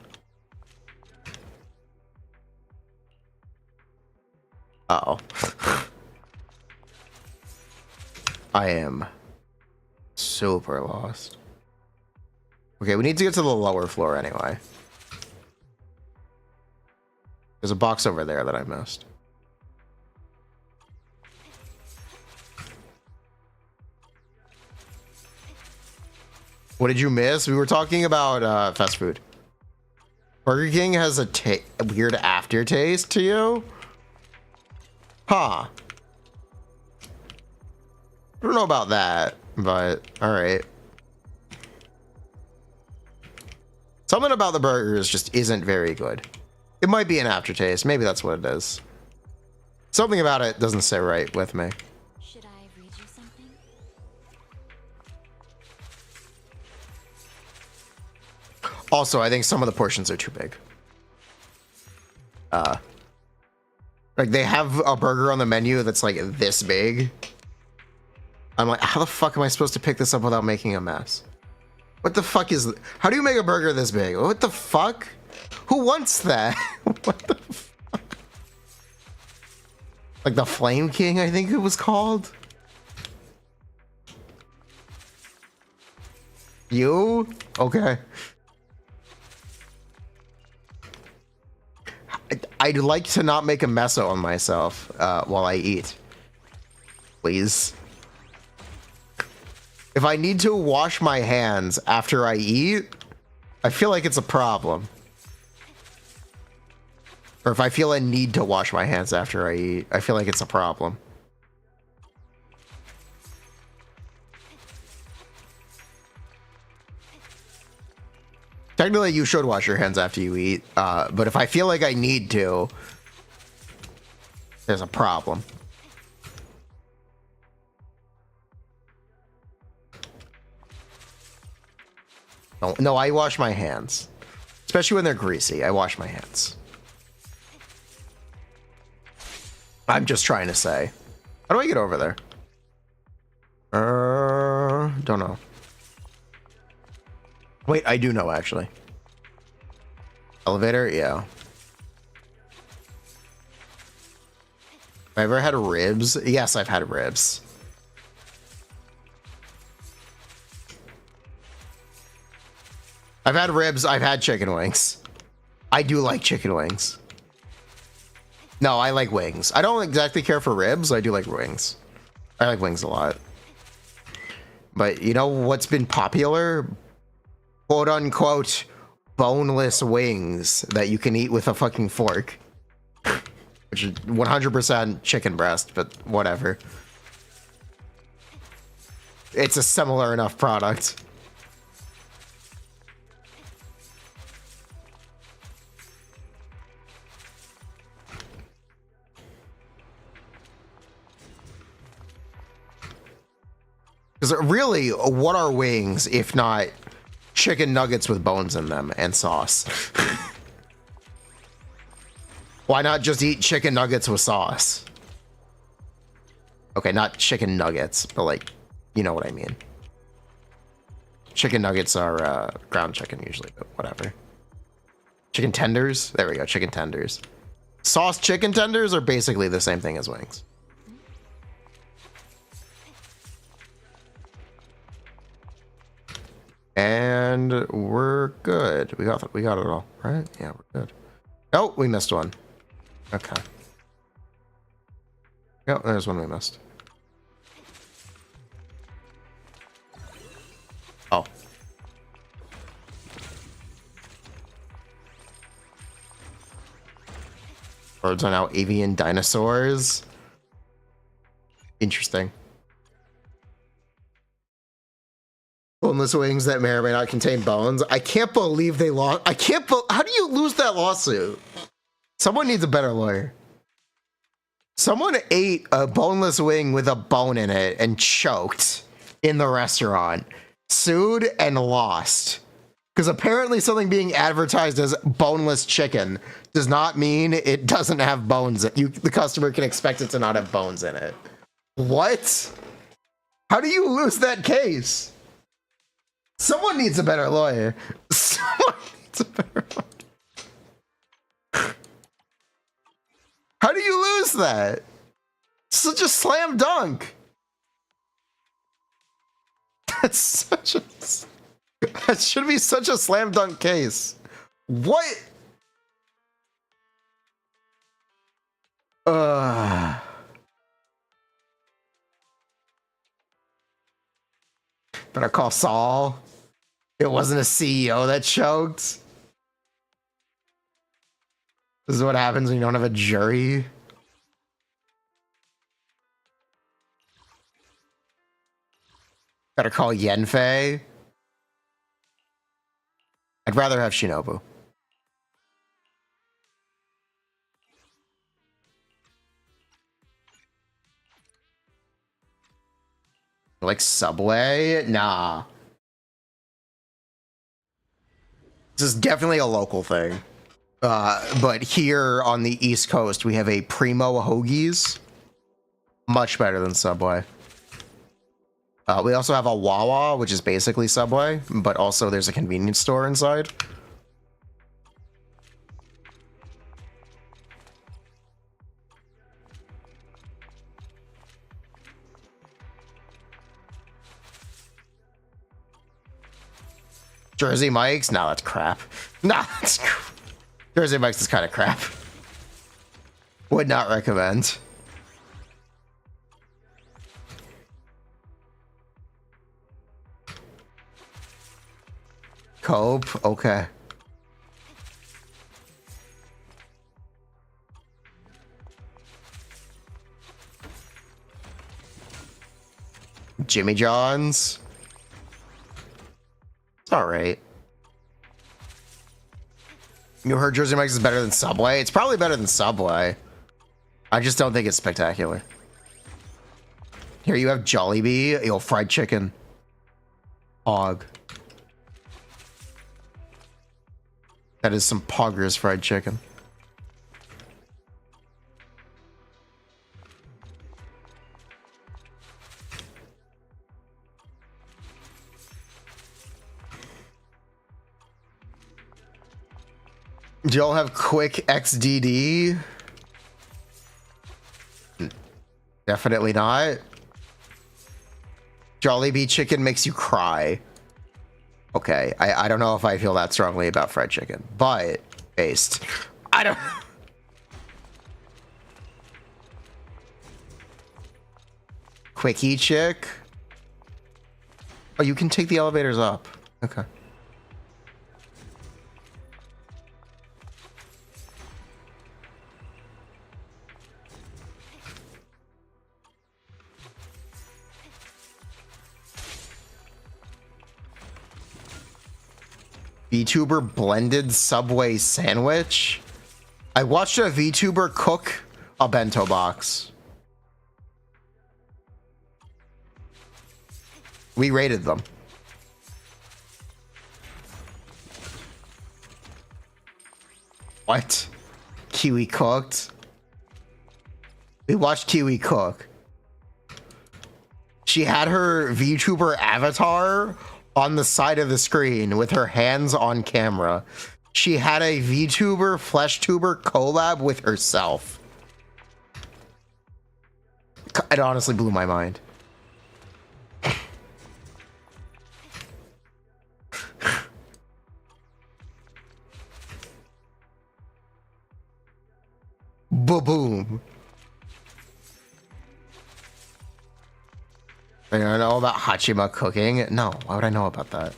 Uh-oh. I am super lost. Okay, we need to get to the lower floor anyway. There's a box over there that I missed. What did you miss? We were talking about fast food. Burger King has a weird aftertaste to you? Huh. I don't know about that, but all right. Something about the burgers just isn't very good. It might be an aftertaste. Maybe that's what it is. Something about it doesn't sit right with me. Should I read you something? Also, I think some of the portions are too big. Like they have a burger on the menu that's like this big. I'm like, how the fuck am I supposed to pick this up without making a mess? What the fuck is... How do you make a burger this big? What the fuck? Who wants that? What the fuck? Like the Flame King, I think it was called? You? Okay. I'd like to not make a mess on myself while I eat. Please. If I need to wash my hands after I eat, I feel like it's a problem. Or if I feel a need to wash my hands after I eat, I feel like it's a problem. Technically, you should wash your hands after you eat, but if I feel like I need to, there's a problem. Oh, no, I wash my hands. Especially when they're greasy. I wash my hands. I'm just trying to say. How do I get over there? Don't know. Wait, I do know, actually. Elevator? Yeah. Have I ever had ribs? Yes, I've had ribs. I've had ribs. I've had chicken wings. I do like chicken wings. No, I like wings. I don't exactly care for ribs. I do like wings. I like wings a lot. But you know what's been popular? Quote unquote boneless wings that you can eat with a fucking fork. Which is 100% chicken breast, but whatever. It's a similar enough product. Because really, what are wings if not chicken nuggets with bones in them and sauce? Why not just eat chicken nuggets with sauce? Okay, not chicken nuggets, but like, you know what I mean. Chicken nuggets are ground chicken usually, but whatever. Chicken tenders? There we go, chicken tenders. Sauce chicken tenders are basically the same thing as wings. And we're good. We got it all, right? Yeah, we're good. Oh, we missed one. Okay. Yep, there's one we missed. Oh. Birds are now avian dinosaurs. Interesting. Boneless wings that may or may not contain bones. I can't believe they lost. How do you lose that lawsuit? Someone needs a better lawyer. Someone ate a boneless wing with a bone in it and choked in the restaurant, sued and lost. Because apparently something being advertised as boneless chicken does not mean it doesn't have bones. The customer can expect it to not have bones in it. What? How do you lose that case? Someone needs a better lawyer. Someone needs a better lawyer. How do you lose that? Such a slam dunk. That should be such a slam dunk case. What? Better call Saul. It wasn't a CEO that choked. This is what happens when you don't have a jury. Better call Yenfei. I'd rather have Shinobu. Like Subway? Nah. This is definitely a local thing. But here on the East Coast, we have a Primo Hoagies. Much better than Subway. We also have a Wawa, which is basically Subway, but also there's a convenience store inside. Jersey Mike's? No, that's crap. Nah, that's Jersey Mike's is kind of crap. Would not recommend. Cope? Okay. Jimmy John's? It's alright. You heard Jersey Mike's is better than Subway? It's probably better than Subway. I just don't think it's spectacular. Here you have Jollibee, fried chicken. Hog. That is some Poggers fried chicken. Do y'all have quick XDD? Definitely not. Jollibee chicken makes you cry. Okay, I don't know if I feel that strongly about fried chicken, but based. I don't. Quickie chick. Oh, you can take the elevators up. Okay. VTuber blended Subway sandwich. I watched a VTuber cook a bento box. We rated them. What? Kiwi cooked? We watched Kiwi cook. She had her VTuber avatar on the side of the screen with her hands on camera. She had a VTuber FleshTuber collab with herself. It honestly blew my mind. Ba-boom. I don't know about Hachima cooking. No, why would I know about that?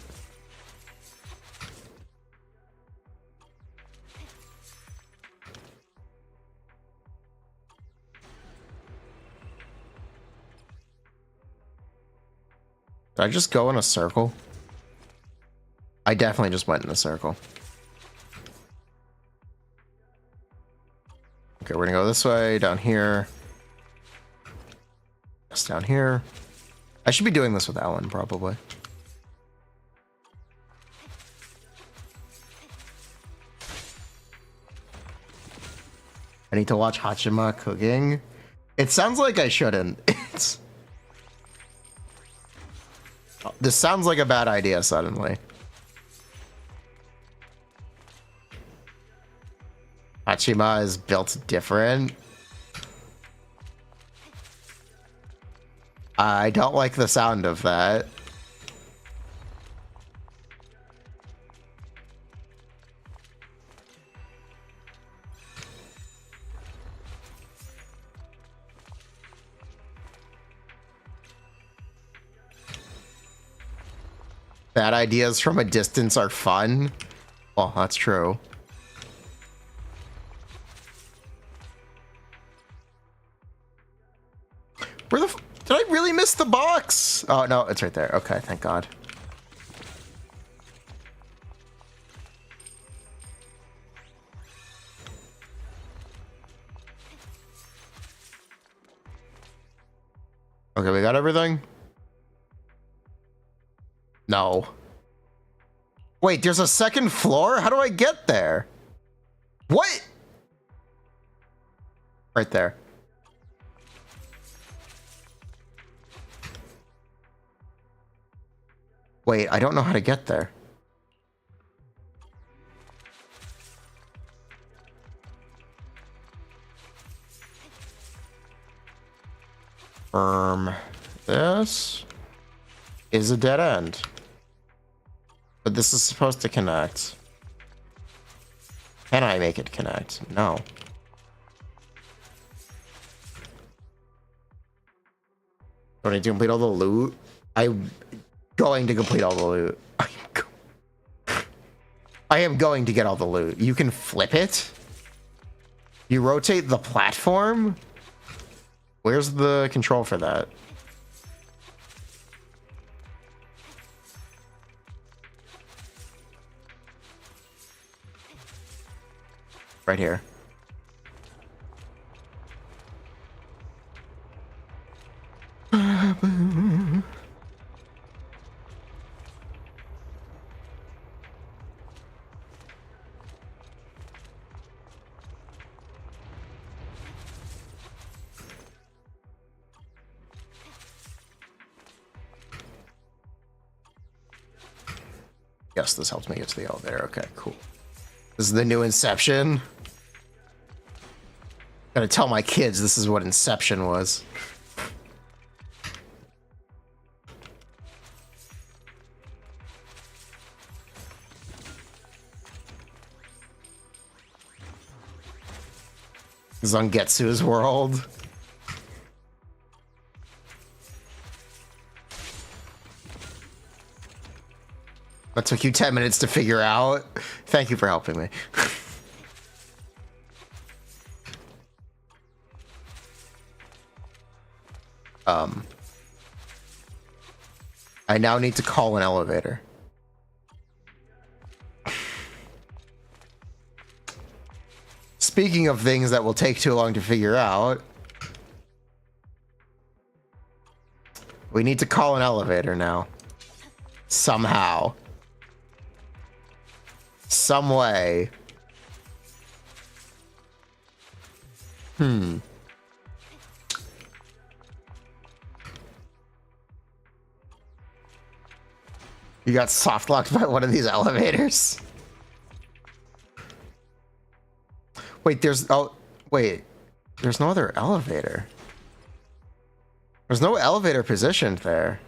Did I just go in a circle? I definitely just went in a circle. Okay, we're gonna go this way, down here. Yes, down here. I should be doing this with Ellen, probably. I need to watch Hachima cooking. It sounds like I shouldn't. This sounds like a bad idea suddenly. Hachima is built different. I don't like the sound of that. Bad ideas from a distance are fun. Well, that's true. Where the did I really miss the box? Oh, no, it's right there. Okay, thank God. Okay, we got everything? No. Wait, there's a second floor? How do I get there? What? Right there. Wait, I don't know how to get there. This is a dead end. But this is supposed to connect. Can I make it connect? No. Do I need to complete all the loot? I'm going to complete all the loot. I am going to get all the loot. You can flip it? You rotate the platform? Where's the control for that? Right here. Yes, this helps me get to the elevator. Okay, cool. This is the new Inception. Gotta tell my kids this is what Inception was. Zangetsu's world. That took you 10 minutes to figure out. Thank you for helping me. I now need to call an elevator. Speaking of things that will take too long to figure out, we need to call an elevator now. Somehow. Some way. You got soft locked by one of these elevators? Wait, there's no other elevator. There's no elevator positioned there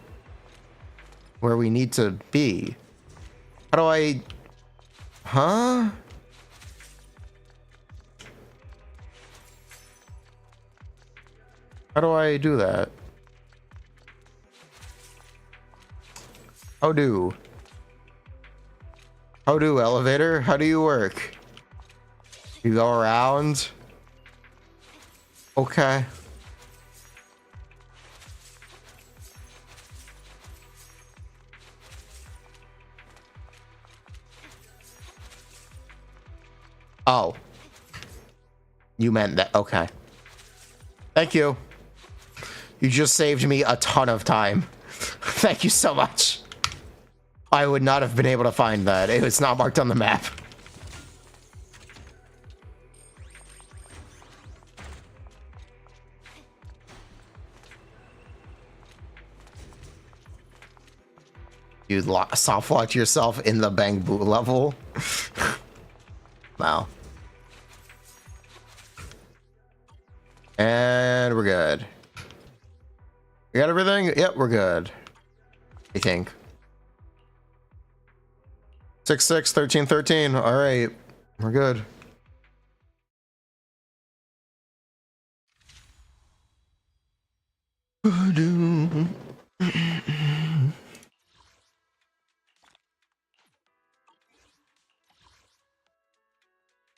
where we need to be. How do I... Huh? How do I do that? How do elevator? How do you work? You go around? Okay. Oh. You meant that. Okay. Thank you. You just saved me a ton of time. Thank you so much. I would not have been able to find that. It was not marked on the map. You soft locked yourself in the Bang Boo level. Wow. And we're good. We got everything? Yep, we're good. I think. 6, 6, 13, 13. All right. We're good.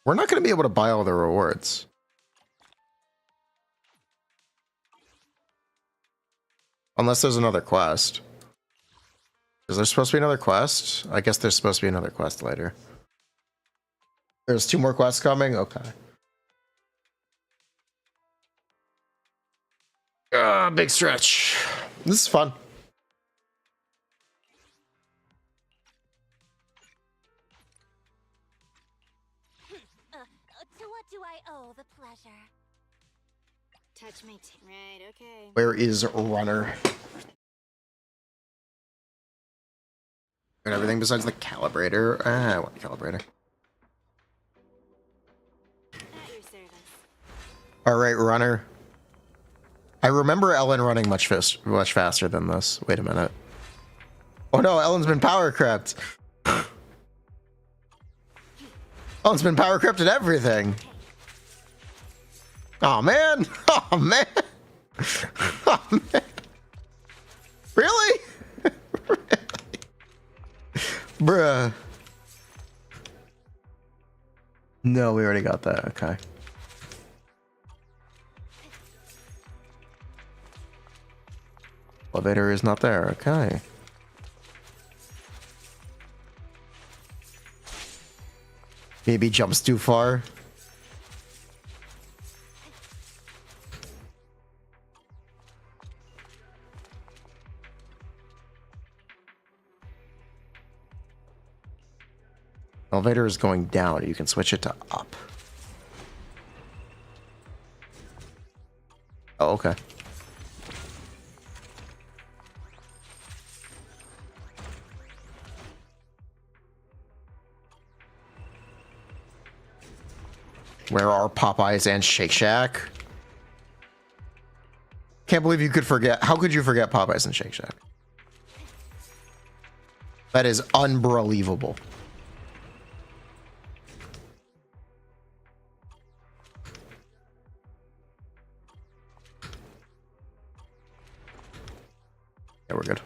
We're not going to be able to buy all the rewards. Unless there's another quest. Is there supposed to be another quest? I guess there's supposed to be another quest later. There's 2 more quests coming? Okay. Big stretch. This is fun. To what do I owe the pleasure? Touch me. Right, okay. Where is Runner? And everything besides the calibrator. I want the calibrator. At your service. Alright, Runner. I remember Ellen running much faster than this. Wait a minute. Oh no, Ellen's been power crept. Ellen's been power crept at everything. Oh man! Oh man! Oh man! Really? Really? Bruh. No, we already got that. Okay. Elevator is not there. Okay. Maybe jumps too far. Elevator is going down. You can switch it to up. Oh, okay. Where are Popeyes and Shake Shack? Can't believe you could forget. How could you forget Popeyes and Shake Shack? That is unbelievable. Yeah, we're good.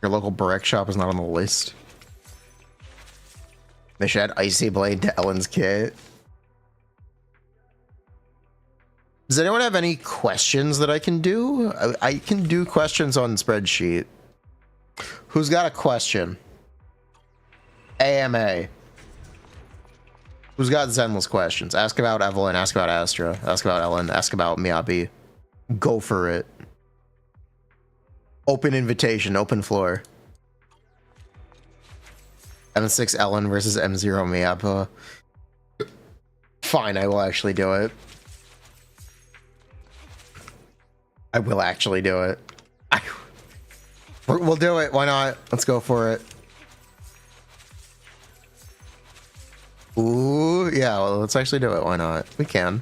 Your local brick shop is not on the list. They should add Icy Blade to Ellen's kit. Does anyone have any questions that I can do? I can do questions on spreadsheet. Who's got a question? AMA. Who's got Zenless questions? Ask about Evelyn, ask about Astra, ask about Ellen, ask about Miyabi. Go for it. Open invitation, open floor. M6 Ellen versus M0 Miyapa. Fine, I will actually do it. I will actually do it. We'll do it. Why not? Let's go for it. Ooh, yeah, well, let's actually do it. Why not? We can.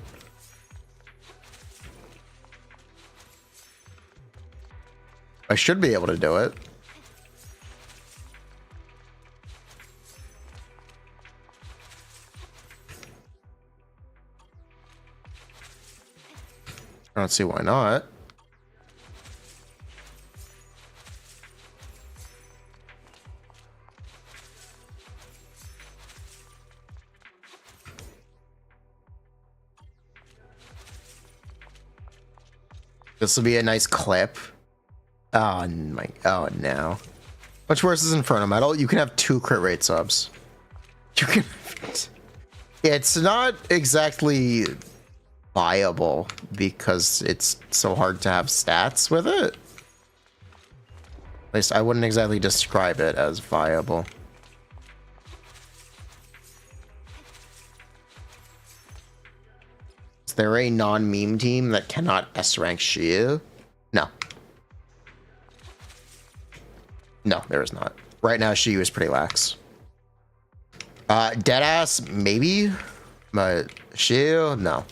I should be able to do it. I don't see why not. This will be a nice clip. Oh my! Oh no! Much worse is Inferno Metal. You can have 2 crit rate subs. You can. It's not exactly viable because it's so hard to have stats with it. At least I wouldn't exactly describe it as viable. Is there a non-meme team that cannot S-rank Shiyu? No. No, there is not. Right now, Shiyu is pretty lax. Deadass, maybe? But Shiyu, no.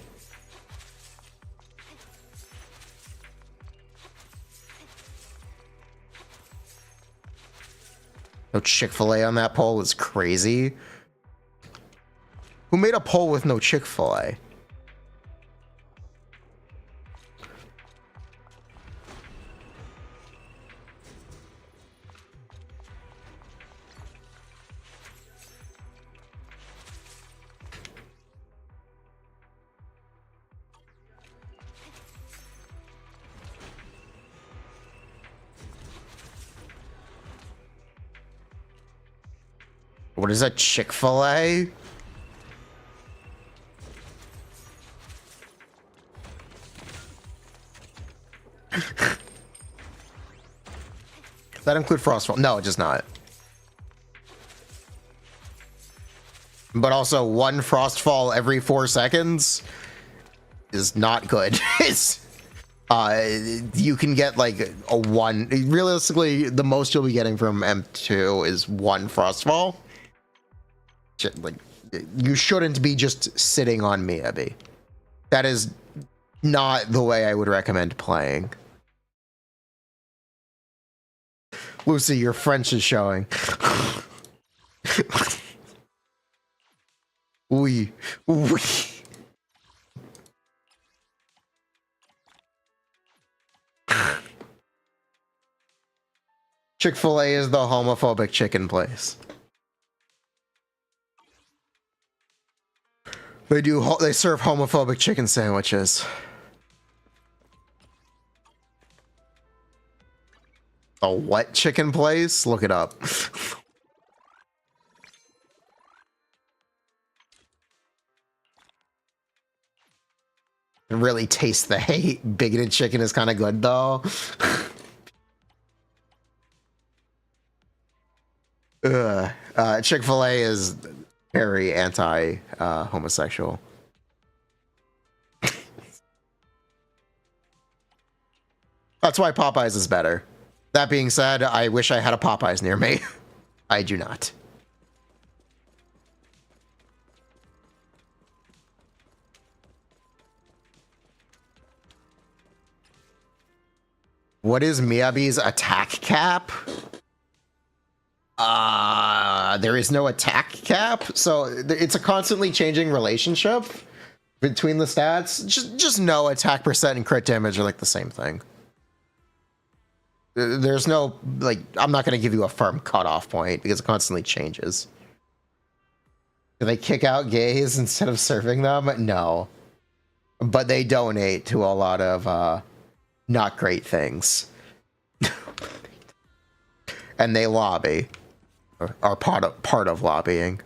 No Chick-fil-A on that poll is crazy. Who made a poll with no Chick-fil-A? What is that, Chick-fil-A? Does that include Frostfall? No, it does not. But also, 1 Frostfall every 4 seconds is not good. It's, you can get like a 1. Realistically, the most you'll be getting from M2 is 1 Frostfall. Like, you shouldn't be just sitting on Miyabi. That is not the way I would recommend playing. Lucy, your French is showing. Oui. Oui. Chick-fil-A is the homophobic chicken place. They serve homophobic chicken sandwiches. A what chicken place? Look it up. Really taste the hate. Bigoted chicken is kind of good though. Chick-fil-A is very anti homosexual. That's why Popeyes is better. That being said, I wish I had a Popeyes near me. I do not. What is Miyabi's attack cap? There is no attack cap, so it's a constantly changing relationship between the stats. Just know attack percent and crit damage are like the same thing. There's no, like, I'm not going to give you a firm cutoff point because it constantly changes. Do they kick out gays instead of serving them? No. But they donate to a lot of not great things. And they lobby. Or are part of lobbying.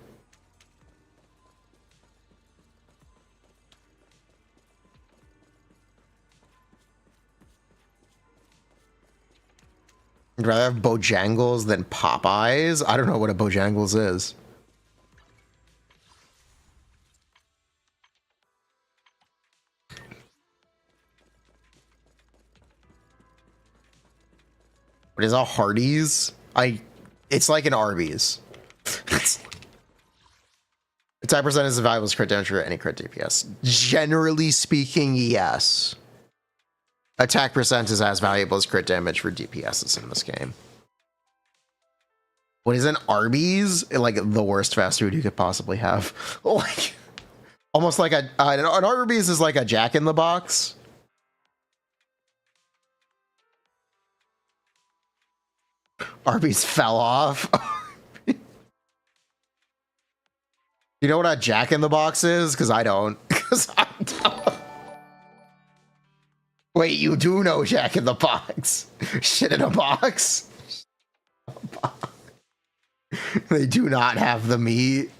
I'd rather have Bojangles than Popeyes. I don't know what a Bojangles is. What is a Hardee's? It's like an Arby's. Attack percent is as valuable as crit damage for any crit DPS. Generally speaking, yes. Attack percent is as valuable as crit damage for DPSs in this game. What is an Arby's? Like the worst fast food you could possibly have. Like, almost like an Arby's is like a Jack in the Box. Arby's fell off. You know what a Jack in the Box is? Because I don't. Wait, you do know Jack in the Box? Shit in a box? They do not have the meat.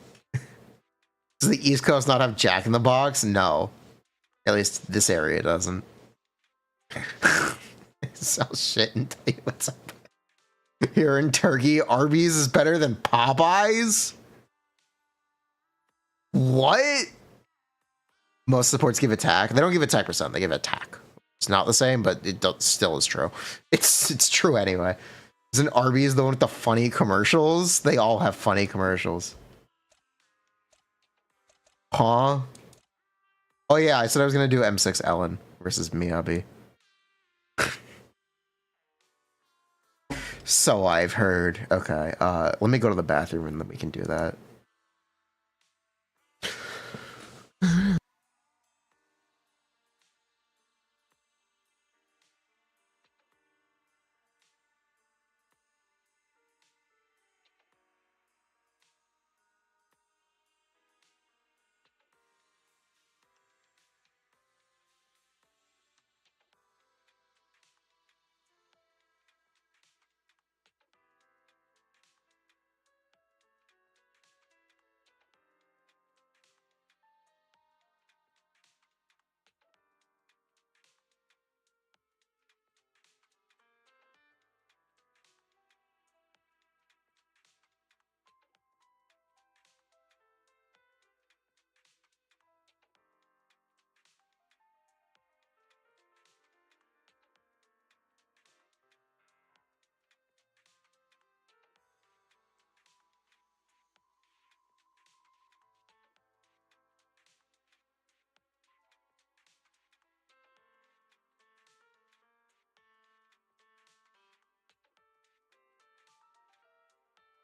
Does the East Coast not have Jack in the Box? No. At least this area doesn't. Sell shit and tell you what's up. Here in Turkey, Arby's is better than Popeyes? What? Most supports give attack. They don't give attack percent, they give attack. It's not the same, but it still is true. It's true anyway. Isn't Arby's the one with the funny commercials? They all have funny commercials. Huh? Oh yeah, I said I was gonna do M6 Ellen versus Miyabi. So I've heard. Okay, let me go to the bathroom and then we can do that.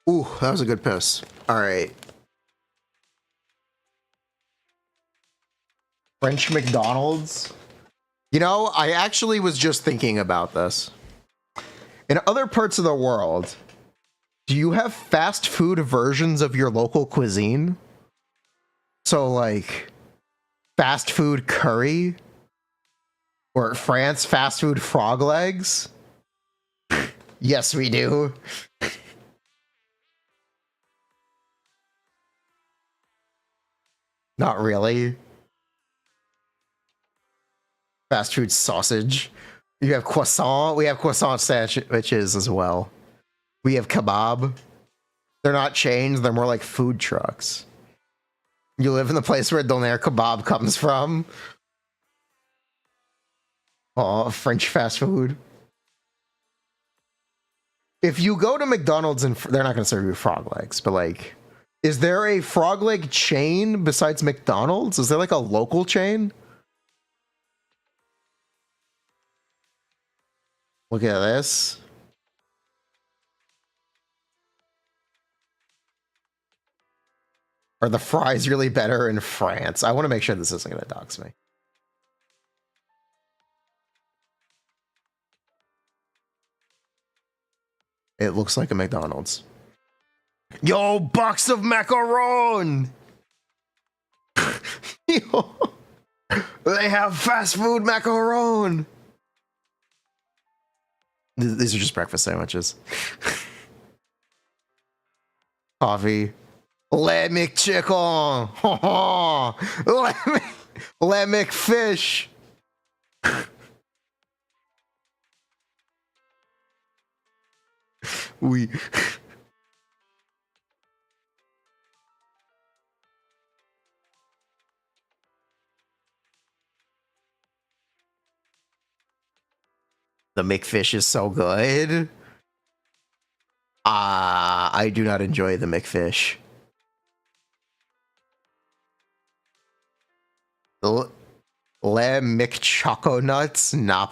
Ooh, that was a good piss. All right. French McDonald's. You know, I actually was just thinking about this. In other parts of the world, do you have fast food versions of your local cuisine? So, like, fast food curry? Or France, fast food frog legs? Yes, we do. Not really. Fast food sausage. You have croissant. We have croissant sandwiches as well. We have kebab. They're not chains. They're more like food trucks. You live in the place where Doner kebab comes from. Oh, French fast food. if you go to McDonald's and they're not going to serve you frog legs, but like, is there a frog leg chain besides McDonald's? Is there like a local chain? Look at this. Are the fries really better in France? I want to make sure this isn't going to dox me. It looks like a McDonald's. Yo, box of macaron! Yo, they have fast food macaron! These are just breakfast sandwiches. Coffee. Le McChicken! Le McFish! We... The McFish is so good. I do not enjoy the McFish. Le McChoco Nuts? Nah,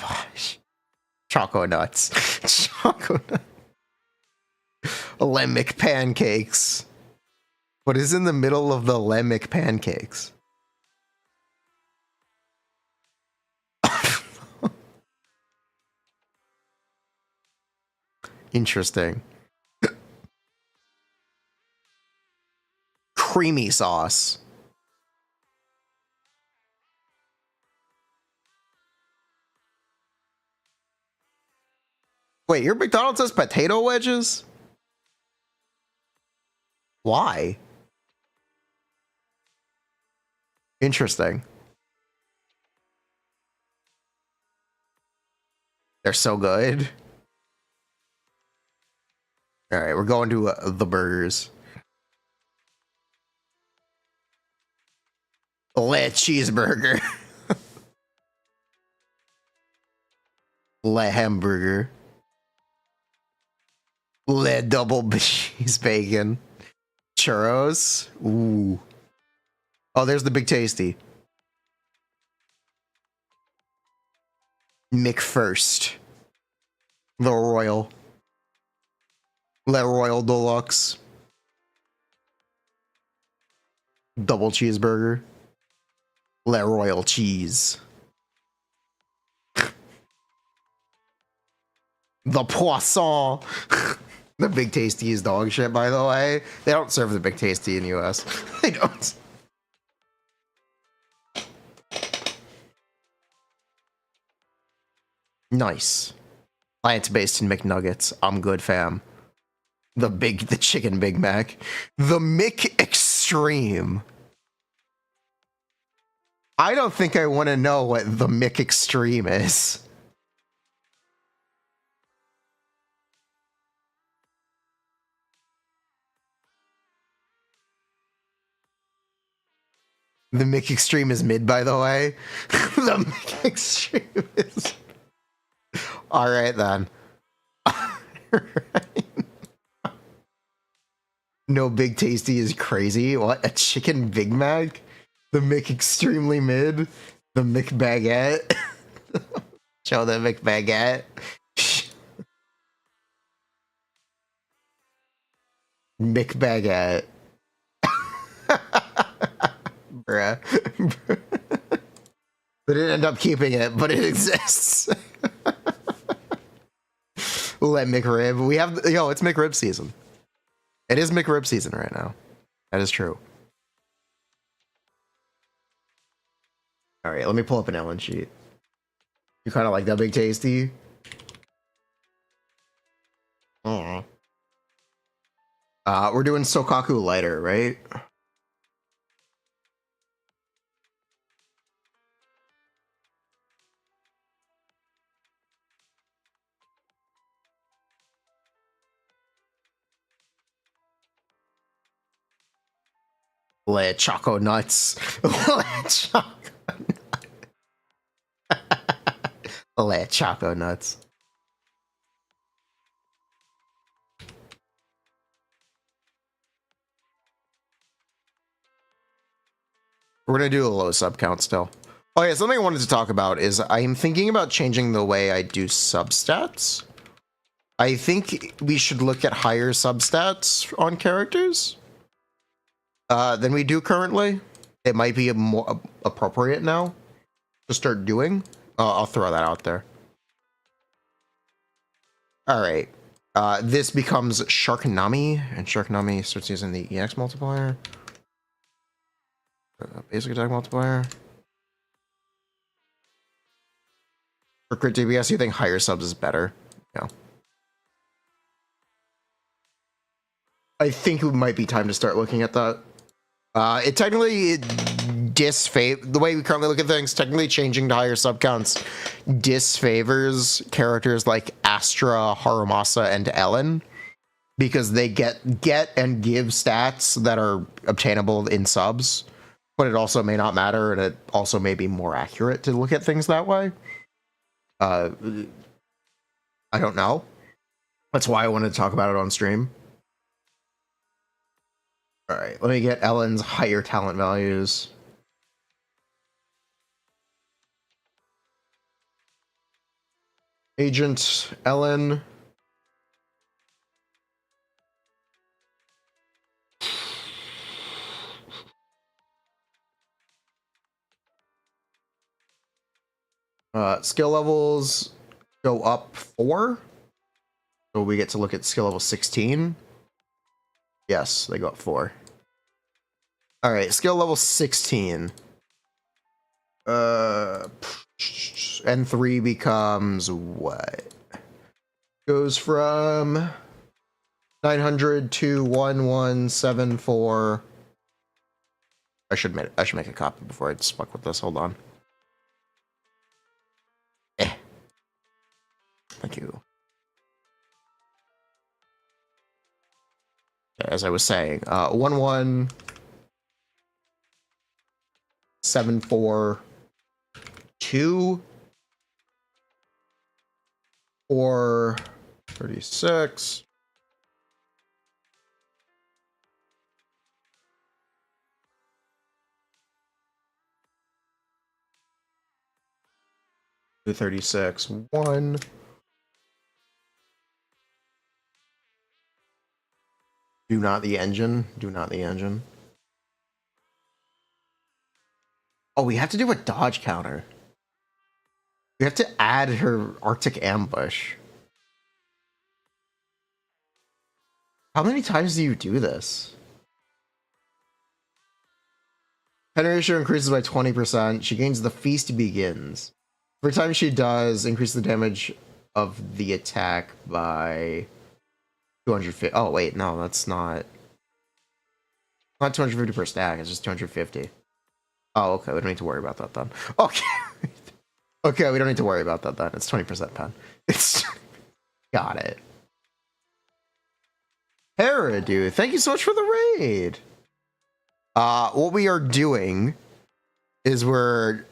Choco Nuts. Choco Nuts. Le McPancakes. What is in the middle of the Le McPancakes? Interesting. Creamy sauce. Wait, your McDonald's has potato wedges? Why? Interesting. They're so good. All right, we're going to the burgers. Le cheeseburger. Le hamburger. Le double cheese bacon. Churros. Ooh. Oh, there's the Big Tasty. McFirst. The Royal. Le Royal Deluxe. Double cheeseburger. Le Royal Cheese. The Poisson. The Big Tasty is dog shit, by the way. They don't serve the Big Tasty in the US. They don't. Nice. Plant-based in McNuggets. I'm good, fam. The chicken Big Mac. The Mick Extreme. I don't think I want to know what the Mick Extreme is. The Mick Extreme is mid, by the way. The Mick Extreme is... Alright, then. Alright. No Big Tasty is crazy. What? A chicken Big Mac? The Mick Extremely Mid? The Mick Baguette? Show the Mick Baguette. Mick Baguette. Bruh. They didn't end up keeping it, but it exists. Let McRib. We have... Yo, it's McRib season. It is McRib season right now. That is true. Alright, let me pull up an Ellen sheet. You kind of like that Big Tasty? We're doing Sokaku lighter, right? Le Choco Nuts. Le Choco Nuts. Le Choco Nuts. We're gonna do a low sub count still. Oh yeah, something I wanted to talk about is I'm thinking about changing the way I do substats. I think we should look at higher substats on characters than we do currently. It might be more appropriate now to start doing. I'll throw that out there. All right. This becomes Sharknami, and Sharknami starts using the EX multiplier. Basic attack multiplier. For crit DPS, you think higher subs is better? Yeah. I think it might be time to start looking at that. It technically the way we currently look at things, technically changing to higher sub counts disfavors characters like Astra, Harumasa, and Ellen because they get and give stats that are obtainable in subs, but it also may not matter, and it also may be more accurate to look at things that way. I don't know. That's why I wanted to talk about it on stream. All right, let me get Ellen's higher talent values. Agent Ellen. Skill levels go up 4. So we get to look at skill level 16. Yes, they go up 4. All right, skill level 16. N3 becomes what? Goes from 900 to 1174. I should make a copy before I just fuck with this. Hold on. Thank you. As I was saying, 11742 or 36. To 36 1. Do not the engine. Do not the engine. Oh, we have to do a dodge counter. We have to add her Arctic ambush. How many times do you do this? Penetration increases by 20%. She gains the feast begins. Every time she does, increase the damage of the attack by 250. Oh, wait, no, that's not 250 per stack. It's just 250. Oh, okay, we don't need to worry about that then. Okay. Okay, we don't need to worry about that then. It's 20% pen. It's got it. Hera, dude, thank you so much for the raid. What we are doing is we're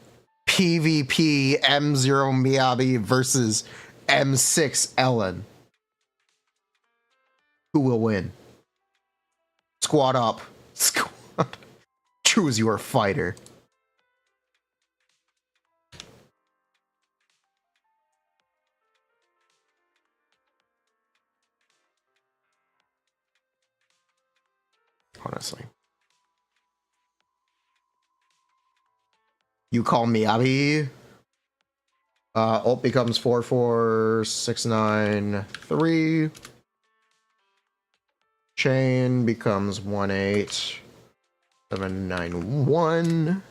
PvP M0 Miyabi versus M6 Ellen. Who will win? Squad up. Squad. Choose your fighter. Honestly. You call Miyabi. Ult becomes 44693. Chain becomes 18791.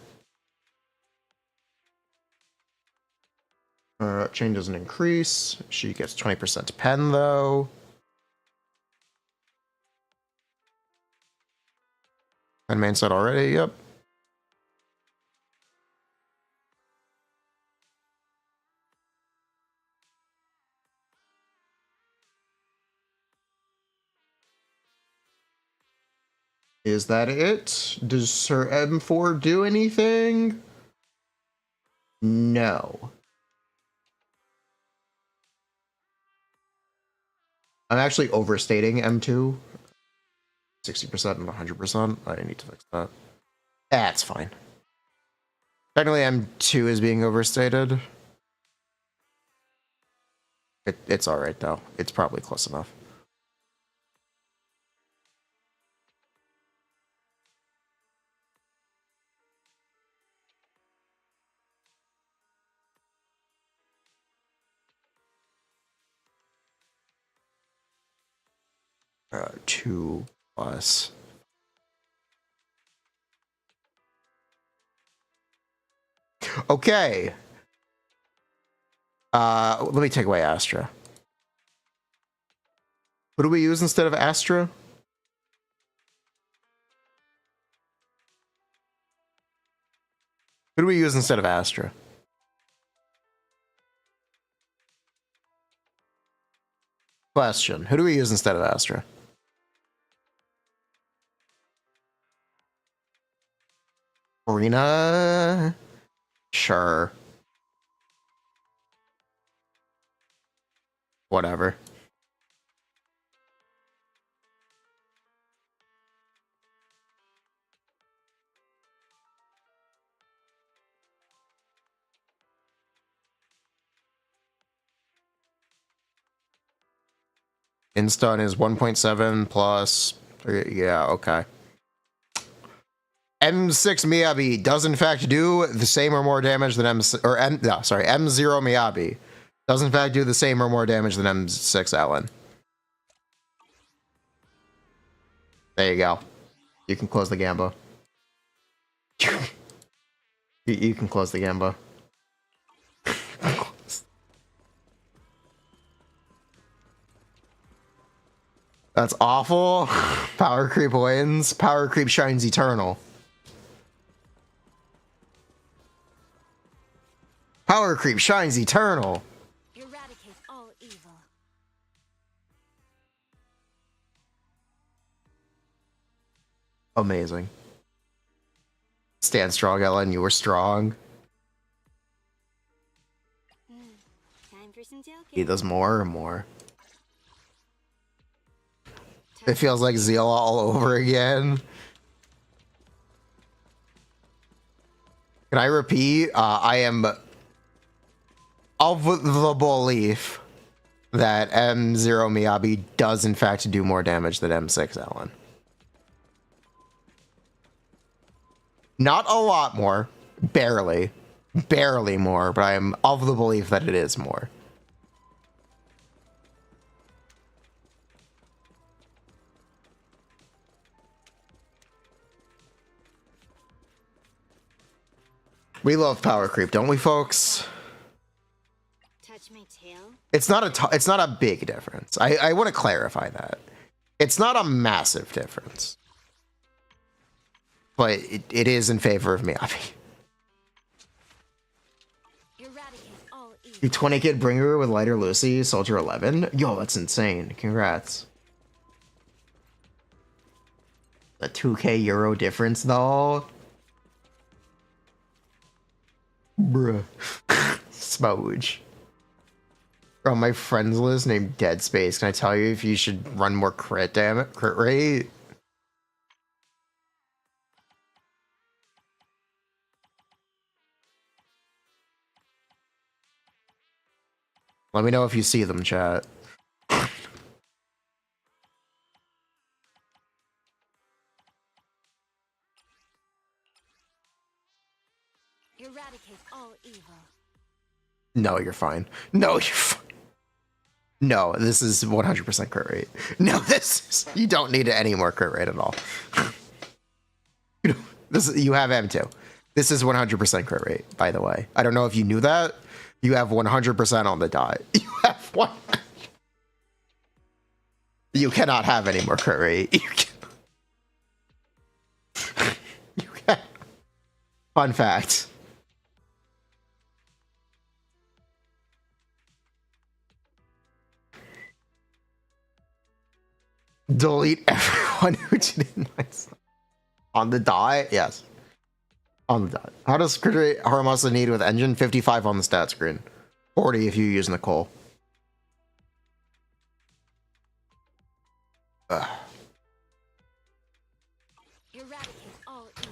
Chain doesn't increase. She gets 20% pen though. And main set already, yep. Is that it? Does her M4 do anything? No. I'm actually overstating M2. 60% and 100%. I need to fix that. That's fine. Technically, M2 is being overstated. It's alright, though. It's probably close enough. Two plus. Okay. Let me take away Astra. What do we use instead of Astra? Who do we use instead of Astra? Question. Who do we use instead of Astra? Furina? Sure. Whatever. Instun is 1.7 plus. Yeah, okay. M6 Miyabi does in fact do the same or more damage than M0 Miyabi does in fact do the same or more damage than M6 Ellen. There you go. You can close the Gamba. You can close the Gamba. That's awful. Power creep wins. Power creep shines eternal. Power creep shines eternal. Eradicate all evil. Amazing. Stand strong, Ellen. You were strong. Time for some joking. He does more and more. It feels like Zeal all over again. Can I repeat? I am of the belief that M0 Miyabi does in fact do more damage than M6 Ellen. Not a lot more. Barely. Barely more, but I am of the belief that it is more. We love power creep, don't we, folks? Touch my tail. It's not a big difference. I want to clarify that. It's not a massive difference. But it is in favor of Miyabi. Eradicate all evil. You 20 kid bringer with lighter Lucy, Soldier 11? Yo, that's insane. Congrats. A 2k euro difference though? Bruh. Smooge. Bro, my friends list named Dead Space. Can I tell you if you should run more crit rate? Let me know if you see them, chat. Eradicate all evil. No, you're fine. No, you're fine. No, this is 100% crit rate. No, this is... You don't need any more crit rate at all. You have M2. This is 100% crit rate, by the way. I don't know if you knew that. You have 100% on the dot. You have one... You cannot have any more crit rate. You can... Fun fact. Delete everyone who didn't on the dot. Yes, on the dot. How does crit rate Haramasa need with engine? 55 on the stat screen, 40 if you use Nicole. Ugh. Eradicate all evil.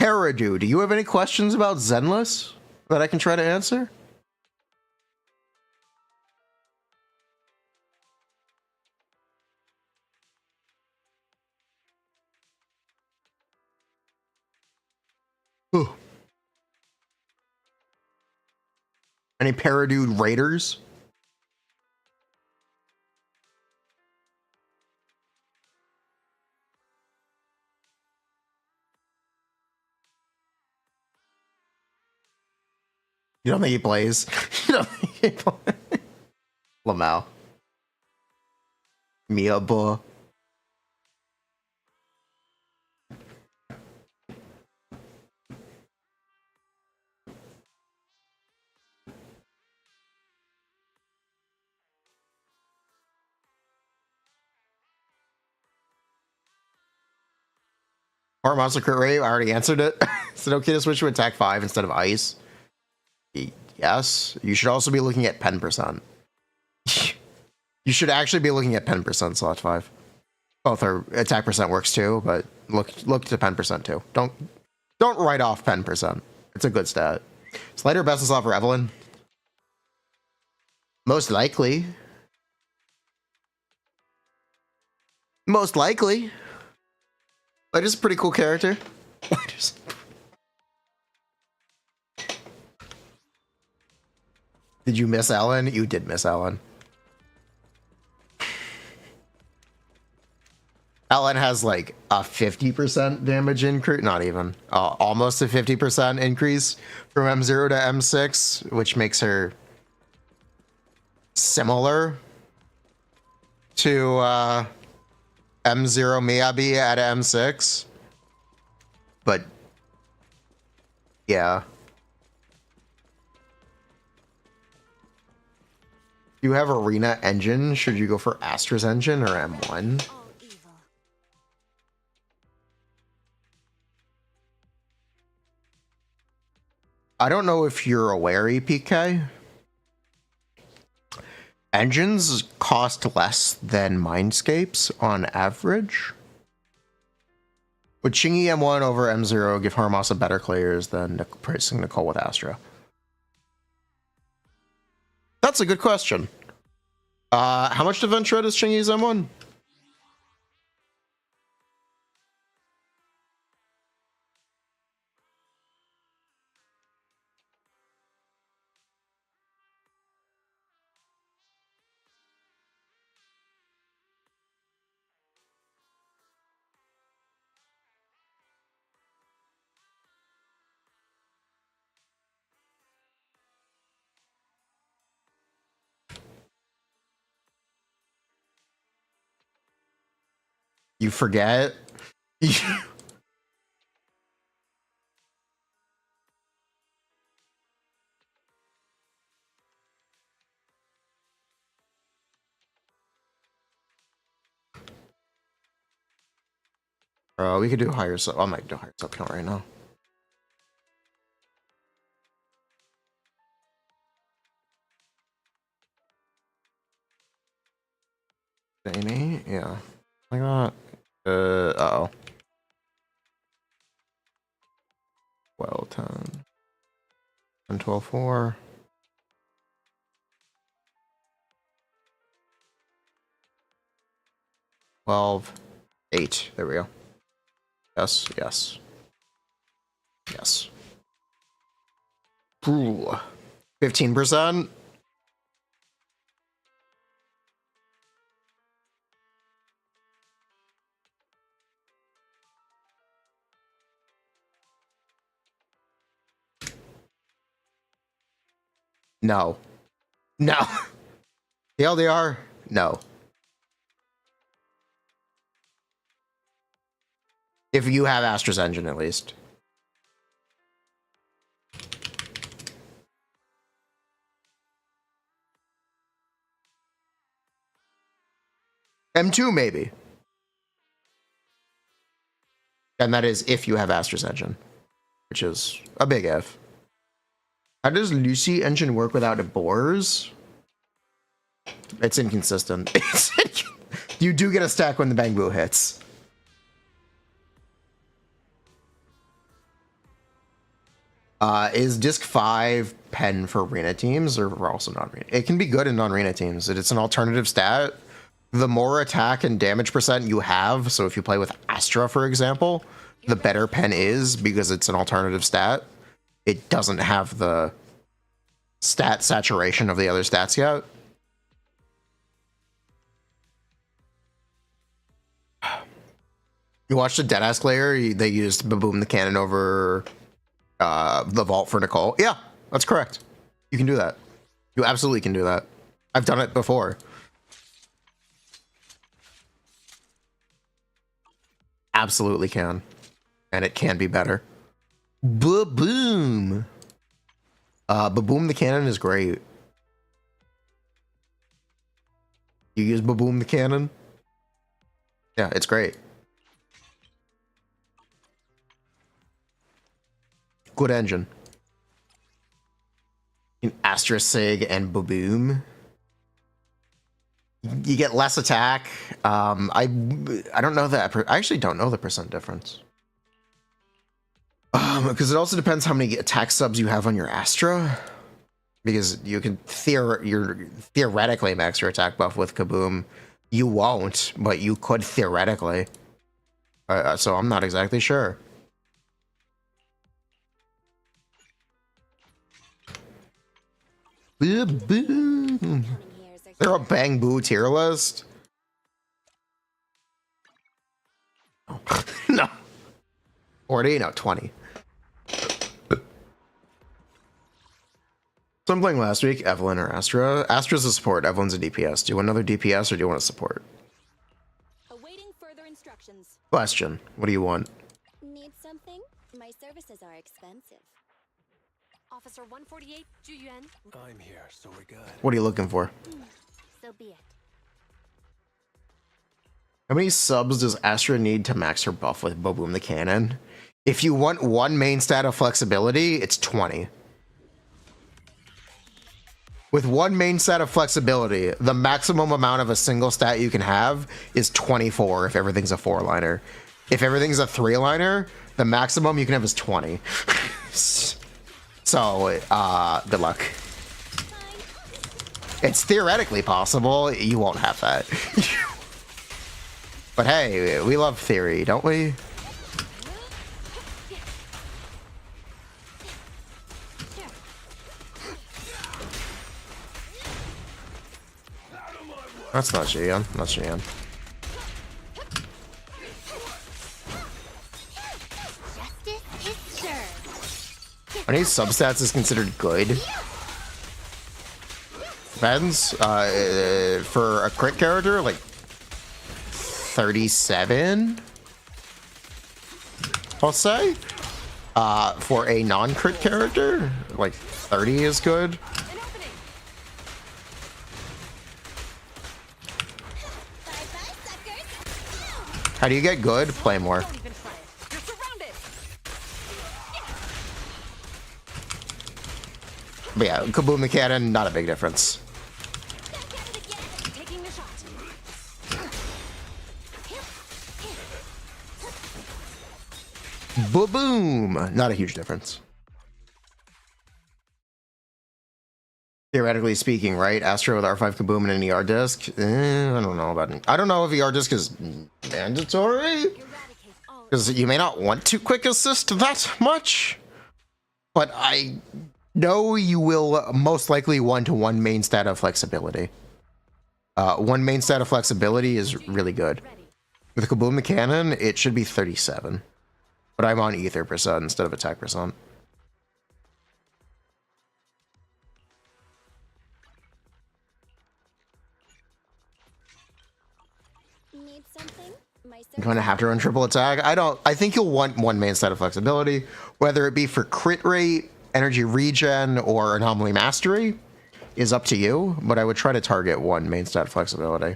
Haradu, do you have any questions about Zenless that I can try to answer? Ooh. Any Paradude Raiders? You don't think he plays? You don't think he plays? Lamau. Miyabo. Or monster crit rate, I already answered it. Is it okay to switch to attack 5 instead of ice? Yes. You should also be looking at pen percent. You should actually be looking at pen percent slot 5. Both are attack percent works too, but look to pen percent too. Don't write off pen percent. It's a good stat. Slider best in slot for Evelyn. Most likely. Most likely. Slider's a pretty cool character. Did you miss Ellen? You did miss Ellen. Ellen has like a 50% damage increase, not even, almost a 50% increase from M0 to M6, which makes her similar to M0 Miyabi at M6. But yeah. You have Arena engine. Should you go for Astra's engine or M1? All evil. I don't know if you're aware, EPK. Engines cost less than Mindscapes on average. Would Chingy M1 over M0 give Harmasa better clears than pricing Nicole with Astra? That's a good question. How much defense shred is Chingy's M1? You forget? We could do higher sub. I might do higher sub count right now. Danny, yeah. Like that. Uh-oh. Well, 10. 10, 12, 4. 12, 8. There we go. Yes, yes. Yes. Ooh. 15%? No. No. The LDR? No. If you have Astra's engine, at least. M2, maybe. And that is if you have Astra's engine, which is a big if. How does Lucy engine work without a bores? It's inconsistent. You do get a stack when the Bang Boo hits. Is Disc 5 pen for Arena teams or also non-Arena? It can be good in non-Arena teams. It's an alternative stat. The more attack and damage percent you have, so if you play with Astra, for example, the better pen is because it's an alternative stat. It doesn't have the stat saturation of the other stats yet. You watched the Deadass Slayer? They used Baboom the Cannon over the Vault for Nicole. Yeah, that's correct. You can do that. You absolutely can do that. I've done it before. Absolutely can. And it can be better. Baboom! Baboom the Cannon is great. You use Baboom the Cannon? Yeah, it's great. Good engine. In Astra Sig and Baboom. You get less attack. I don't know that. I actually don't know the percent difference. Because it also depends how many attack subs you have on your Astra. Because you can theoretically max your attack buff with Kaboom. You won't, but you could theoretically. So I'm not exactly sure. Boom. They're a Bang Boo tier list. Oh. No. 40? No, 20. So I'm playing last week, Evelyn or Astra. Astra's a support, Evelyn's a DPS. Do you want another DPS or do you want a support? Awaiting further instructions. Question. What do you want? Need something? My services are expensive. Officer 148, Juyuan. I'm here, so we're good. What are you looking for? So be it. How many subs does Astra need to max her buff with Baboom the Cannon? If you want one main stat of flexibility, it's 20. With one main stat of flexibility, the maximum amount of a single stat you can have is 24 if everything's a 4-liner. If everything's a 3-liner, the maximum you can have is 20. So, good luck. It's theoretically possible. You won't have that. But hey, we love theory, don't we? That's not Shiyu. That's Shiyu. Justice is served. Are any substats is considered good? Depends. For a crit character, like 37, I'll say. For a non-crit character, like 30 is good. How do you get good? Play more. But yeah, Kaboom the Cannon, not a big difference. Boom! Not a huge difference. Theoretically speaking, right? Astro with R5 Kaboom and an ER disc? I don't know about it. I don't know if ER disc is mandatory. Because you may not want to quick assist that much. But I know you will most likely want one main stat of flexibility. One main stat of flexibility is really good. With Kaboom the Cannon, it should be 37. But I'm on ether percent instead of attack percent. Need something? My I'm going to have to run triple attack. I think you'll want one main stat of flexibility, whether it be for crit rate, energy regen, or anomaly mastery is up to you, but I would try to target one main stat flexibility.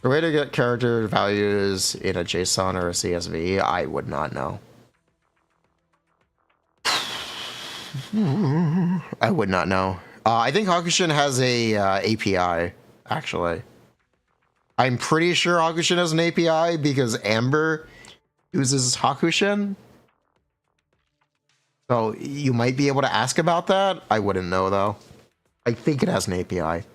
The way to get character values in a JSON or a CSV, I would not know. I would not know. I think Hakushin has a API, actually. I'm pretty sure Hakushin has an API because Amber uses Hakushin. So you might be able to ask about that. I wouldn't know, though. I think it has an API.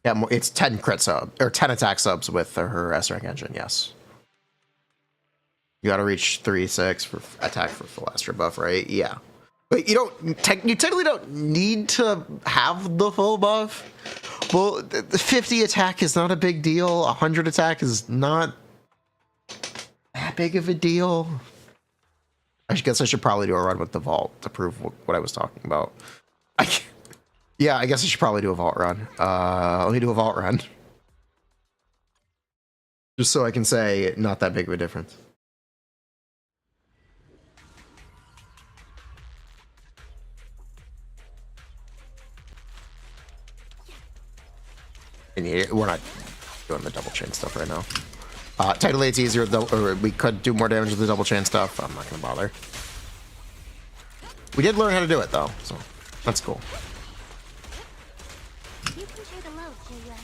Yeah, it's 10 crit sub, or 10 attack subs with her S rank engine, yes. You gotta reach 3-6 for attack for full Astra buff, right? Yeah. But you technically don't need to have the full buff. Well, the 50 attack is not a big deal. 100 attack is not that big of a deal. I guess I should probably do a run with the vault to prove what I was talking about. Yeah, I guess I should probably do a vault run. Let me do a vault run. Just so I can say not that big of a difference. And we're not doing the double chain stuff right now. Technically it's easier, though, or we could do more damage with the double chain stuff. I'm not gonna bother. We did learn how to do it, though, so that's cool. You can share the load, QnA.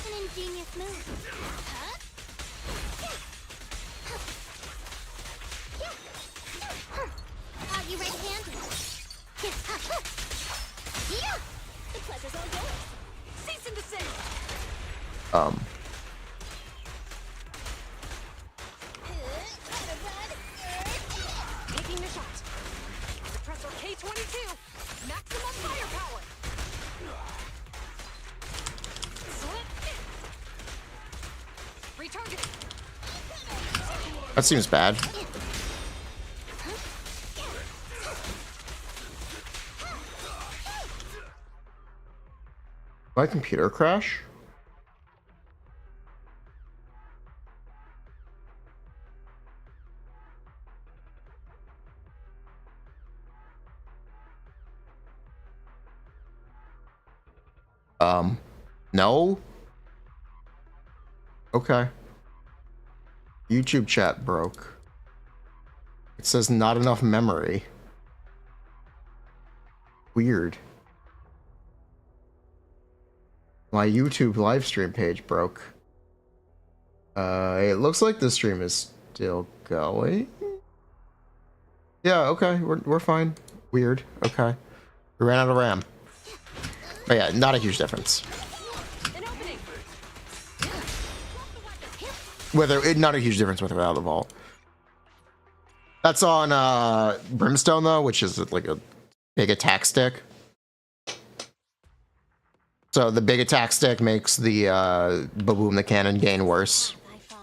An ingenious move. Are you ready-handed? Yeah! The pleasure's all yours. Cease and desist! Taking the shot. Suppressor K-22. Maximum firepower. Retargeting. That seems bad. My computer crash? No? Okay. YouTube chat broke. It says not enough memory. Weird. My YouTube live stream page broke. It looks like the stream is still going. Yeah, okay, we're fine. Weird. Okay. We ran out of RAM. But yeah, not a huge difference. Not a huge difference with or without the vault. That's on Brimstone though, which is like a big attack stick. So the big attack stick makes the Baboom the cannon gain worse. I follow.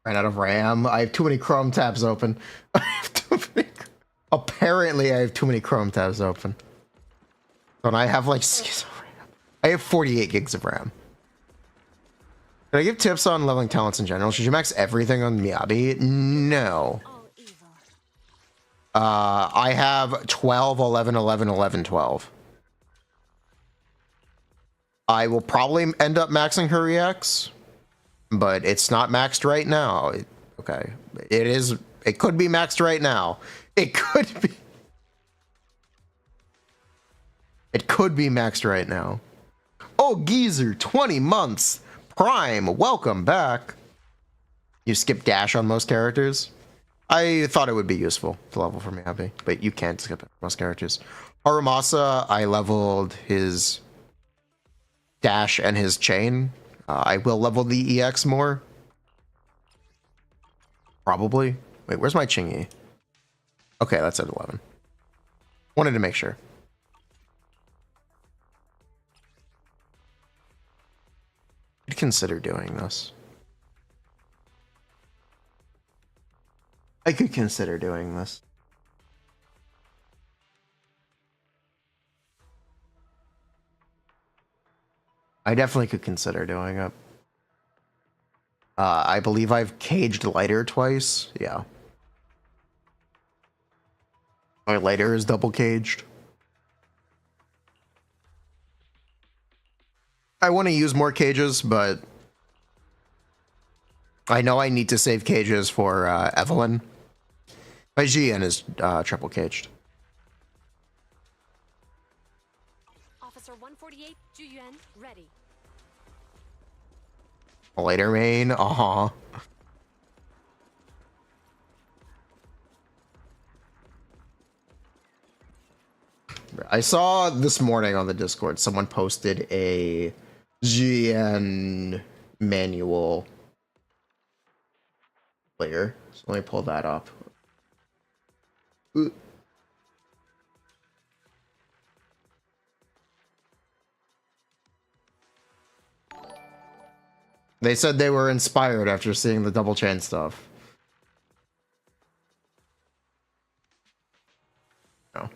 Ran out of RAM. I have too many Chrome tabs open. Apparently I have too many Chrome tabs open. And I have like 6 of RAM. I have 48 gigs of RAM. Can I give tips on leveling talents in general? Should you max everything on Miyabi? No. All evil. I have 12, 11, 11, 11, 12. I will probably end up maxing her EX, but it's not maxed right now. Okay. It is. It could be maxed right now. It could be. It could be maxed right now. Oh, Geezer, 20 months. Prime, welcome back. You skip dash on most characters. I thought it would be useful to level for Miyabi, but you can't skip it for most characters. Harumasa, I leveled his dash and his chain. I will level the EX more. Probably. Wait, where's my Chingy? Okay, that's at 11. Wanted to make sure. I'd consider doing this. I could consider doing this. I definitely could consider doing it. I believe I've caged lighter twice. Yeah. My lighter is double caged. I want to use more cages, but I know I need to save cages for Evelyn. My GN is triple caged. Officer 148, Juyuan, ready. Lighter main, I saw this morning on the Discord someone posted a GN manual later. So let me pull that up. They said they were inspired after seeing the double chain stuff. No.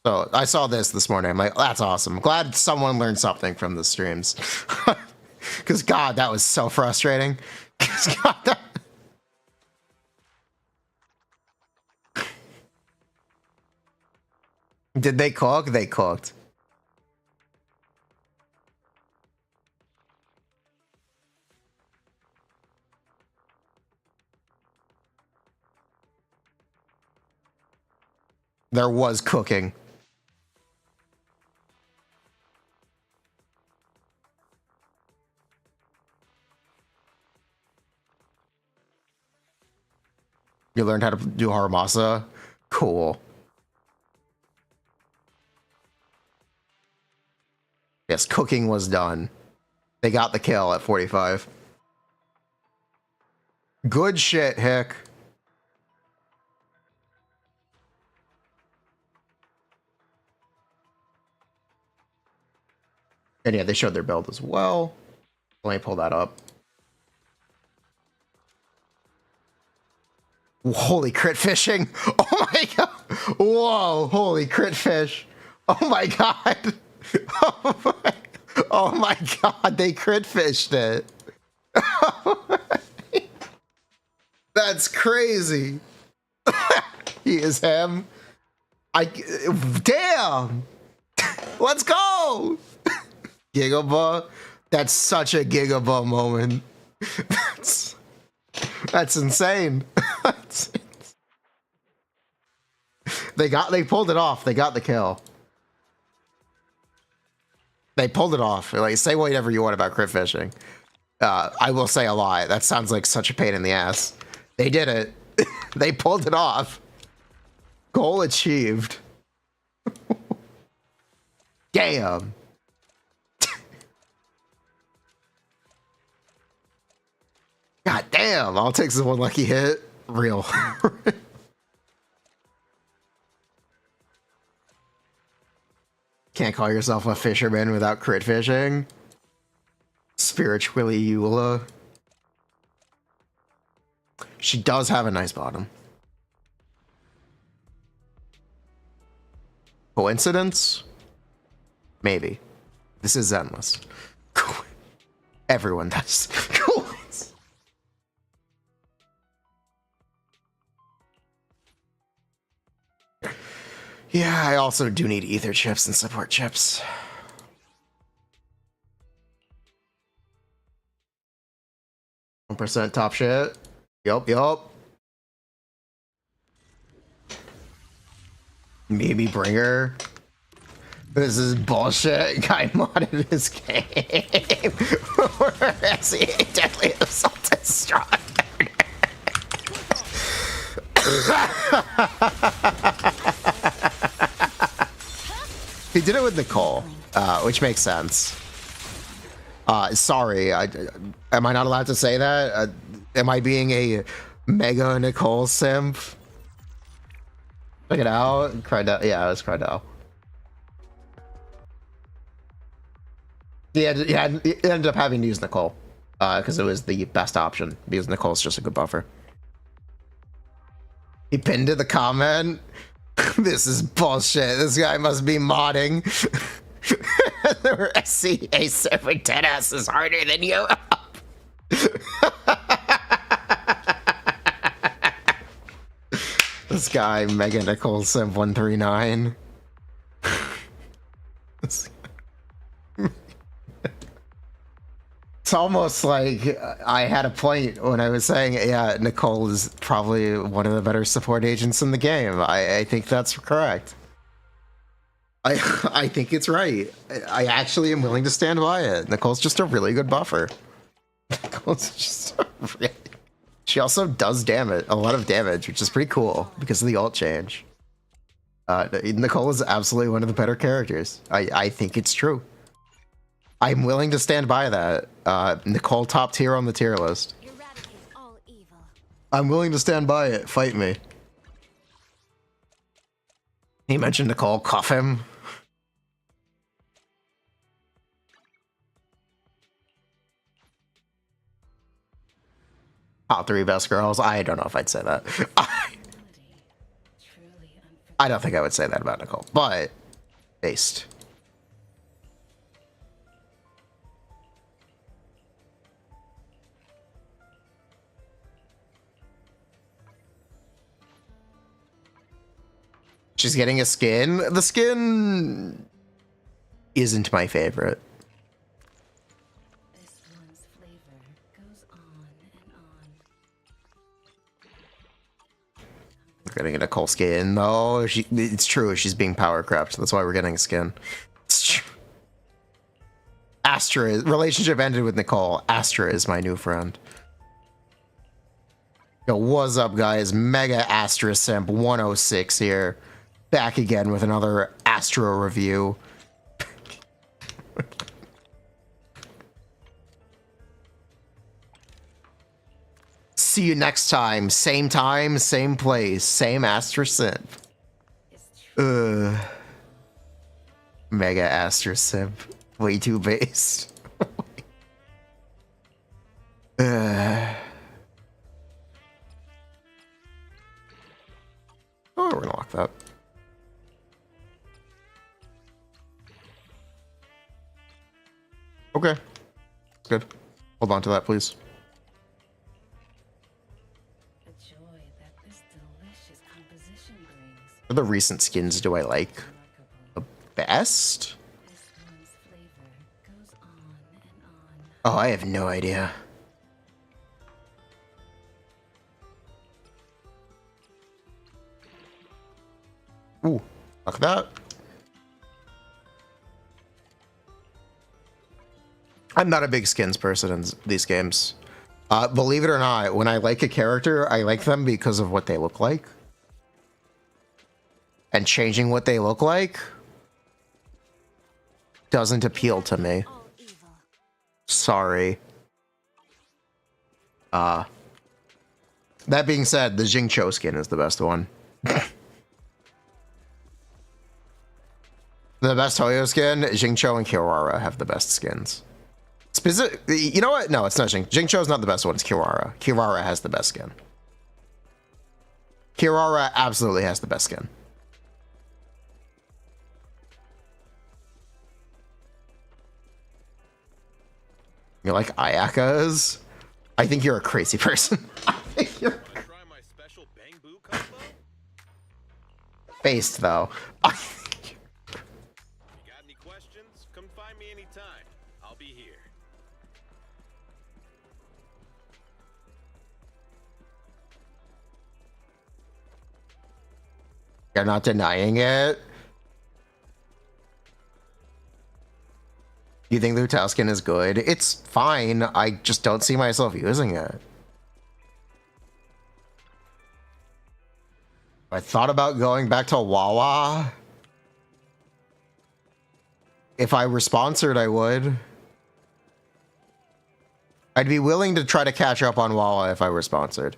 So I saw this morning. I'm like, that's awesome. Glad someone learned something from the streams. Because God, that was so frustrating. God, that... Did they cook? They cooked. There was cooking. You learned how to do haramasa? Cool. Yes, cooking was done. They got the kill at 45. Good shit, Hick. And yeah, they showed their build as well. Let me pull that up. Holy crit fishing. Oh my god. Whoa, holy crit fish. Oh my god. Oh my god, they crit fished it. That's crazy. He is him. Damn. Let's go. Gigaba. That's such a Gigaba moment. That's insane. They pulled it off. They got the kill. They pulled it off. Like, say whatever you want about crit fishing. I will say a lot. That sounds like such a pain in the ass. They did it. They pulled it off. Goal achieved. Damn. God damn. I'll take this one lucky hit. Real. Can't call yourself a fisherman without crit fishing. Spiritually Eula. She does have a nice bottom. Coincidence? Maybe. This is Zenless. Everyone does. Yeah, I also do need ether chips and support chips. %, top shit. Yup. Maybe bringer. This is bullshit. Guy modded his game. Deadly assault is strong. He did it with Nicole, which makes sense. Sorry, am I not allowed to say that? Am I being a mega Nicole simp? Check it out. Crydell. Yeah, it was Crydell. Yeah, he ended up having to use Nicole because it was the best option because Nicole's just a good buffer. He pinned to the comment. This is bullshit. This guy must be modding. SC A7 10S is harder than you. This guy, Mega Nicole Simp 139. It's almost like I had a point when I was saying, yeah, Nicole is probably one of the better support agents in the game. I think that's correct. I think it's right. I actually am willing to stand by it. Nicole's just a really good buffer. Nicole's just she also does damage, a lot of damage, which is pretty cool because of the ult change. Nicole is absolutely one of the better characters. I think it's true. I'm willing to stand by that. Nicole top tier on the tier list. Eradicate all evil. I'm willing to stand by it. Fight me. He mentioned Nicole. Cuff him. Top 3 best girls. I don't know if I'd say that. I don't think I would say that about Nicole, but based. She's getting a skin. The skin isn't my favorite. This one's flavor goes on and on. We're getting a Nicole skin, though. It's true. She's being power crept. That's why we're getting a skin. It's true. Astra, relationship ended with Nicole. Astra is my new friend. Yo, what's up, guys? Mega Astra Simp 106 here. Back again with another Astra review. See you next time, same place, same Astra Simp. Mega Astra Simp. Way too based. Oh, we're gonna lock that. Okay. Good. Hold on to that, please. The joy that this delicious composition brings. What the recent skins do I like the best? This one's flavor goes on and on. Oh, I have no idea. Ooh, look at that. I'm not a big skins person in these games. Believe it or not, when I like a character, I like them because of what they look like. And changing what they look like doesn't appeal to me. All evil. Sorry. That being said, the Jingcho skin is the best one. The best Hoyo skin, Jingcho and Kiwara have the best skins. You know what? No, it's not Jingcho is not the best one. It's Kiwara. Kiwara has the best skin. Kiwara absolutely has the best skin. You like Ayaka's? I think you're a crazy person. I think you're Try my special bang boo combo? based though. You got any questions? Come find me anytime. I'll be here. You're not denying it. You think the Hotel skin is good? It's fine. I just don't see myself using it. I thought about going back to Wawa. If I were sponsored, I would. I'd be willing to try to catch up on Wawa if I were sponsored.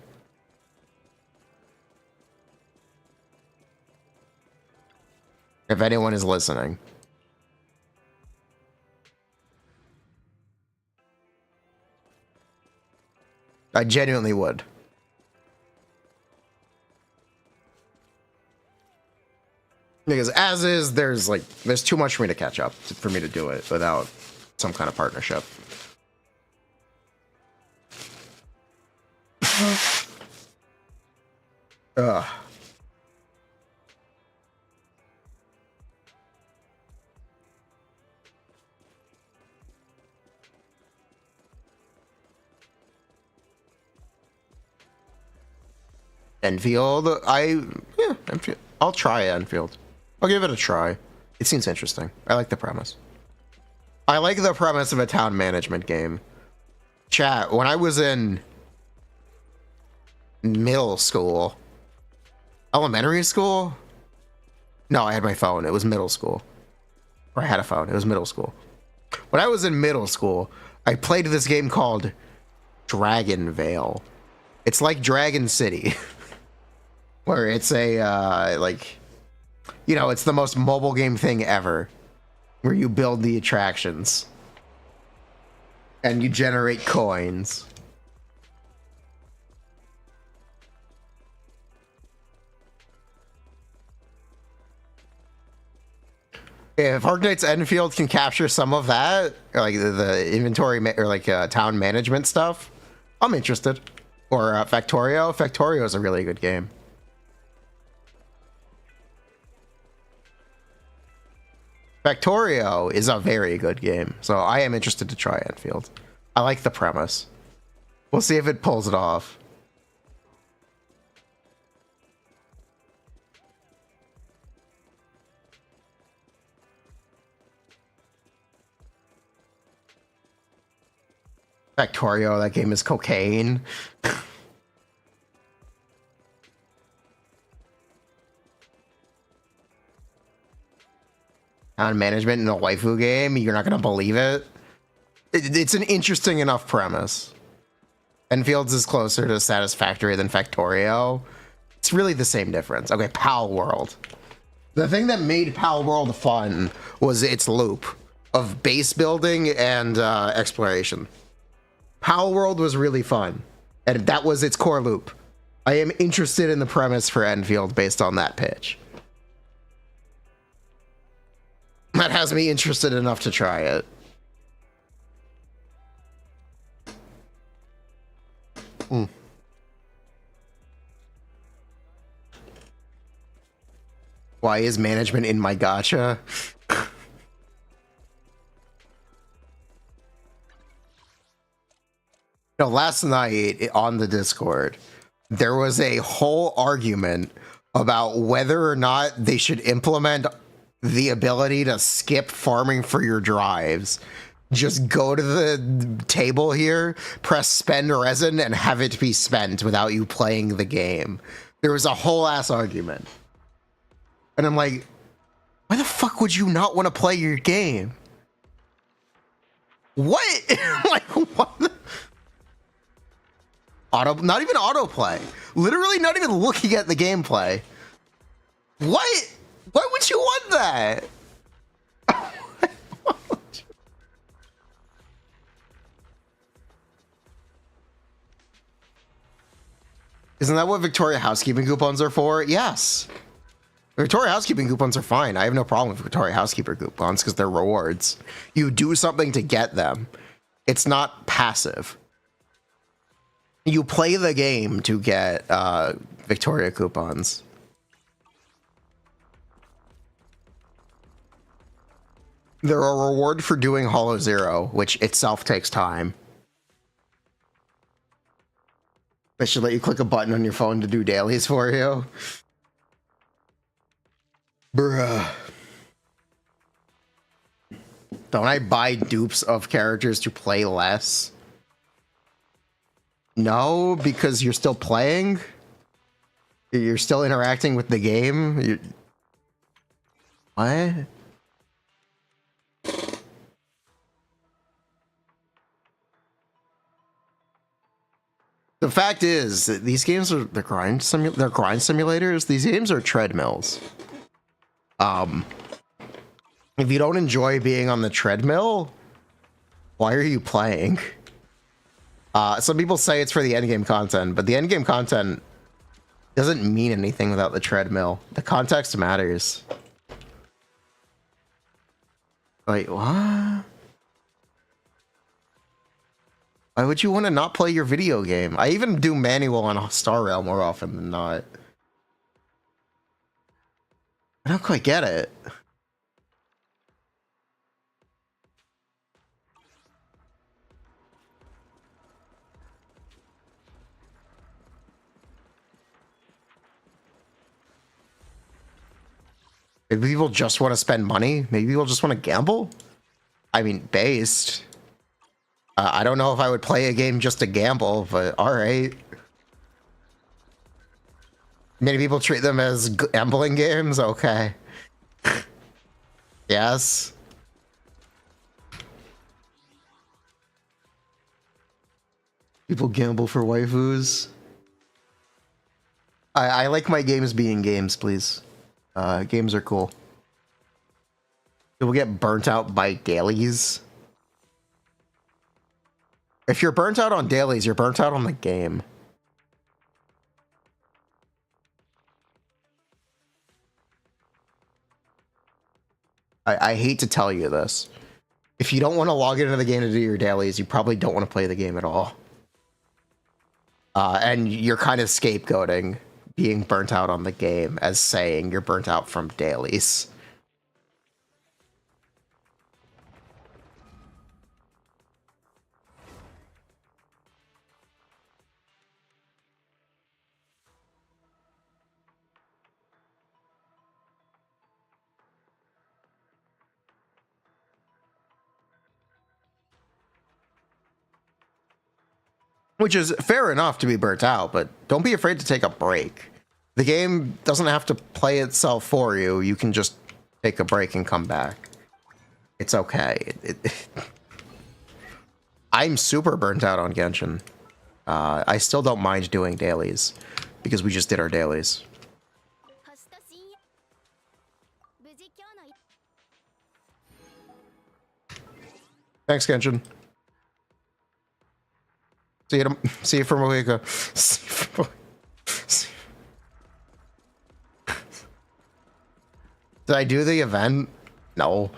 If anyone is listening. I genuinely would. Because as is, there's too much for me to catch up for me to do it without some kind of partnership. Ugh. Enfield, Enfield. I'll try Enfield. I'll give it a try. It seems interesting. I like the premise. I like the premise of a town management game. Chat, when I was in middle school, elementary school? No, I had my phone. It was middle school. Or I had a phone. It was middle school. When I was in middle school, I played this game called Dragon Vale. It's like Dragon City. Where it's a, like, you know, it's the most mobile game thing ever. Where you build the attractions. And you generate coins. If Arknight's Enfield can capture some of that, or like the inventory or like town management stuff, I'm interested. Or Factorio. Factorio is a really good game. Factorio is a very good game, so I am interested to try Enfield. I like the premise. We'll see if it pulls it off. Factorio, that game is cocaine. Town management in a waifu game, you're not gonna believe it. It's an interesting enough premise. Enfield's is closer to Satisfactory than Factorio. It's really the same difference. Okay, Pal World. The thing that made Pal World fun was its loop of base building and exploration. Pal World was really fun, and that was its core loop. I am interested in the premise for Enfield based on that pitch. That has me interested enough to try it. Why is management in my gacha? No, last night on the Discord, there was a whole argument about whether or not they should implement the ability to skip farming for your drives. Just go to the table here, press spend resin, and have it be spent without you playing the game. There was a whole ass argument. And I'm like, why the fuck would you not want to play your game? What? Like, what? Not even autoplay. Literally not even looking at the gameplay. What? Why would you want that? Isn't that what Victoria Housekeeping coupons are for? Yes. Victoria Housekeeping coupons are fine. I have no problem with Victoria Housekeeper coupons because they're rewards. You do something to get them. It's not passive. You play the game to get Victoria coupons. They're a reward for doing Hollow Zero, which itself takes time. They should let you click a button on your phone to do dailies for you. Bruh. Don't I buy dupes of characters to play less? No, because you're still playing. You're still interacting with the game. What? The fact is that these games are they're grind simulators. These games are treadmills. If you don't enjoy being on the treadmill, why are you playing? Some people say it's for the endgame content, but the endgame content doesn't mean anything without the treadmill. The context matters. Wait, what? Why would you want to not play your video game? I even do manual on Star Rail more often than not. I don't quite get it. Maybe people just want to spend money. Maybe people just want to gamble. I mean, based. I don't know if I would play a game just to gamble, but all right. Many people treat them as gambling games. Okay. Yes. People gamble for waifus. I like my games being games, please. Games are cool. People get burnt out by dailies. If you're burnt out on dailies, you're burnt out on the game. I hate to tell you this. If you don't want to log into the game to do your dailies, you probably don't want to play the game at all. And you're kind of scapegoating being burnt out on the game as saying you're burnt out from dailies. Which is fair enough to be burnt out, but don't be afraid to take a break. The game doesn't have to play itself for you. You can just take a break and come back. It's okay. I'm super burnt out on Genshin. I still don't mind doing dailies because we just did our dailies. Thanks, Genshin. See you from a week ago. Did I do the event? No.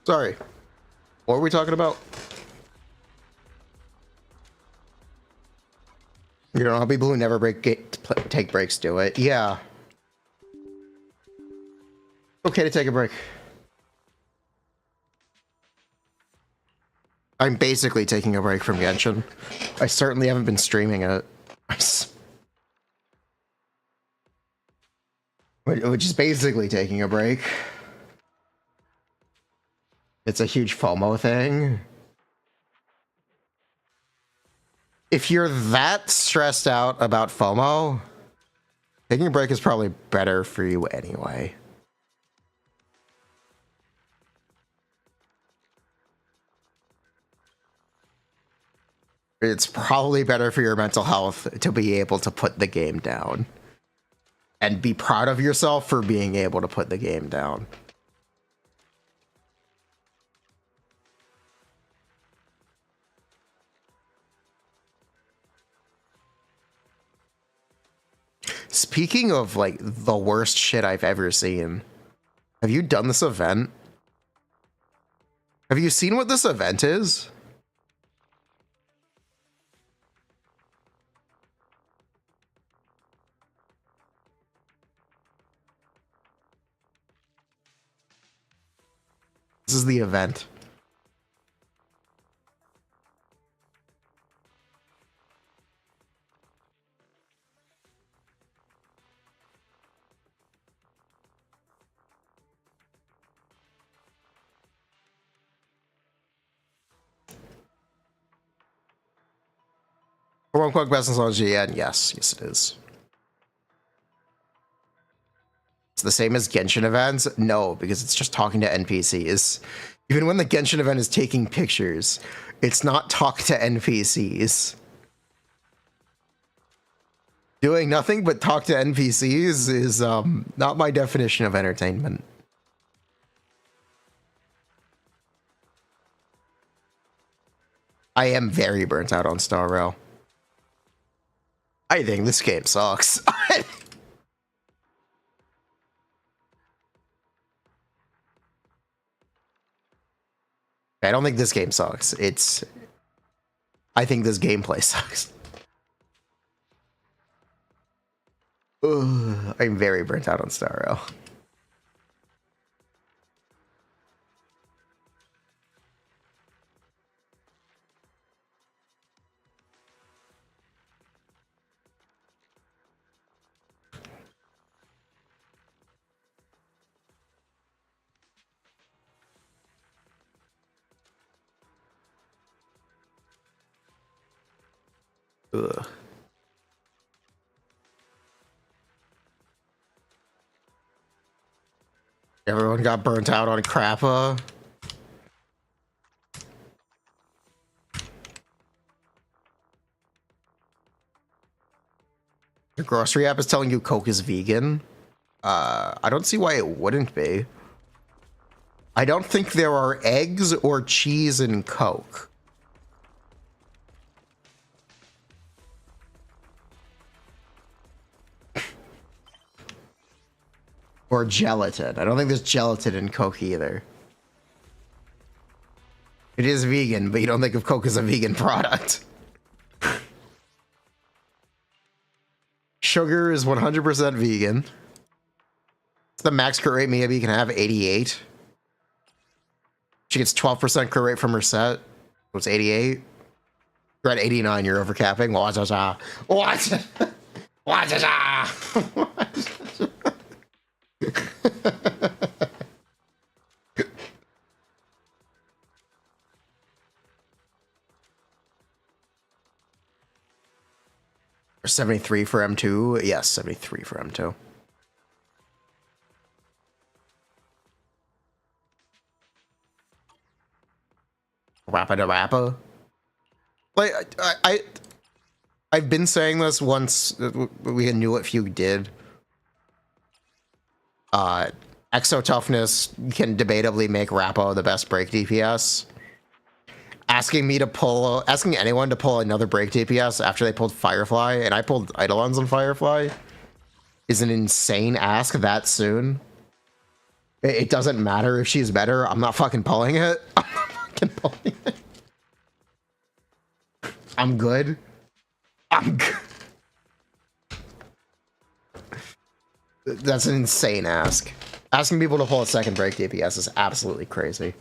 Sorry. What were we talking about? You know how people who never take breaks do it. Yeah. Okay to take a break. I'm basically taking a break from Genshin. I certainly haven't been streaming it. Which is basically taking a break. It's a huge FOMO thing. If you're that stressed out about FOMO, taking a break is probably better for you anyway. It's probably better for your mental health to be able to put the game down. And be proud of yourself for being able to put the game down. Speaking of, like, the worst shit I've ever seen, have you done this event? Have you seen what this event is? is the event. For one quick best in GN, yes, it is. It's the same as Genshin events? No, because it's just talking to NPCs. Even when the Genshin event is taking pictures, it's not talk to NPCs. Doing nothing but talk to NPCs is not my definition of entertainment. I am very burnt out on Star Rail. I think this game sucks. I don't think this game sucks. I think this gameplay sucks. Ugh, I'm very burnt out on Star Rail. Ugh. Everyone got burnt out on Crappa. The grocery app is telling you Coke is vegan. I don't see why it wouldn't be. I don't think there are eggs or cheese in Coke. Or gelatin. I don't think there's gelatin in Coke either. It is vegan, but you don't think of Coke as a vegan product. Sugar is 100% vegan. The max crit rate maybe you can have 88. She gets 12% crit rate from her set. What's 88? You're at 89, you're overcapping. What? Or 73 for M2? Yes, 73 for M2. Rappa. Like, I've been saying this once we knew what Fugue did. Exo Toughness can debatably make Rappa the best break DPS. Asking anyone to pull another break DPS after they pulled Firefly, and I pulled Eidolons on Firefly, is an insane ask that soon. It doesn't matter if she's better. I'm not fucking pulling it. I'm not fucking pulling it. I'm good. I'm good. That's an insane ask. Asking people to pull a second break DPS is absolutely crazy.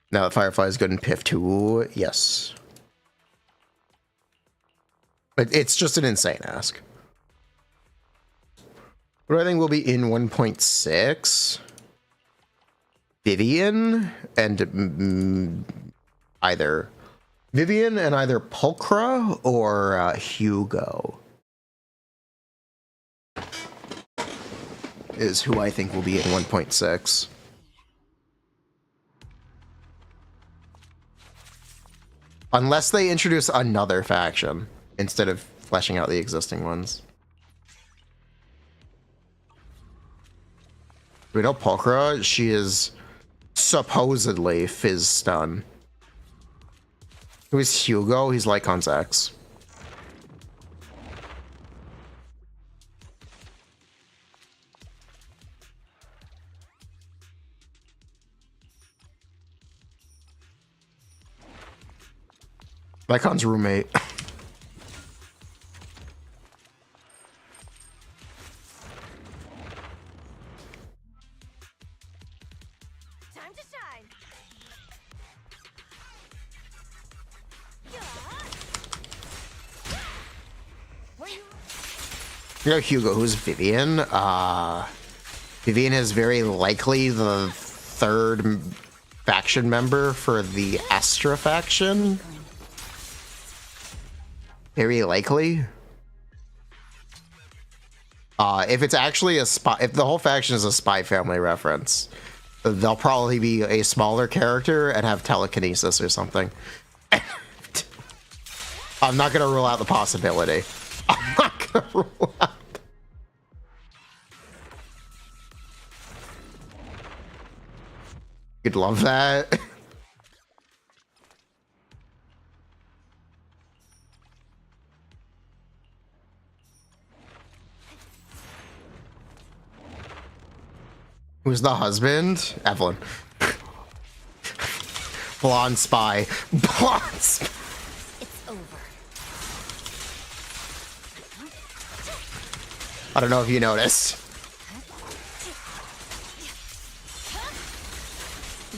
Now that Firefly is good in PIF 2, yes. But it's just an insane ask. What do I think will be in 1.6? Vivian and either Pulchra or Hugo is who I think will be in 1.6. Unless they introduce another faction instead of fleshing out the existing ones. We know Pulchra, she is supposedly Fizz stun. Who is Hugo? He's Lycon's ex. Lycon's roommate. Time to shine. You know Hugo, who's Vivian? Vivian is very likely the third faction member for the Astra faction. Very likely. If it's actually a spy, if the whole faction is a Spy Family reference, they'll probably be a smaller character and have telekinesis or something. I'm not gonna rule out the possibility. I'm not gonna rule out. You'd love that. Who's the husband? Evelyn. Blonde spy. Blonde spy. It's over. I don't know if you noticed.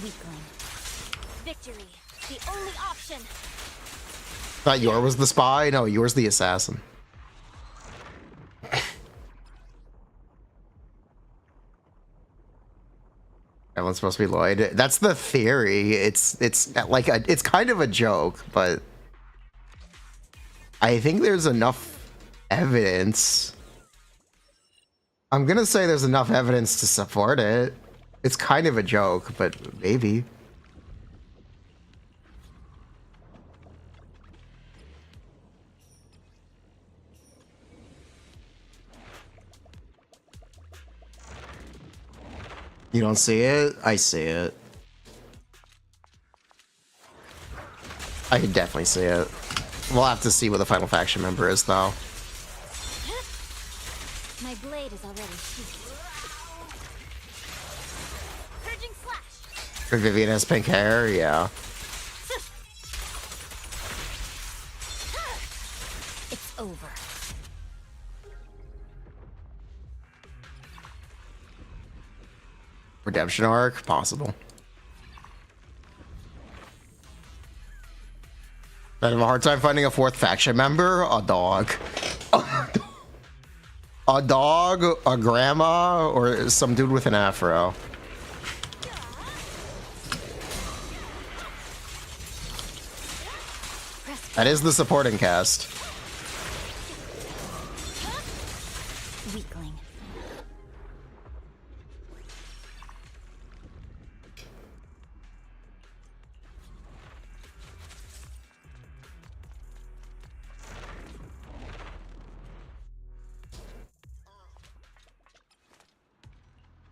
Weakling. Victory. The only option. Thought yours was the spy? No, yours the assassin. Everyone's supposed to be Lloyd. That's the theory. It's like it's kind of a joke, but I think there's enough evidence. I'm gonna say there's enough evidence to support it. It's kind of a joke, but maybe. You don't see it? I see it. I can definitely see it. We'll have to see what the final faction member is, though. My blade is already sheathed. Purging slash. Vivian has pink hair, yeah. It's over. Redemption arc, possible. I have a hard time finding a fourth faction member. A dog. A dog, a grandma, or some dude with an afro. That is the supporting cast. Weakling.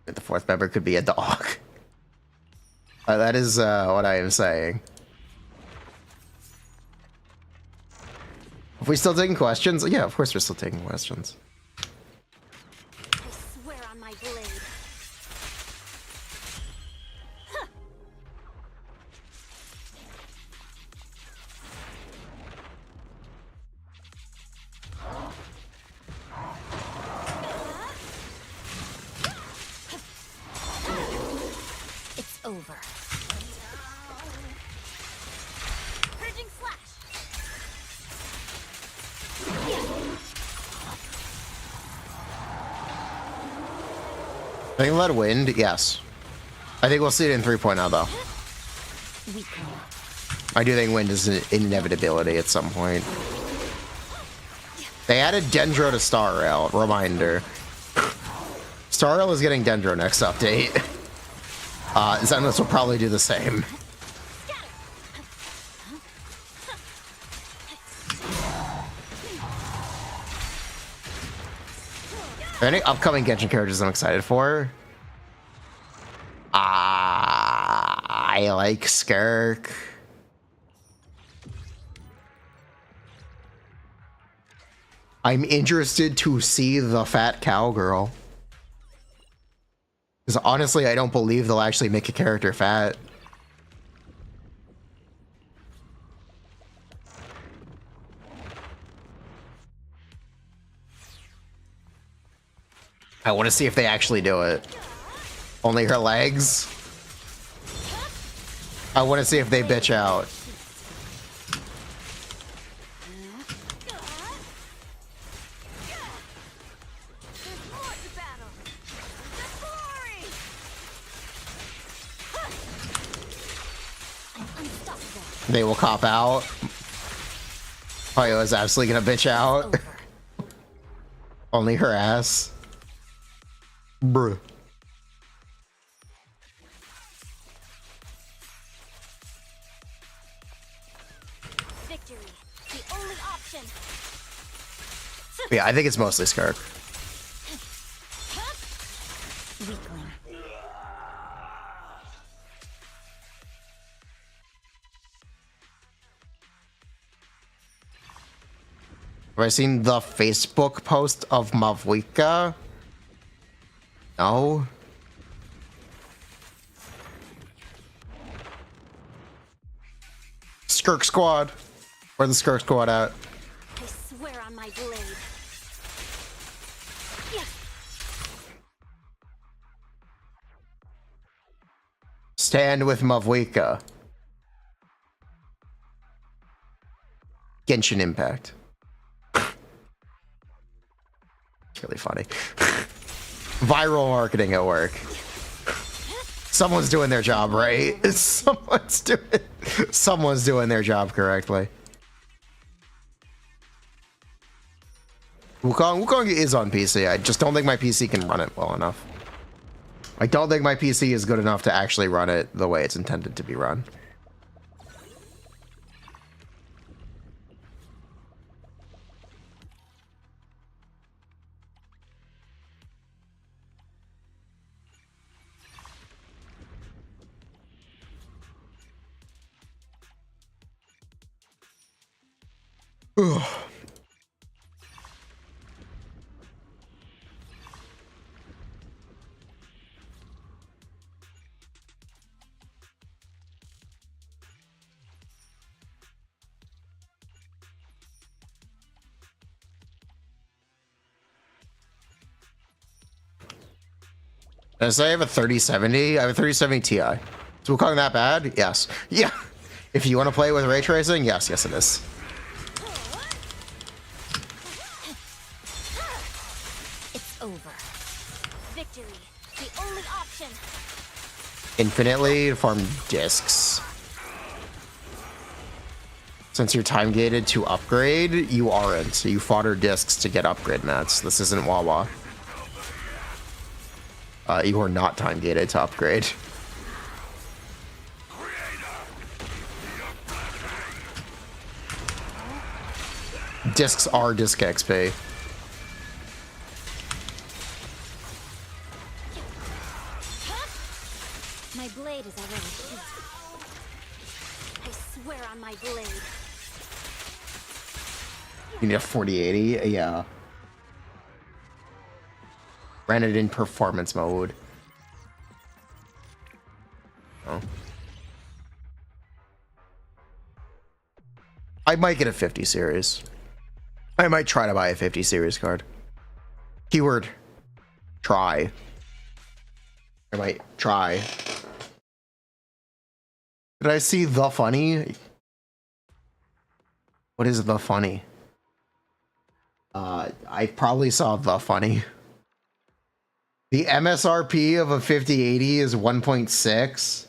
The fourth member could be a dog. That is what I am saying. Are we still taking questions? Yeah, of course we're still taking questions. I swear on my blade. It's over. Purging slash. I think let wind, yes. I think we'll see it in 3.0 though. Weakling. I do think wind is an inevitability at some point. They added Dendro to Star Rail, reminder. Star Rail is getting Dendro next update. Zenless will probably do the same. Are there any upcoming Genshin characters I'm excited for? I like Skirk. I'm interested to see the fat cowgirl. Because honestly, I don't believe they'll actually make a character fat. I want to see if they actually do it. Only her legs? I want to see if they bitch out. They will cop out. Poyo is absolutely gonna bitch out. Only her ass. Bruh. Victory, the only option. Yeah, I think it's mostly Skirk. Weakling. Have I seen the Facebook post of Mavwika? No. Skirk Squad. Where the Skirk Squad at? I swear on my blade. Yeah. Stand with Mavwika. Genshin Impact. It's really funny. Viral marketing at work. Someone's doing their job right. Someone's doing their job correctly. Wukong is on PC. I just don't think my PC can run it well enough. I don't think my PC is good enough to actually run it the way it's intended to be run. Ugh. Did I say I have a 3070? I have a 3070 Ti. Is Wukong that bad? Yes. Yeah. If you want to play with ray tracing, yes, it is. It's over. Victory, the only option. Infinitely to farm discs. Since you're time gated to upgrade, you aren't. So you fodder discs to get upgrade mats. This isn't Wawa. You are not time gated to upgrade. Discs are disc XP. My blade is already heat. I swear on my blade. You need a 4080? Yeah. Ran it in performance mode. Oh. I might get a 50 series. I might try to buy a 50 series card. Keyword try. I might try. Did I see the funny? What is the funny? I probably saw the funny. The MSRP of a 5080 is 1.6.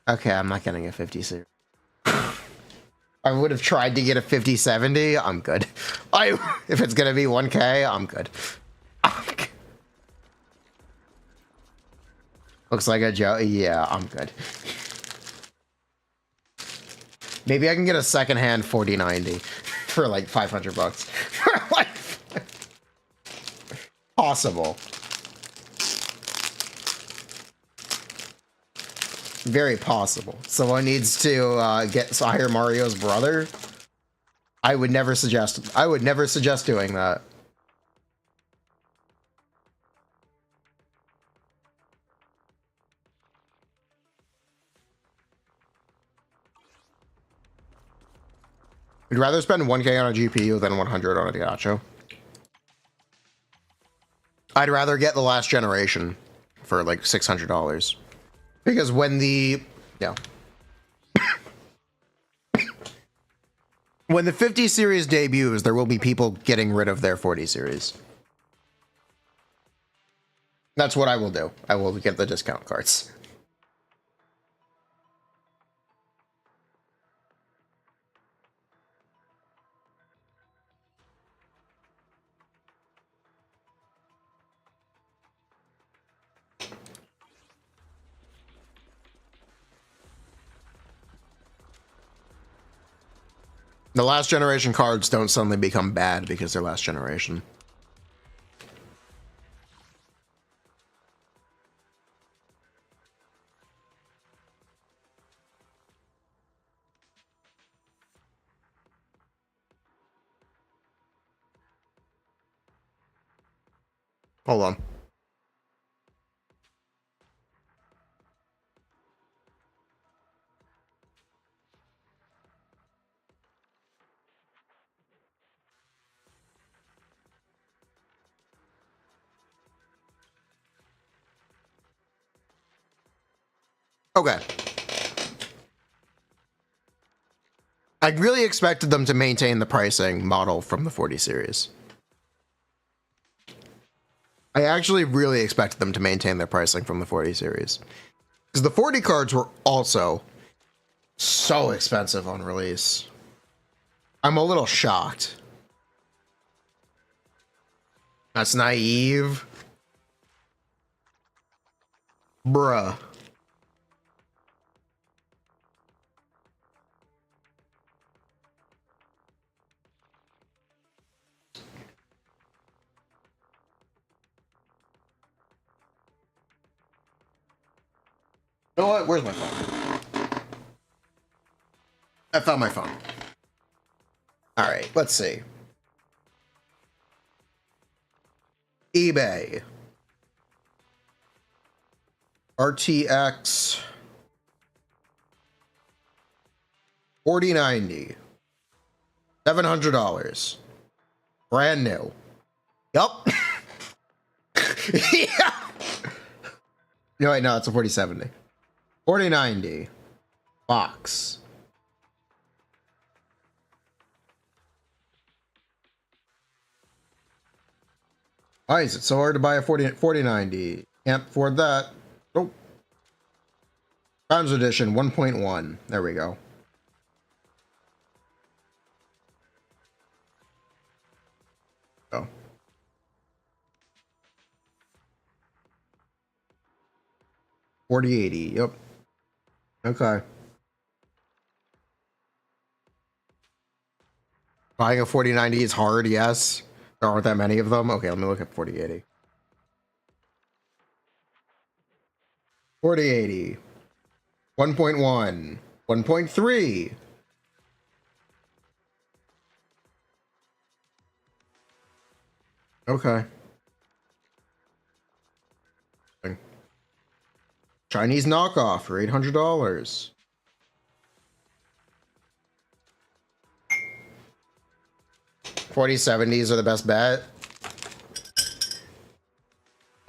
Okay, I'm not getting a 50 series. I would have tried to get a 5070. I'm good. If it's gonna be 1K, I'm good. Looks like a Joe. Yeah, I'm good. Maybe I can get a secondhand 4090 for like 500 bucks. Like, possible. very possible. Someone needs to hire Mario's brother. I would never suggest doing that. I'd rather spend 1K on a GPU than 100 on a gacha. I'd rather get the last generation for like $600. Because when the when the 50 series debuts, there will be people getting rid of their 40 series. That's what I will do. I will get the discount cards. The last generation cards don't suddenly become bad because they're last generation. Hold on. Okay. I really expected them to maintain the pricing model from the 40 series. I actually really expected them to maintain their pricing from the 40 series. Because the 40 cards were also so expensive on release. I'm a little shocked. That's naive. Bruh. You know what? Where's my phone? I found my phone. All right, let's see. eBay. RTX 4090. $700. Brand new. Yup. Yeah. No, wait, no, it's a 4070. 4090. Box. Why is it so hard to buy a 4090? Can't afford that. Nope. Founders Edition 1.1. There we go. Oh. $4080. Yep. Okay. Buying a 4090 is hard, yes. There aren't that many of them. Okay, let me look at 4080. 4080. 1.1. 1.3. Okay. Chinese knockoff for $800. $4070s are the best bet.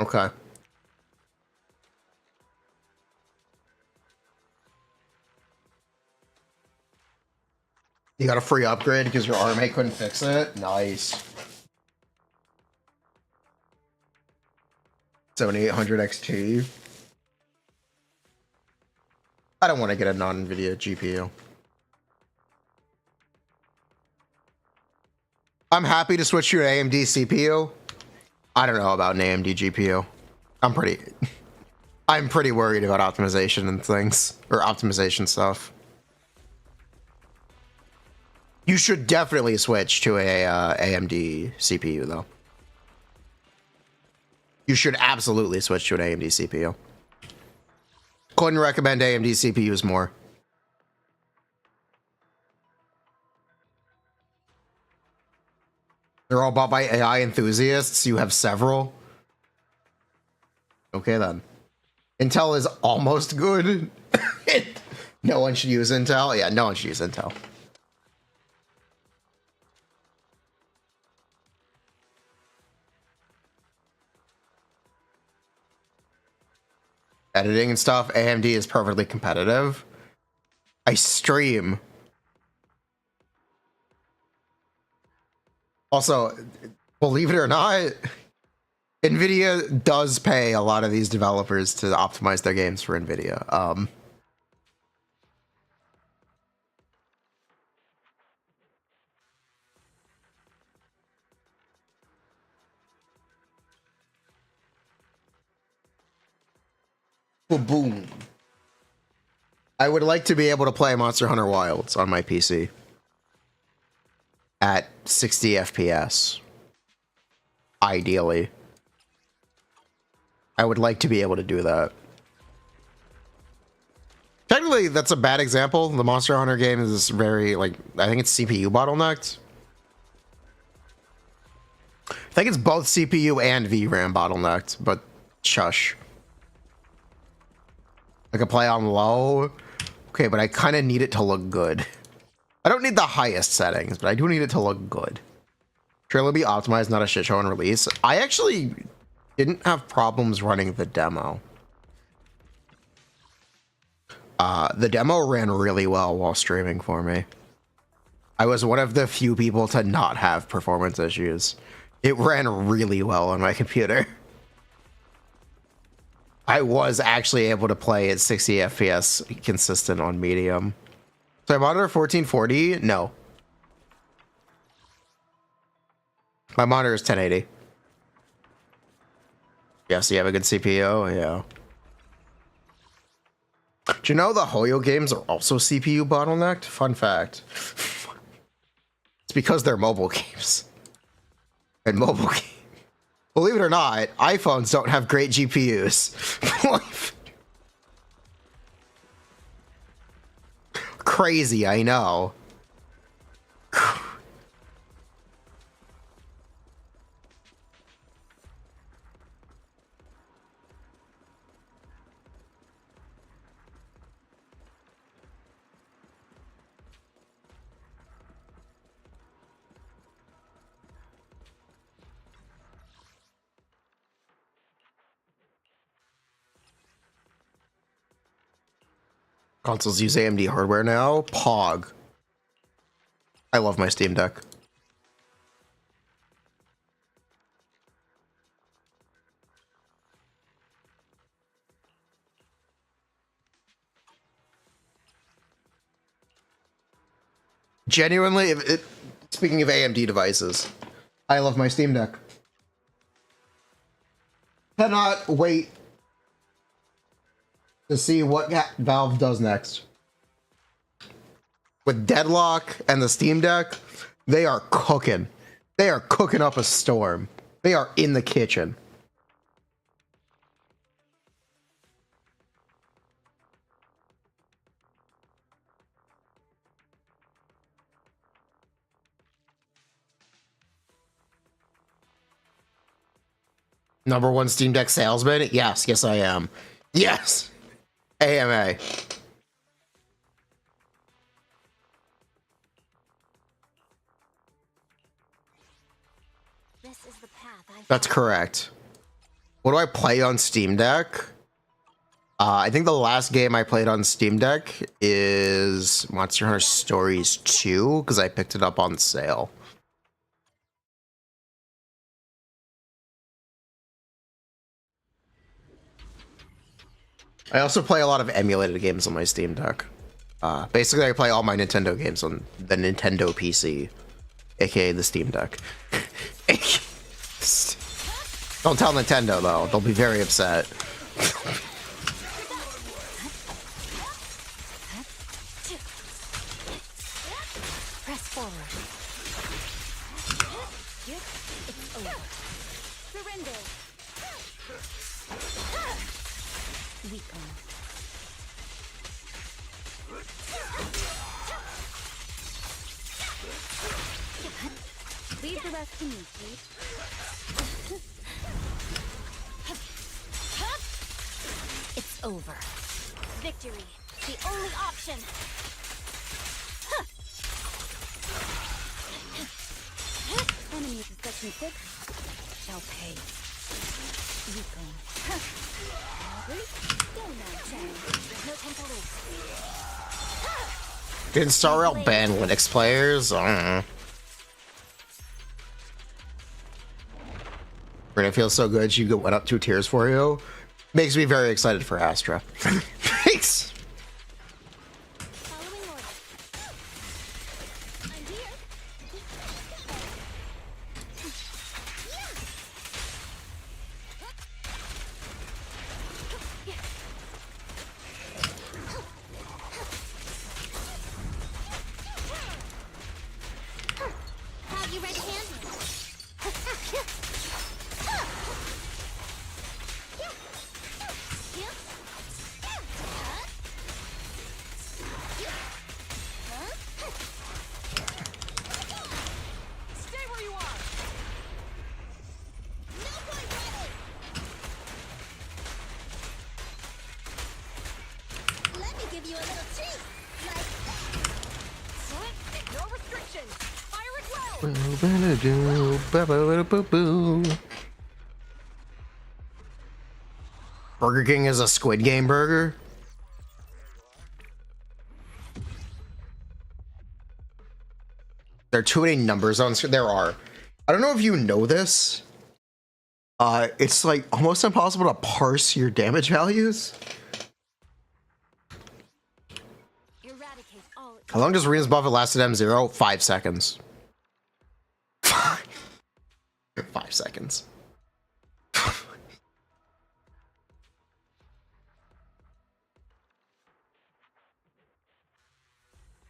Okay. You got a free upgrade because your RMA couldn't fix it? Nice. 7800 XT. I don't want to get a non-NVIDIA GPU. I'm happy to switch to an AMD CPU. I don't know about an AMD GPU. I'm pretty worried about optimization and things, or optimization stuff. You should definitely switch to a AMD CPU though. You should absolutely switch to an AMD CPU. Couldn't recommend AMD CPUs more. They're all bought by AI enthusiasts. You have several. Okay, then. Intel is almost good. No one should use Intel. Yeah, no one should use Intel. Editing and stuff, AMD is perfectly competitive. I stream. Also, believe it or not, NVIDIA does pay a lot of these developers to optimize their games for NVIDIA. Boom. I would like to be able to play Monster Hunter Wilds on my PC at 60 FPS. Ideally. I would like to be able to do that. Technically, that's a bad example. The Monster Hunter game is very, like, I think it's CPU bottlenecked. I think it's both CPU and VRAM bottlenecked, but shush. I can play on low. Okay, but I kind of need it to look good. I don't need the highest settings, but I do need it to look good. Trailer be optimized, not a shit show on release. I actually didn't have problems running the demo. The demo ran really well while streaming for me. I was one of the few people to not have performance issues. It ran really well on my computer. I was actually able to play at 60 FPS consistent on medium. So I monitor 1440? No. My monitor is 1080. Yes, you have a good CPU? Yeah. Do you know the Hoyo games are also CPU bottlenecked? Fun fact. It's because they're mobile games. And mobile games. Believe it or not, iPhones don't have great GPUs. Crazy, I know. Consoles use AMD hardware now. Pog. I love my Steam Deck. Genuinely, speaking of AMD devices, I love my Steam Deck. Cannot wait to see what Valve does next. With Deadlock and the Steam Deck, they are cooking. They are cooking up a storm. They are in the kitchen. Number one Steam Deck salesman? Yes, I am. Yes! AMA. This is the path That's correct. What do I play on Steam Deck? I think the last game I played on Steam Deck is Monster Hunter Stories 2, because I picked it up on sale. I also play a lot of emulated games on my Steam Deck. Basically, I play all my Nintendo games on the Nintendo PC, aka the Steam Deck. Don't tell Nintendo, though. They'll be very upset. Press forward. It's over. Surrender. Weaken. Press to meet you. It's over. Victory, the only option. Enemies of section 6 shall pay. Weakling. Go now, Chang. There's no time to lose. Did Star Rail ban Linux players? I don't know. It feels so good. She went up 2 tiers for you. Makes me very excited for Astra. Thanks. Following order. I'm here. Have you ready, hand? Stay where you are! Let me give you a little treat. Like No restrictions! Fire it well! Burger King is a Squid Game burger. There are too many numbers on screen. There are. I don't know if you know this. It's like almost impossible to parse your damage values. eradicate all. How long does Rina's buff at last at M0? 5 seconds. 5 seconds.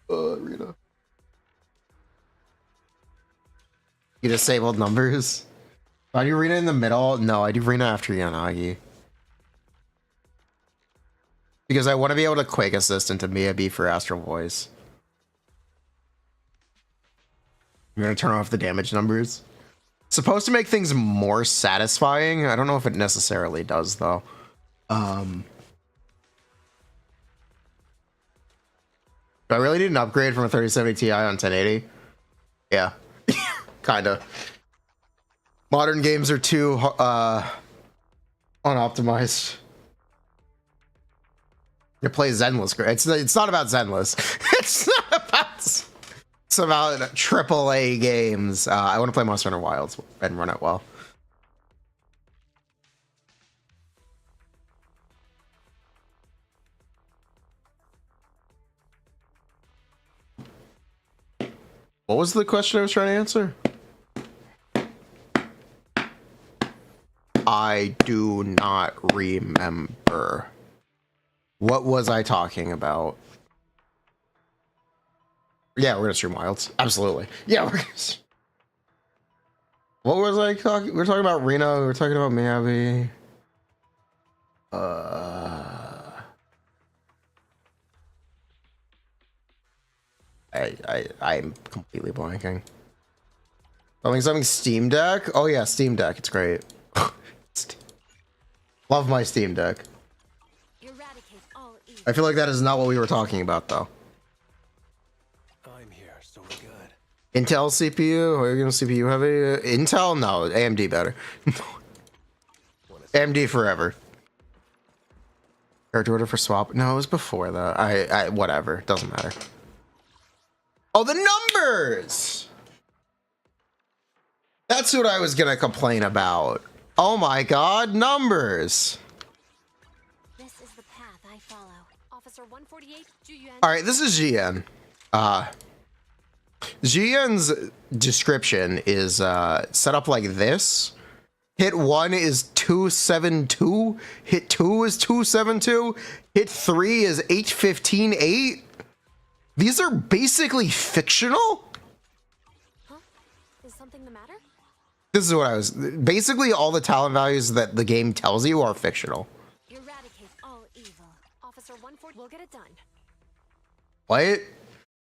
Rina. You disabled numbers? I do Rina in the middle? No, I do Rina after Yanagi. Because I want to be able to Quake Assist into Miyabi for Astral Voice. I'm going to turn off the damage numbers. Supposed to make things more satisfying. I don't know if it necessarily does, though. Do I really need an upgrade from a 3070 Ti on 1080? Yeah. Kinda. Modern games are too unoptimized. You play Zenless. It's not about Zenless. It's about AAA games. I want to play Monster Hunter Wilds and run it well. What was the question I was trying to answer? I do not remember. What was I talking about? Yeah, we're gonna stream Wilds. Absolutely. Yeah, we're gonna. What was I talking? We were talking about Reno. We were talking about Miyabi. I'm completely blanking. Something Steam Deck? Oh yeah, Steam Deck. It's great. Love my Steam Deck. Eradicate all evil. I feel like that is not what we were talking about though. I'm here, so we're good. Intel CPU? Are you gonna CPU heavy? Intel? No, AMD better. AMD forever. Character order for swap? No, it was before that. I whatever. Doesn't matter. Oh, the numbers! That's what I was gonna complain about. Oh my god, numbers! This is the path I follow. Officer 148, Juyen. Alright, this is GN. GN's description is set up like this. Hit 1 is 272. Hit 2 is 272. Hit 3 is 815-8. These are basically fictional? Huh? Is something the matter? This is what I was... Basically, all the talent values that the game tells you are fictional. Eradicate all evil. Officer 140, we'll get it done. What?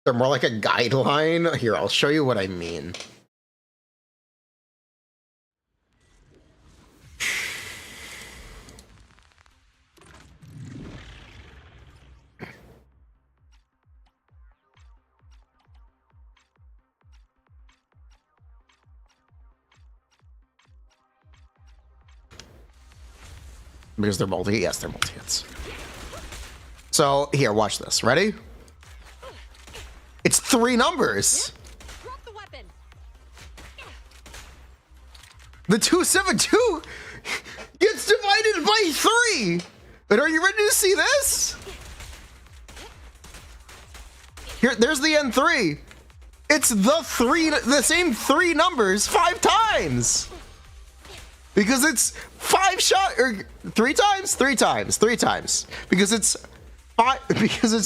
They're more like a guideline? Here, I'll show you what I mean. numbers. They're multi. Yes, they're multi hits. So here, watch this. Ready? It's 3 numbers. Drop the weapon. The 272 gets divided by 3. But are you ready to see this? Here, there's the N3. It's the same 3 numbers 5 times. Because it's 5 shot or 3 times, 3 times, 3 times. Because it's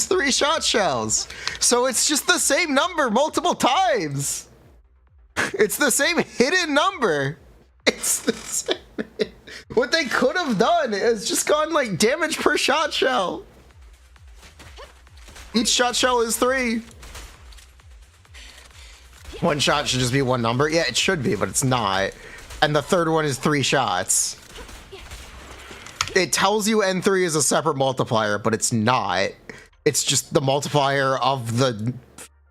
3 shot shells. So it's just the same number multiple times. It's the same hidden number. It's the same. What they could have done is just gone like damage per shot shell. Each shot shell is 3. 1 shot should just be 1 number. Yeah, it should be, but it's not. And the 3rd one is 3 shots. It tells you N3 is a separate multiplier, but it's not. It's just the multiplier of the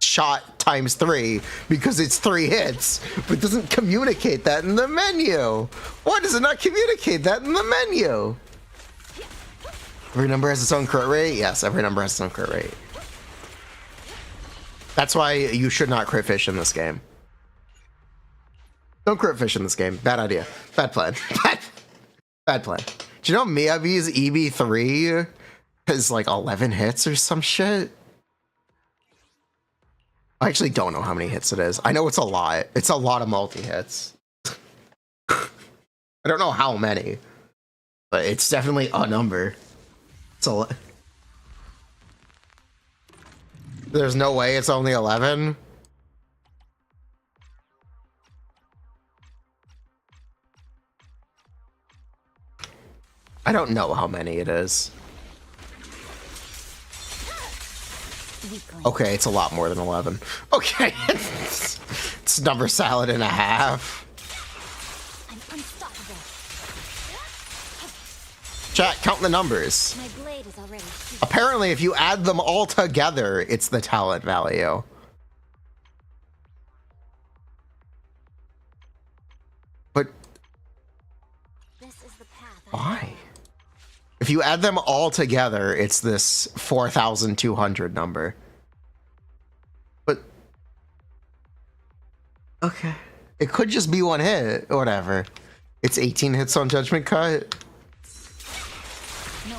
shot times 3 because it's 3 hits, but it doesn't communicate that in the menu. Why does it not communicate that in the menu? Every number has its own crit rate? Yes, every number has its own crit rate. That's why you should not crit fish in this game. Don't crit fish in this game. Bad idea. Bad plan. Bad plan. Do you know Miyabi's EB3 is like 11 hits or some shit? I actually don't know how many hits it is. I know it's a lot. It's a lot of multi-hits. I don't know how many, but it's definitely a number. It's a lot. There's no way it's only 11. I don't know how many it is. Okay, it's a lot more than 11. Okay. It's number salad and a half. I'm unstoppable. Chat, count the numbers. My blade is already shooting. Apparently, if you add them all together, it's the talent value. But This is the path. why? If you add them all together, it's this 4,200 number. But okay, it could just be 1 hit. Whatever. It's 18 hits on Judgment Cut.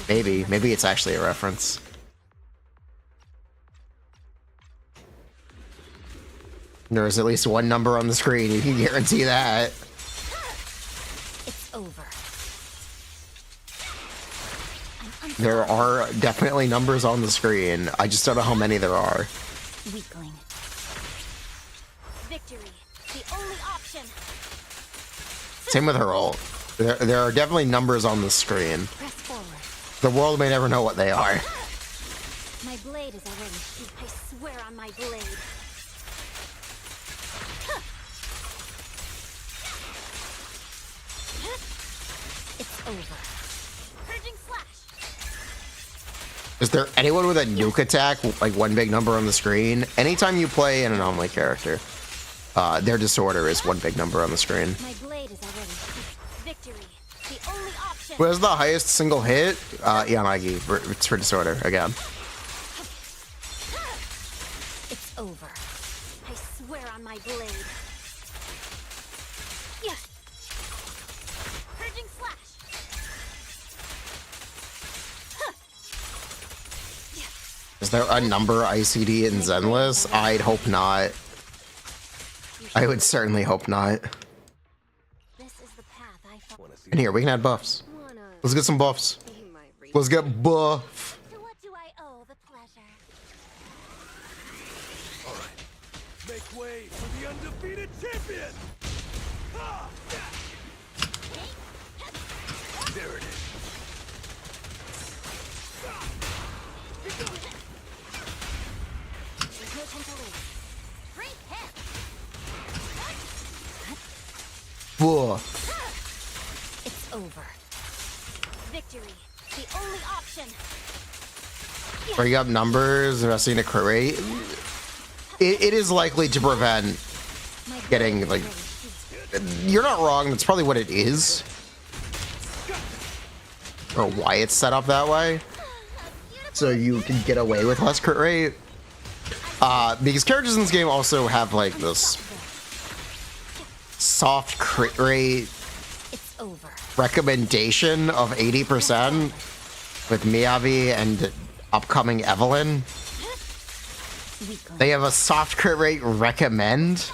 Maybe it's actually a reference. There's at least 1 number on the screen. You can guarantee that. It's over. There are definitely numbers on the screen. I just don't know how many there are. Weakling. Victory. The only option. Same with her ult. There are definitely numbers on the screen. Press forward. The world may never know what they are. My blade is already shooting. I swear on my blade. It's over. Purging slash. Is there anyone with a nuke attack, like 1 big number on the screen? Anytime you play an anomaly character, their disorder is 1 big number on the screen. My blade is already shooting. Victory. The only option. Who has the highest single hit? Yanagi. It's for disorder again. It's over. I swear on my blade. Yeah. Purging slash. Is there a number ICD in Zenless? I'd hope not. I would certainly hope not. This is the path I follow. And here, we can add buffs. Let's get some buffs. Let's get buff. To what do I owe the pleasure? Make way for the undefeated champion! Ah! There it is. There's no time to lose. Free hit. Buff. It's over. Victory. The only option. Bring up numbers, investing in a crit rate. It is likely to prevent My blade getting, is like, already shooting. you're not wrong, that's probably what it is. or why it's set up that way. So you can get away with less crit rate. Because characters in this game also have like this soft crit rate It's over. recommendation of 80% with Miyabi and upcoming Evelyn. They have a soft crit rate recommend.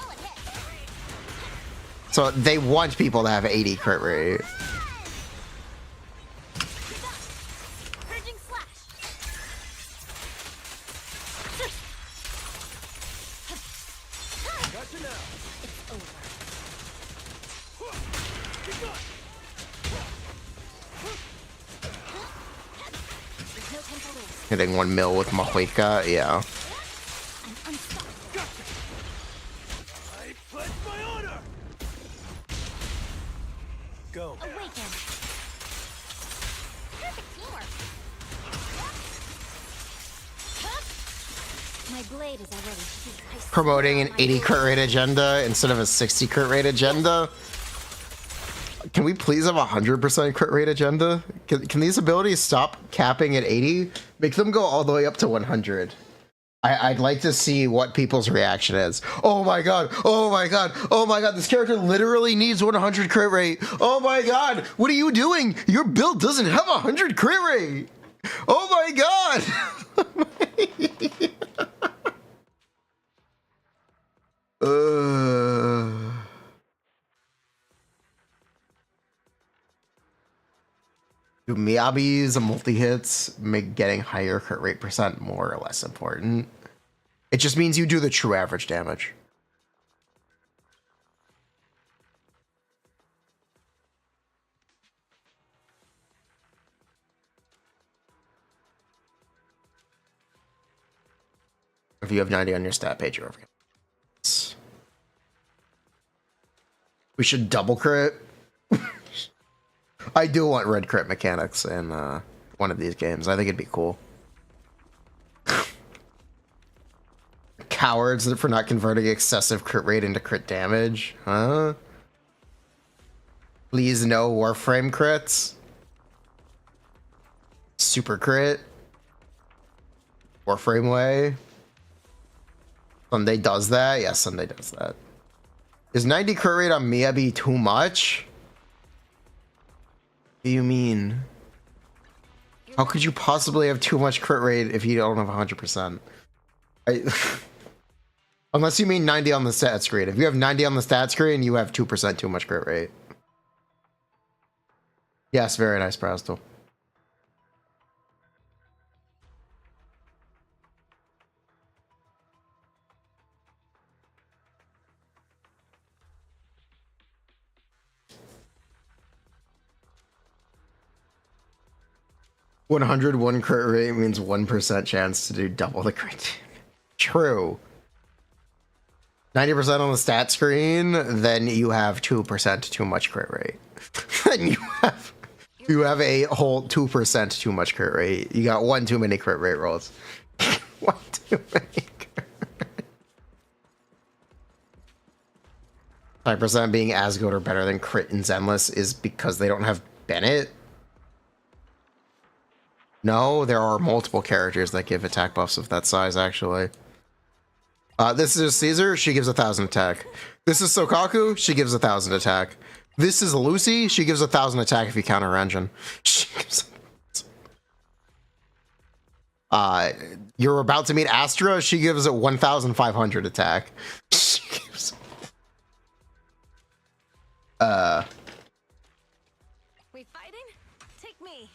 So they want people to have 80 crit rate. Purging slash. Gotcha now. It's over. There's no time to lose. Hitting 1 mil with Mahuika, yeah. I'm unstoppable. I pledge my honor. Go. Awaken. Perfect teamwork. My blade is already heat. I Promoting an smell my 80 crit blade. rate agenda instead of a 60 crit rate agenda. Can we please have a 100% crit rate agenda? Can these abilities stop capping at 80? Make them go all the way up to 100. I'd like to see what people's reaction is. Oh my god, oh my god, oh my god, this character literally needs 100 crit rate. Oh my god, what are you doing? Your build doesn't have 100 crit rate. Oh my god. Do Miyabi's multi-hits make getting higher crit rate percent more or less important? It just means you do the true average damage. If you have 90 on your stat page, you're over. We should double crit. I do want red crit mechanics in one of these games. I think it'd be cool. Cowards for not converting excessive crit rate into crit damage. Huh? Please no Warframe crits. Super crit. Warframe way. Sunday does that? Yes, Sunday does that. Is 90 crit rate on Miyabi too much? What do you mean? How could you possibly have too much crit rate if you don't have 100%? Unless you mean 90 on the stat screen. If you have 90 on the stat screen, you have 2% too much crit rate. Yes, very nice, Prasto. $101 crit rate means 1% chance to do double the crit damage. True. 90% on the stat screen, then you have 2% too much crit rate. Then you have a whole 2% too much crit rate. You got one too many crit rate rolls. One too many crit rate. 5% being as good or better than crit in Zenless is because they don't have Bennett. No, there are multiple characters that give attack buffs of that size, actually. This is Caesar, she gives 1,000 attack. This is Sokaku, she gives 1,000 attack. This is Lucy, she gives 1,000 attack if you count her engine. She gives... You're about to meet Astra, she gives it 1,500 attack. She gives... We fighting? Take me.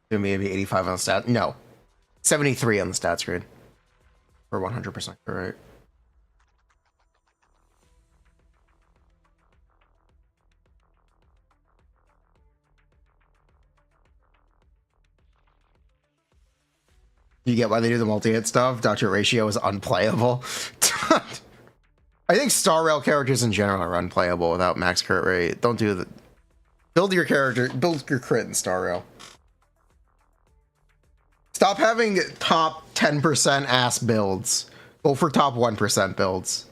Maybe 85 on the stat. No. 73 on the stat screen. For 100% correct. You get why they do the multi-hit stuff? Dr. Ratio is unplayable. I think Star Rail characters in general are unplayable without max crit rate. Don't do the... Build your character, build your crit in Star Rail. Stop having top 10% ass builds. Go for top 1% builds.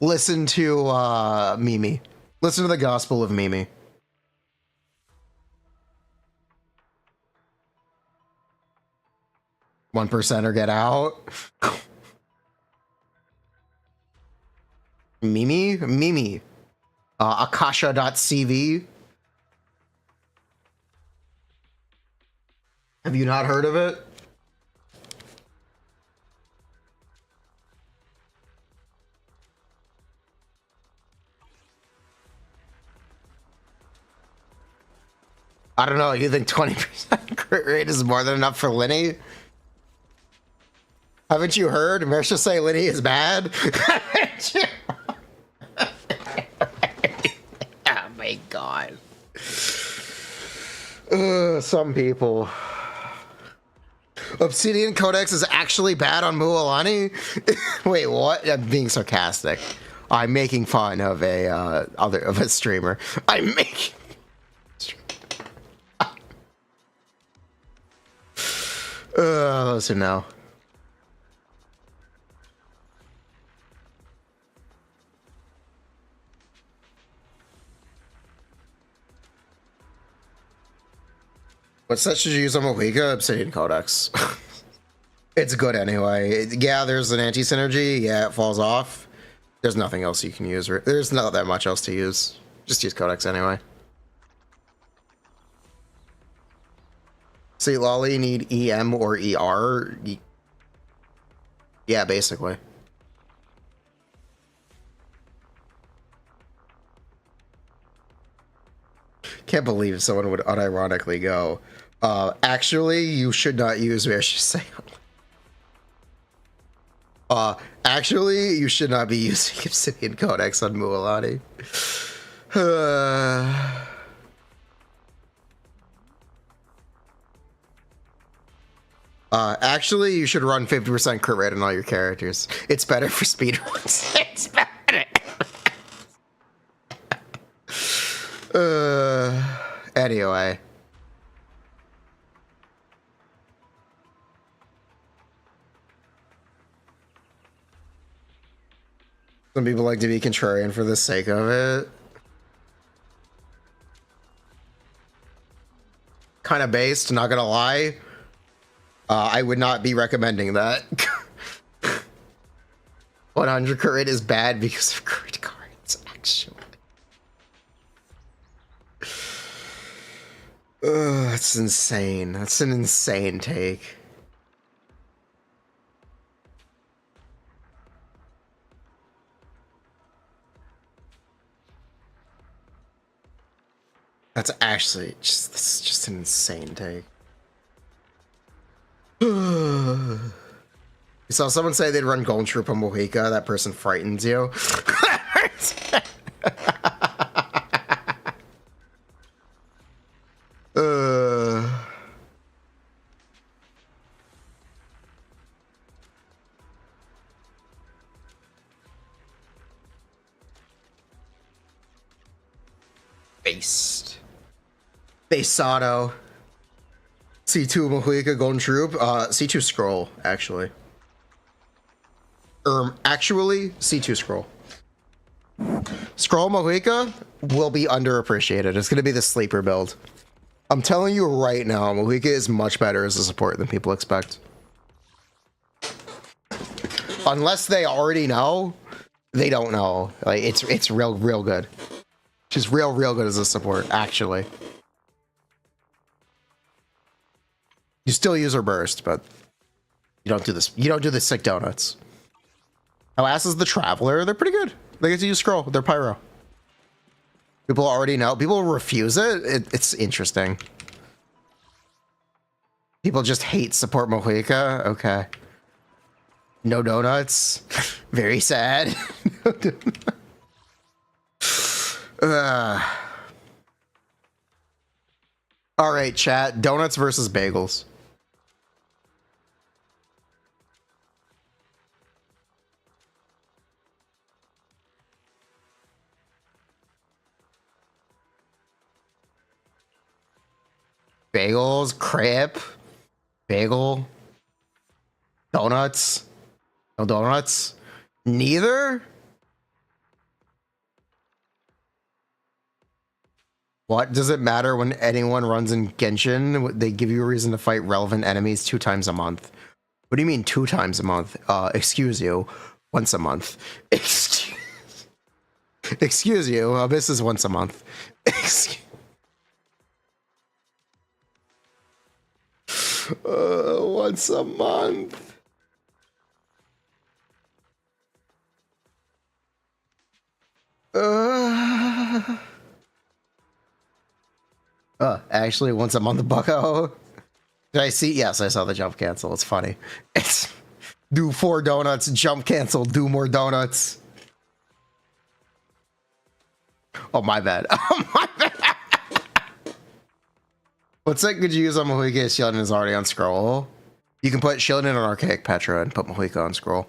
Listen to Mimi. Listen to the gospel of Mimi. 1% or get out. Mimi. Akasha.cv. Have you not heard of it? I don't know. You think 20% crit rate is more than enough for Linny? Haven't you heard Mersha say Linny is bad? Oh my god. Some people. Obsidian Codex is actually bad on Mualani? Wait, what? I'm being sarcastic. I'm making fun of a streamer. I'm making. Those who know. What set should you use on Mohiga? Obsidian Codex. It's good anyway. Yeah, there's an anti-synergy. Yeah, it falls off. There's nothing else you can use. There's not that much else to use. Just use Codex anyway. See, Lolly need EM or ER? Yeah, basically. Can't believe someone would unironically go, actually, you should not use Mersha. Actually, you should not be using Obsidian Codex on Mualani. Actually, you should run 50% crit rate on all your characters. It's better for speedruns. It's better. Anyway. Some people like to be contrarian for the sake of it. Kind of based, not gonna lie. I would not be recommending that. 100 crit is bad because of crit cards, actually. That's insane. That's an insane take. That's actually just an insane take. You saw someone say they'd run Golden Troop on Mohica. That person frightens you. Base auto. C2 Mohica Golden Troop. C2 scroll, actually. Actually, C2 scroll. Scroll Mohica will be underappreciated. It's going to be the sleeper build. I'm telling you right now, Mohica is much better as a support than people expect. Unless they already know, they don't know. Like it's real good. She's real good as a support, actually. You still use her burst, but you don't do this. You don't do the sick donuts. How ass is the Traveler? They're pretty good. They get to use scroll. They're pyro. People already know. People refuse it. It's interesting. People just hate support Mohica. Okay. No donuts. Very sad. All right, chat. Donuts versus bagels. Bagels, crepe, bagel, donuts, no donuts, neither. What does it matter when anyone runs in Genshin? They give you a reason to fight relevant enemies 2 times a month. What do you mean 2 times a month? Excuse you, once a month. Excuse you, this is once a month. Once a month. Actually, once a month, bucko. Did I see? Yes, I saw the jump cancel. It's funny. It's do 4 donuts, jump cancel, do more donuts. Oh, my bad. Oh, my bad. What's that could you use on Mahika? Shieldin is already on scroll. You can put Shieldin on Archaic Petra and put Mahika on scroll.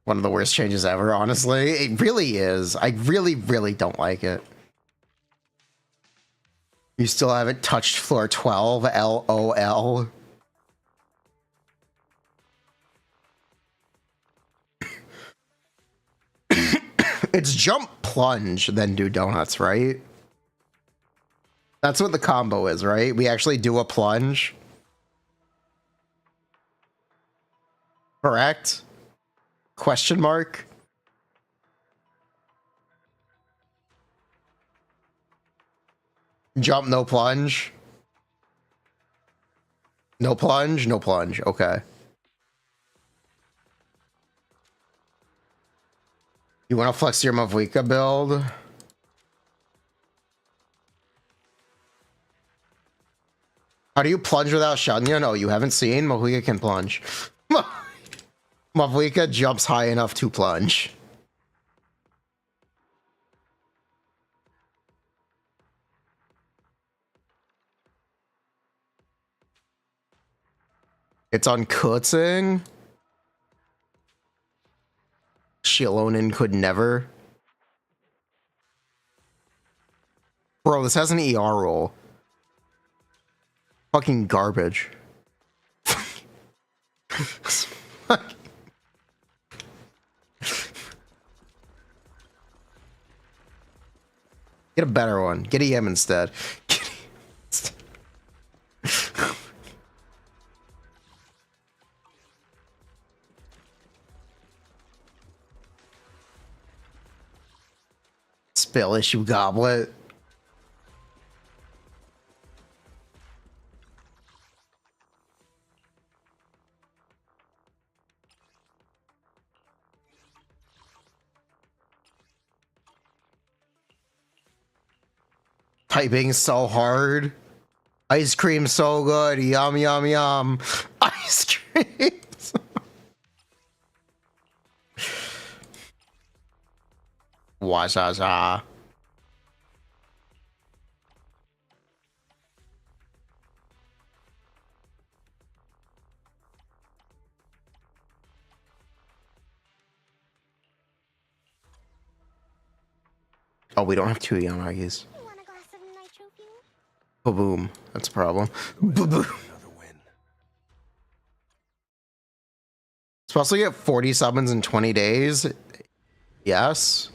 One of the worst changes ever, honestly. It really is. I really, really don't like it. You still haven't touched floor 12, LOL. It's jump plunge, then do donuts, right? That's what the combo is, right? We actually do a plunge. Correct? Question mark? Jump, no plunge. No plunge, no plunge. Okay. You want to flex your Mavwika build? How do you plunge without Shanya? No, you haven't seen. Mavwika can plunge. Mavwika jumps high enough to plunge. It's on Kutzing. Shilonin could never. Bro, this has an ER roll. Fucking garbage. Get a better one. Get a EM instead. Spell issue goblet. Typing so hard. Ice cream so good. Yum, yum, yum. Ice cream. Washaja. Oh, we don't have 2 Yanagis. Want a glass of nitro fuel? Ba-boom. That's a problem. Ba-boom. Supposed to get 40 summons in 20 days? Yes.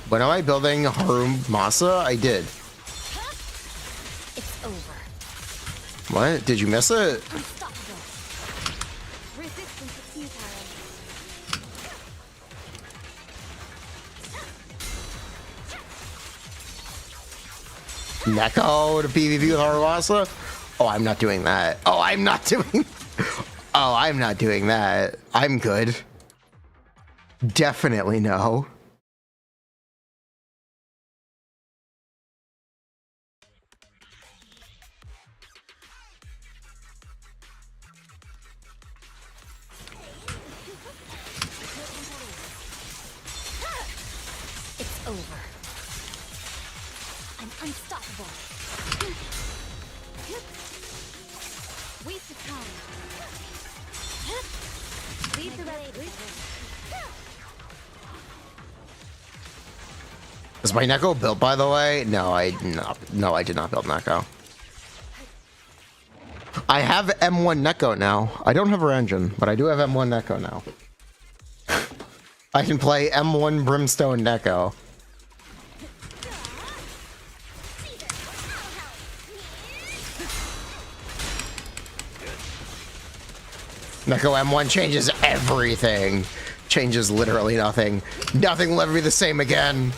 When am I building Harum Masa? I did. It's over. What? Did you miss it? Unstoppable. Resistance is futile. Neko to PvP with Harum Masa? Oh, I'm not doing that. Oh, I'm not doing... Oh, I'm not doing that. I'm good. Definitely no. It's over. I'm unstoppable. Waste of time. Leave the red. Is my Neko built, by the way? No, I did not build Neko. I have M1 Neko now. I don't have her engine, but I do have M1 Neko now. I can play M1 Brimstone Neko. Neko M1 changes everything. Changes literally nothing. Nothing will ever be the same again.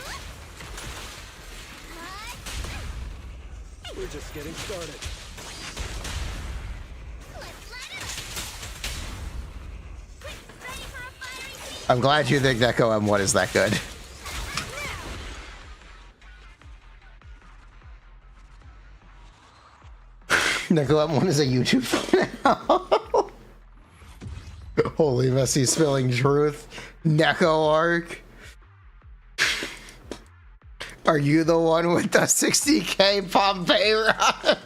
We're just getting started. I'm glad you think Neko M1 is that good. Neko M1 is a YouTube now. Holy messy spilling truth. Neko arc. Are you the one with the 60k Pompeii run?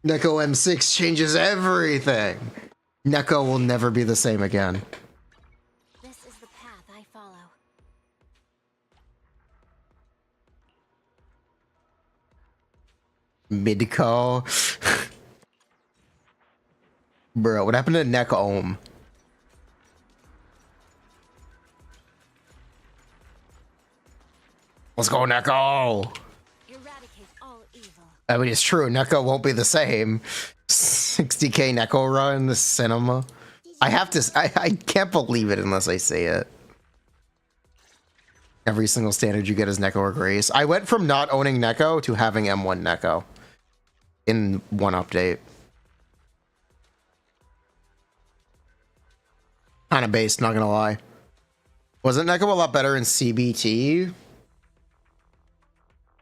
Neko M6 changes everything. Neko will never be the same again. This is the path I follow. Midco. Bro, what happened to Neko Ohm? Let's go, Neko! Eradicate all evil. I mean, it's true. Neko won't be the same. 60k Neko run, the cinema. I have to. I can't believe it unless I see it. Every single standard you get is Neko or Grace. I went from not owning Neko to having M1 Neko in one update. Kind of based, not gonna lie. Wasn't Neko a lot better in CBT?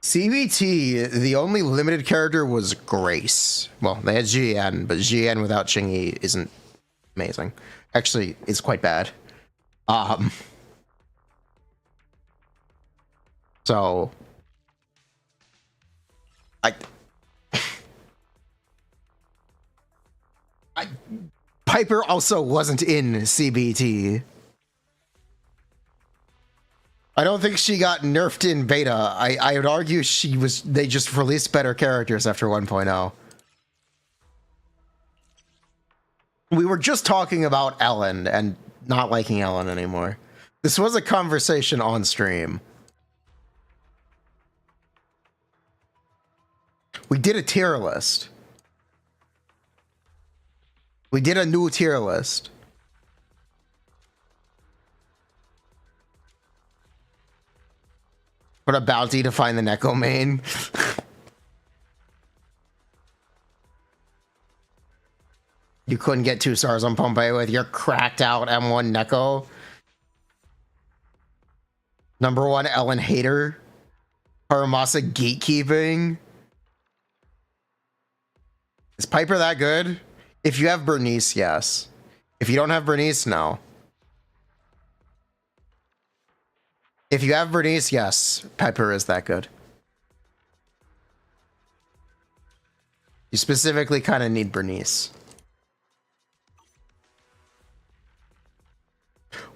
CBT, the only limited character was Grace. Well, they had GN, but GN without Chingy isn't amazing. Actually, it's quite bad. So Piper also wasn't in CBT. I don't think she got nerfed in beta. I would argue they just released better characters after 1.0. We were just talking about Ellen and not liking Ellen anymore. This was a conversation on stream. We did a tier list. We did a new tier list. Put a bounty to find the Neko main. You couldn't get 2 stars on Pompeii with your cracked out M1 Neko. Number 1 Ellen hater. Haramasa gatekeeping. Is Piper that good? If you have Bernice, yes. If you don't have Bernice, no. If you have Bernice, yes, Piper is that good. You specifically kind of need Bernice.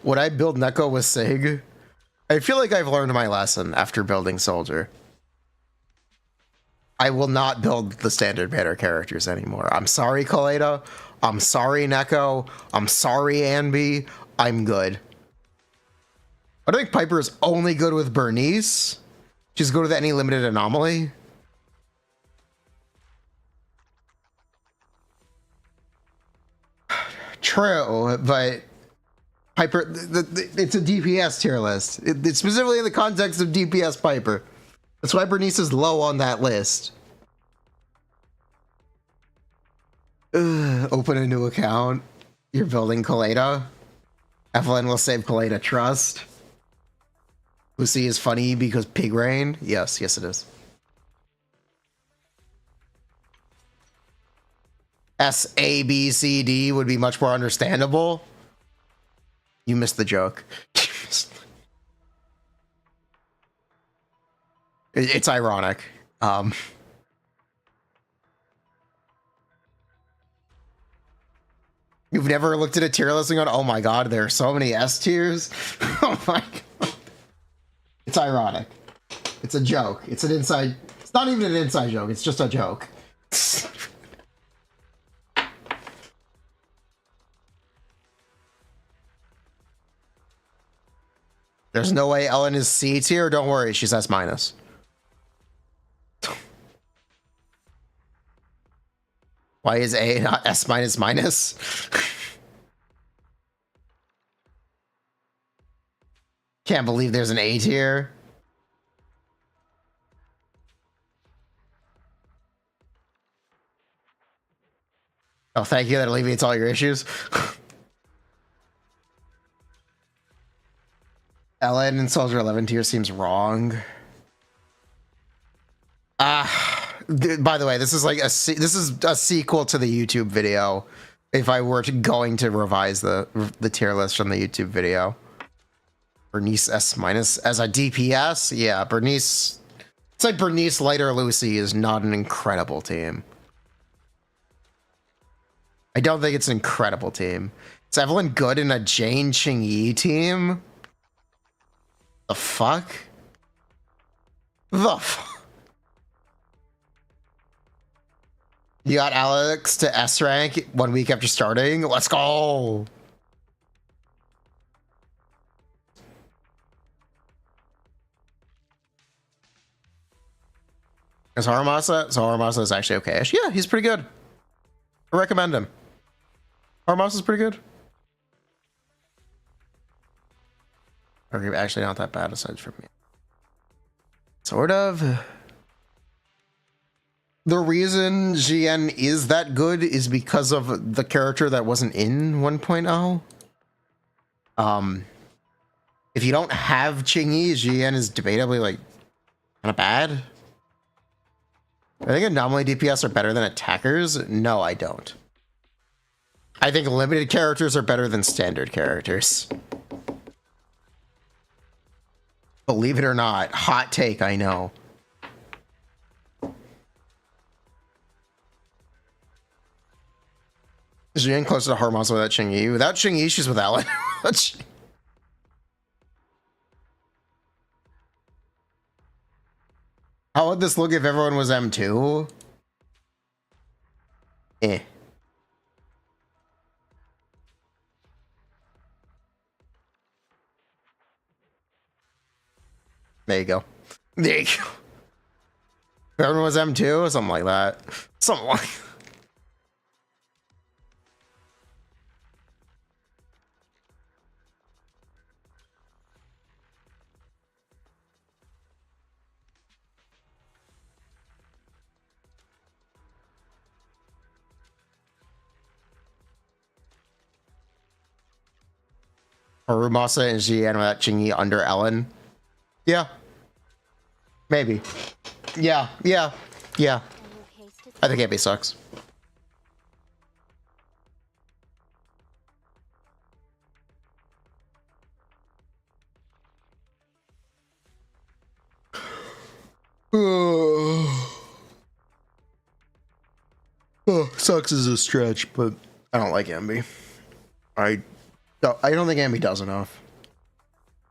Would I build Neko with Sig? I feel like I've learned my lesson after building Soldier. I will not build the standard banner characters anymore. I'm sorry, Kaleda. I'm sorry, Neko. I'm sorry, Anby. I'm good. I don't think Piper is only good with Bernice. She's good with any limited anomaly. True, but Piper, it's a DPS tier list. It's specifically in the context of DPS Piper. That's why Bernice is low on that list. Open a new account. You're building Kaleda. Evelyn will save Kaleda trust. Lucy is funny because pig rain. Yes, yes it is. S, A, B, C, D would be much more understandable. You missed the joke. It's ironic. You've never looked at a tier list and gone, oh my god, there are so many S tiers? Oh my god. It's ironic. It's a joke. It's an inside... It's not even an inside joke. It's just a joke. There's no way Ellen is C tier. Don't worry, she's S minus. Why is A not S minus minus? Can't believe there's an A tier. Oh, thank you. That alleviates all your issues. Ellen in Soldier 11 tier seems wrong. By the way, this is like this is a sequel to the YouTube video. If I were going to revise the tier list from the YouTube video, Bernice S minus as a DPS, yeah, Bernice. It's like Bernice Lighter Lucy is not an incredible team. I don't think it's an incredible team. Is Evelyn good in a Jane Ching-Yi team? The fuck? The fuck? You got Alex to S rank 1 week after starting? Let's go! Is Haramasa? So Haramasa is actually okay-ish. Yeah, he's pretty good. I recommend him. Haramasa is pretty good. Or actually not that bad aside from me. Sort of. The reason GN is that good is because of the character that wasn't in 1.0. If you don't have Ching-Yi, GN is debatably like kind of bad. I think anomaly DPS are better than attackers. No, I don't. I think limited characters are better than standard characters. Believe it or not, hot take, I know. Is she getting closer to Haramasa without Ching-Yi? Without Ching-Yi, she's with Ellen. How would this look if everyone was M2? Eh. There you go. There you go. If everyone was M2 or something like that. Something like that. Harumasa and GN without Ching-Yi under Ellen. Yeah. Maybe. Yeah. I think AB sucks. Sucks is a stretch, but I don't like Ambi. I don't think Ambi does enough.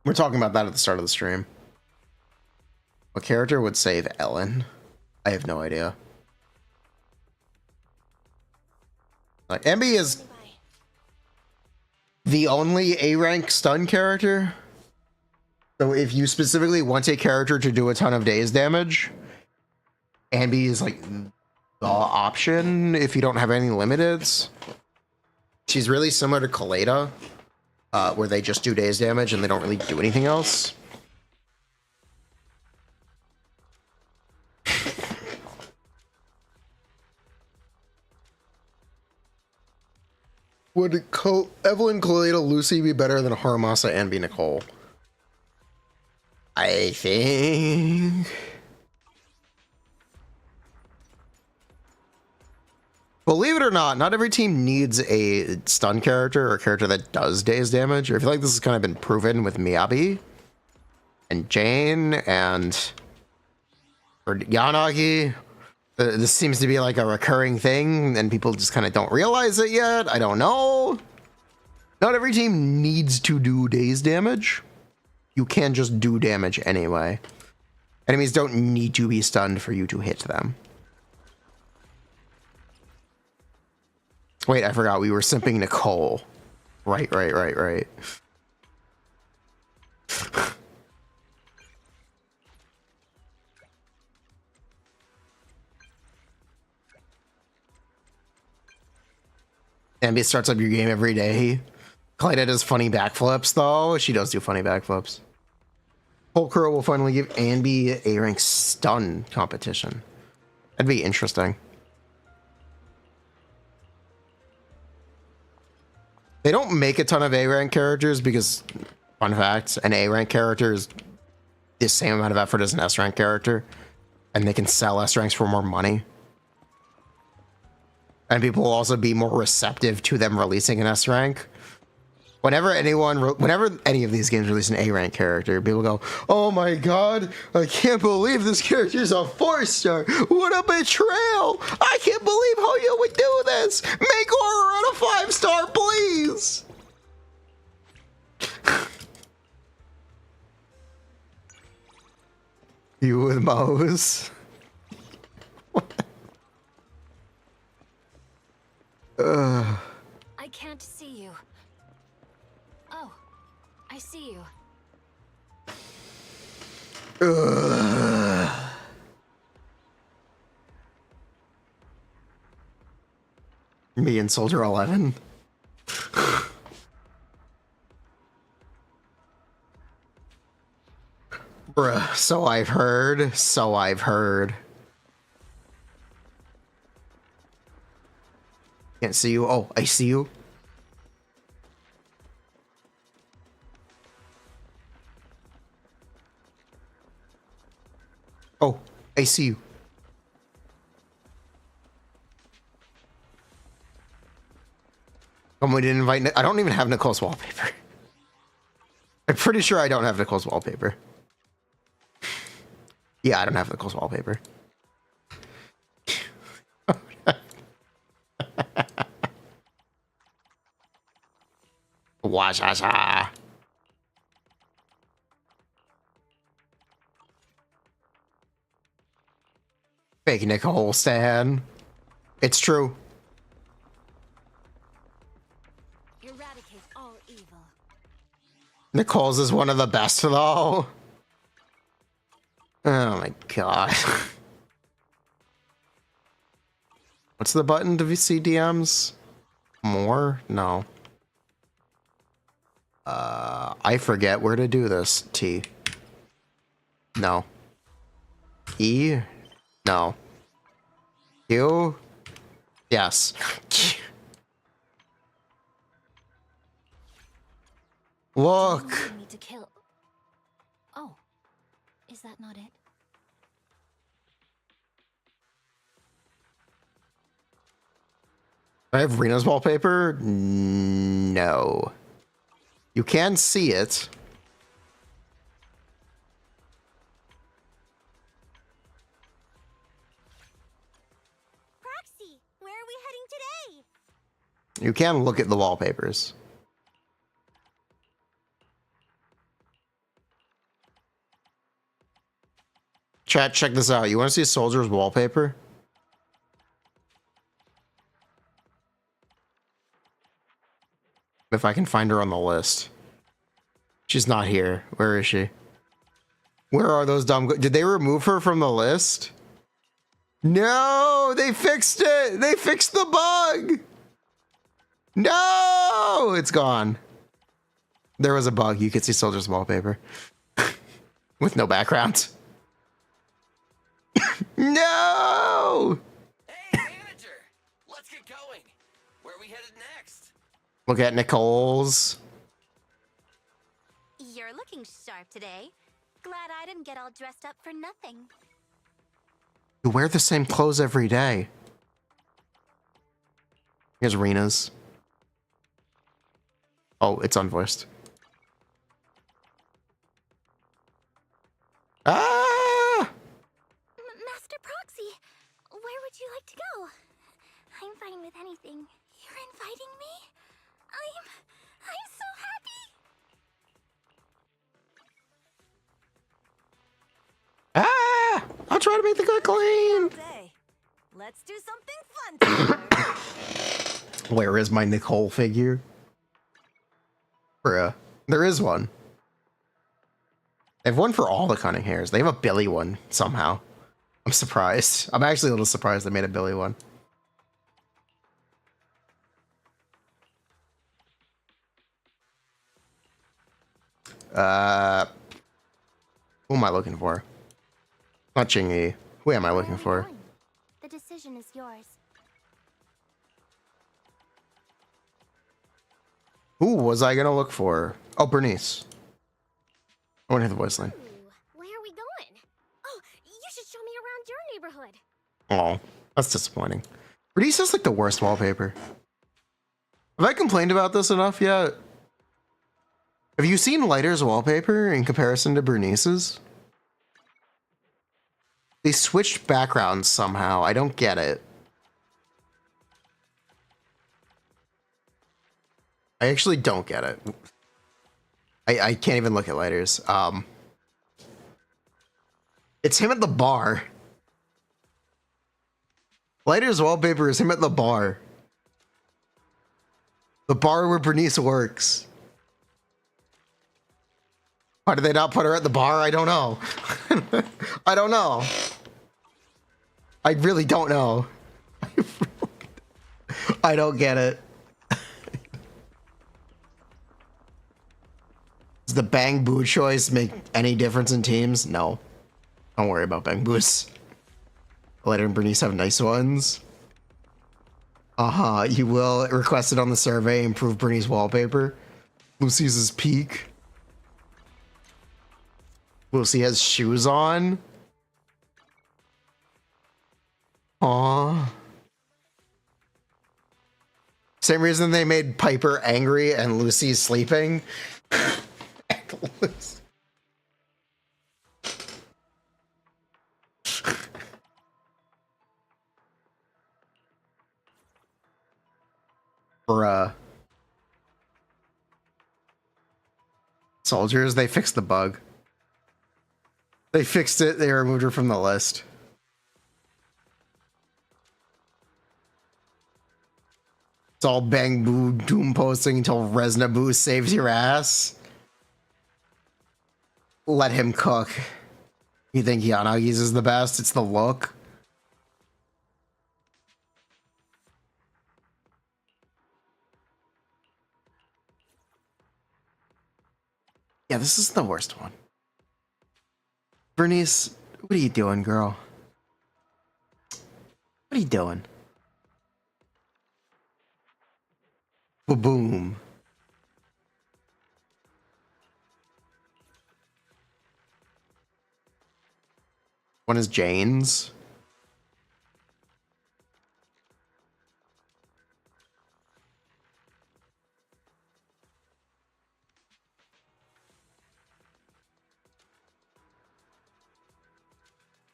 We're talking about that at the start of the stream. What character would save Ellen? I have no idea. Like, Ambi is the only A-rank stun character. So if you specifically want a character to do a ton of days damage, Ambi is like the option if you don't have any limiteds. She's really similar to Kaleda, where they just do days damage and they don't really do anything else. Would Evelyn, Kaleda, Lucy be better than Haramasa and be Nicole? I think... Believe it or not, not every team needs a stun character or a character that does days damage. I feel like this has kind of been proven with Miyabi and Jane and Yanagi. This seems to be like a recurring thing and people just kind of don't realize it yet. I don't know. Not every team needs to do days damage. You can just do damage anyway. Enemies don't need to be stunned for you to hit them. Wait, I forgot. We were simping Nicole. Right. Ambi starts up your game every day. Clyda does funny backflips, though. She does do funny backflips. Polkro will finally give Ambi a rank stun competition. That'd be interesting. They don't make a ton of A rank characters because, fun fact, an A rank character is the same amount of effort as an S rank character, and they can sell S ranks for more money. And people will also be more receptive to them releasing an S rank. Whenever any of these games release an A rank character, people go, "Oh my god, I can't believe this character is a 4-star. What a betrayal! I can't believe how you would do this. Make Aurora a 5-star, please." You with Mouse. I can't see you. Oh, I see you. Me and Soldier 11. Bruh, so I've heard. So I've heard. Can't see you. Oh, I see you. Oh, I see you. We didn't invite. I don't even have Nicole's wallpaper. I'm pretty sure I don't have Nicole's wallpaper. Yeah, I don't have Nicole's wallpaper. Washa. Fake Nicole Stan. It's true. Eradicate all evil. Nicole's is one of the best though. Oh my god. What's the button to see DMs? More? No. I forget where to do this. T. No. E? No. Q? Yes. Look! You need to kill. Oh, is that not it? I have Rena's wallpaper? No. You can see it. Proxy, where are we heading today? You can look at the wallpapers. Chat, check this out. You want to see Soldier's wallpaper? If I can find her on the list. She's not here. Where is she? Where are those dumb... Did they remove her from the list? No! They fixed it! They fixed the bug! No! It's gone. There was a bug. You could see Soldier's wallpaper. With no background. No! Hey, manager! Let's get going. Where are we headed next? Look at Nicole's. You're looking sharp today. Glad I didn't get all dressed up for nothing. You wear the same clothes every day. Here's Rena's. Oh, it's unvoiced. Ah! Master Proxy, where would you like to go? I'm fine with anything. You're inviting me? I'm so happy. Ah! I'll try to make the cut clean. Day. Let's do something fun together. Where is my Nicole figure? Bruh. There is one. They have one for all the cunning hairs. They have a Billy one somehow. I'm surprised. I'm actually a little surprised they made a Billy one. Who am I looking for? Not Chingy. Who am I Where looking are we for? going? The decision is yours. Who was I gonna look for? Oh, Bernice. I want to hear the voice line. Ooh, where are we going? Oh, you should show me around your neighborhood. Oh, that's disappointing. Bernice has like the worst wallpaper. Have I complained about this enough yet? Have you seen Lighter's wallpaper in comparison to Bernice's? They switched backgrounds somehow. I don't get it. I actually don't get it. I can't even look at Lighter's. It's him at the bar. Lighter's wallpaper is him at the bar. The bar where Bernice works. Why did they not put her at the bar? I don't know. I don't know. I really don't know. I don't get it. Does the Bang Boo choice make any difference in teams? No. Don't worry about Bang Boos. Lighter and Bernice have nice ones. You will request it on the survey. Improve Bernice wallpaper. Lucy's is peak. Lucy has shoes on. Aw. Same reason they made Piper angry and Lucy's sleeping. Bruh. Soldiers, they fixed the bug. They fixed it, they removed her from the list. It's all Bang Boo doom posting until Resna Boo saves your ass. Let him cook. You think Yanagi's is the best? It's the look. Yeah, this is the worst one. Bernice, what are you doing, girl? What are you doing? Boom. One is Jane's.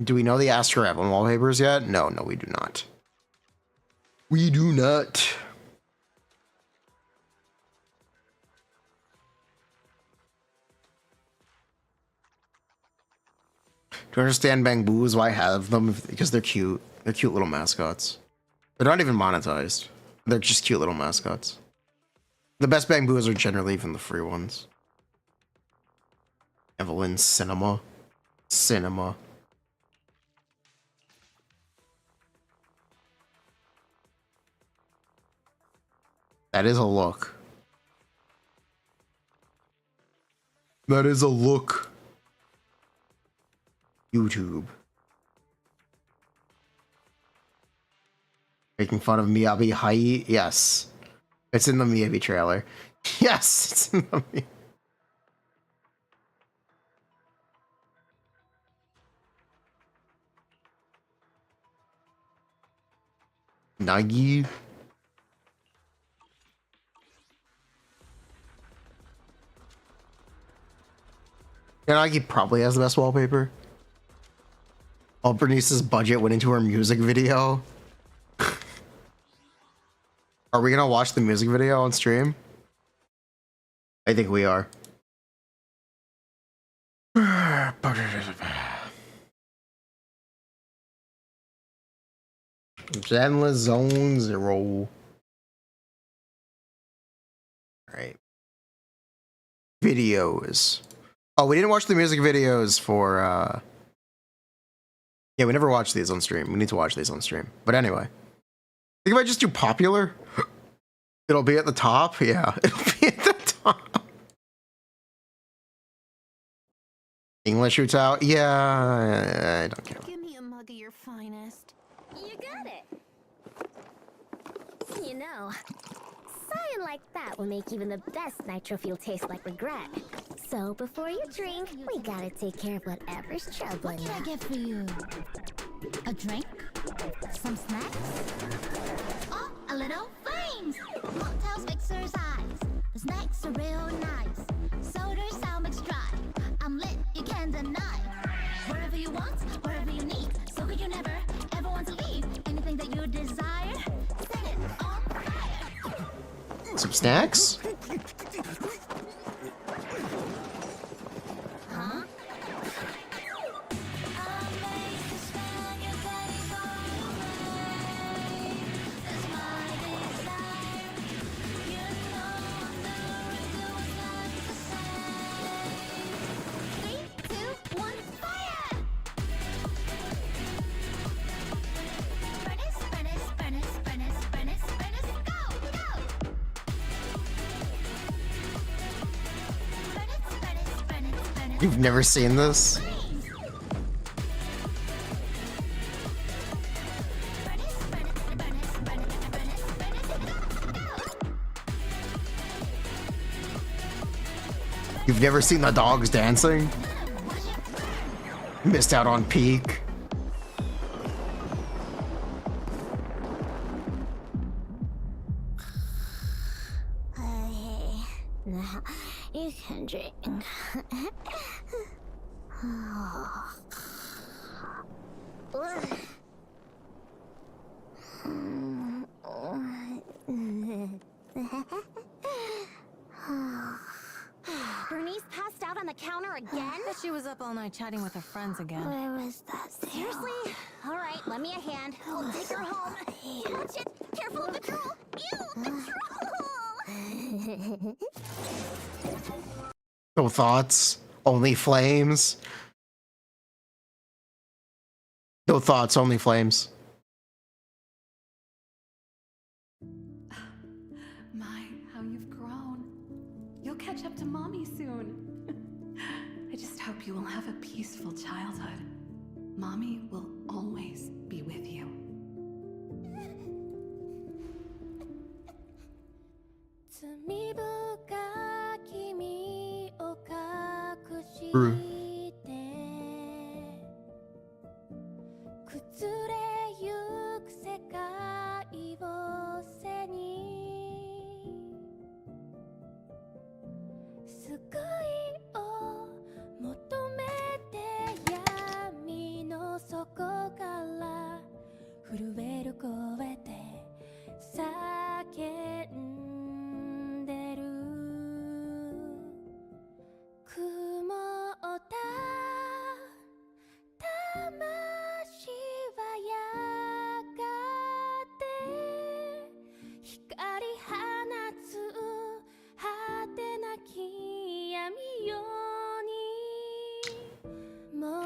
Do we know the Astro Evelyn wallpapers yet? No, we do not. We do not. Do you understand Bang Boos? Why have them? Because they're cute. They're cute little mascots. They're not even monetized. They're just cute little mascots. The best Bang Boos are generally even the free ones. Evelyn Cinema. That is a look. That is a look. YouTube. Making fun of Miyabi Hai? Yes. It's in the Miyabi trailer. Yes, it's in the Miyabi. Nagi. Nagi probably has the best wallpaper. All Bernice's budget went into her music video. Are we gonna watch the music video on stream? I think we are. Zenless Zone 0. Alright. Videos. Oh, we didn't watch the music videos for, yeah, we never watched these on stream. We need to watch these on stream. But anyway. I think if I just do popular, it'll be at the top. Yeah, it'll be at the top. English shoots out? Yeah, I don't care. Give me a mug of your finest. You got it. You know, sighing like that will make even the best nitro fuel taste like regret. So before you drink, we gotta take care of whatever's troubling What can I you. get for you? A drink? Some snacks? Oh, a little flames! Mocktails fix your eyes. The snacks are real nice. Soda's sound mixed dry. I'm lit, you can't deny. Wherever you want, wherever you need. So could you never, ever want to leave? Anything that you desire, set it on fire. Some snacks? Huh? Three, two, one, fire! Furnace, furnace, furnace, furnace, furnace, furnace, go, go! Furnace, furnace, furnace, furnace. You've never seen this? You've never seen the dogs dancing? Missed out on peak. Now you can drink. Bernice passed out on the counter again? Bet she was up all night chatting with her friends again. Where was that? Seriously? All right, lend me a hand. I'll take her home. Watch it. Careful of the troll. Ew, the troll. No thoughts, only flames. No thoughts, only flames. My, how you've grown. You'll catch up to mommy soon. I just hope you will have a peaceful childhood. Mommy will always be with you. True.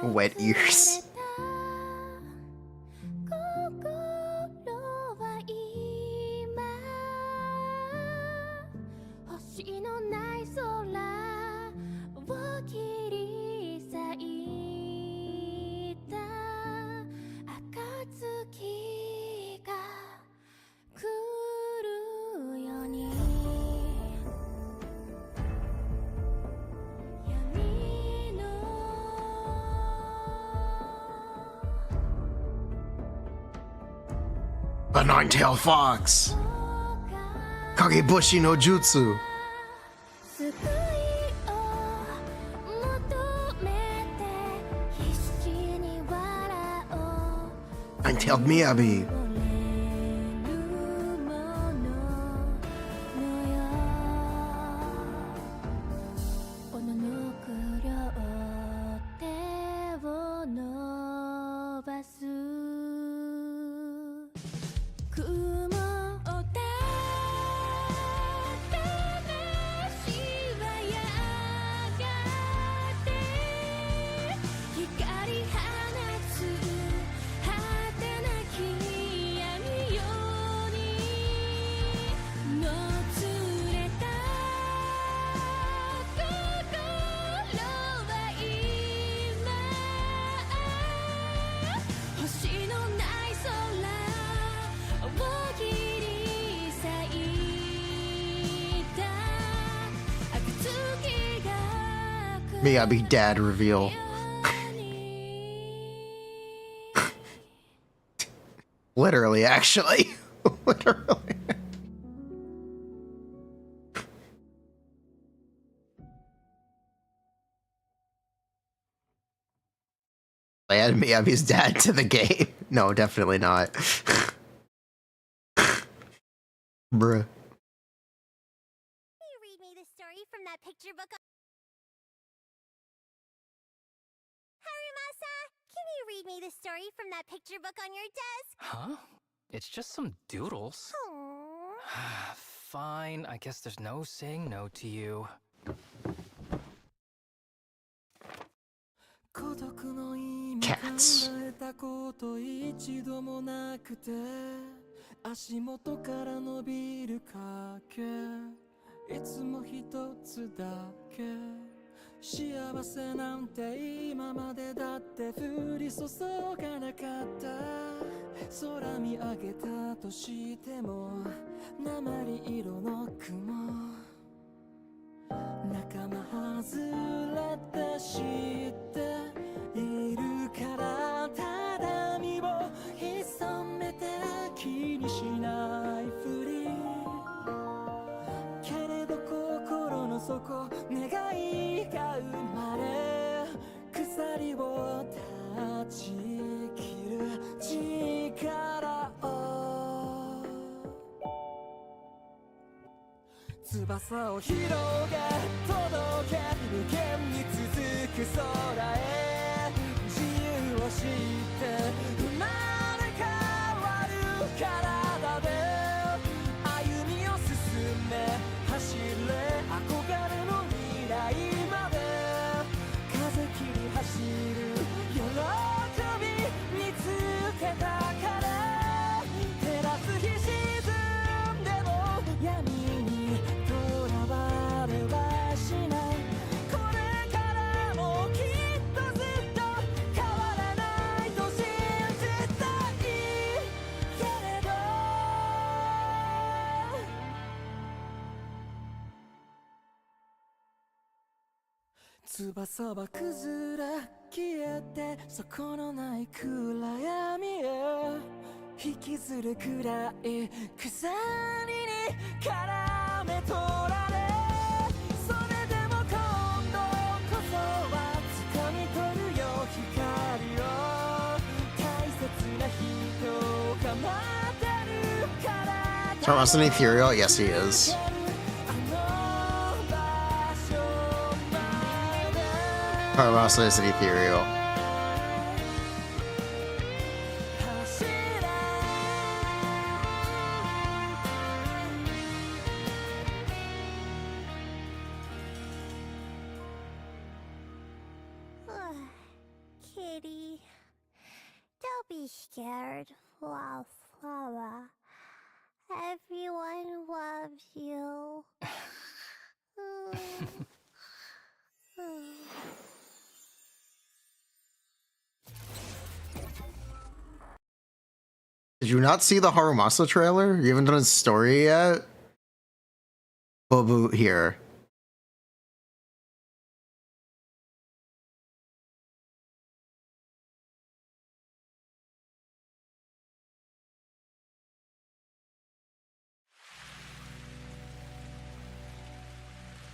Wet ears. A nine-tailed fox. Kagebushi no Jutsu. Nine-tailed Miyabi. Miyabi dad reveal. Literally, actually. Literally. Add Miyabi's dad to the game. No, definitely not. Bruh. Can you read me the story from that picture book? Harumasa, can you read me the story from that picture book on your desk? Huh? It's just some doodles. Aww. Fine, I guess there's no saying no to you. Cats. 足元から伸びる影いつも一つだけ幸せなんて今までだって降り注がなかった空見上げたとしても鉛色の雲仲間外れて知っているからただ身を潜めて気にしないふりけれど心の底願いが生まれ鎖を断ち切る力を翼を広げ届け無限に続く空へ自由を知って生まれ変わる体で歩みを進め走れ憧れの未来まで風切り走る喜び見つけたから照らす日沈んでも闇にとらわれはしないこれからもきっとずっと変わらないと信じたいけれど翼は崩れ消えて底のない暗闇へ引きずるくらい鎖に絡め取られそれでも今度こそは掴み取るよ光を大切な人が待ってるから So Russell Ethereal? Yes, he is. Russell is an Ethereal. Kitty, don't be scared, Wildflower. Everyone loves you. Did you not see the Harumasa trailer? You haven't done his story yet? Bobu here.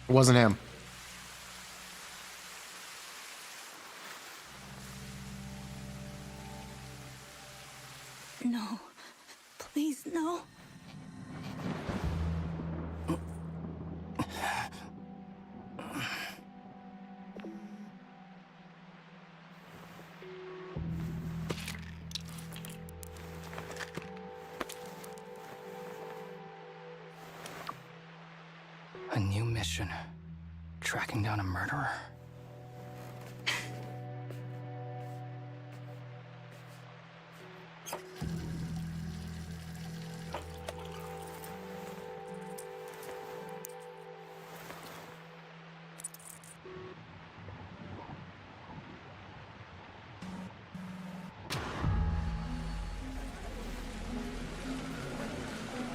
It wasn't him. No. Please, no. A new mission. Tracking down a murderer.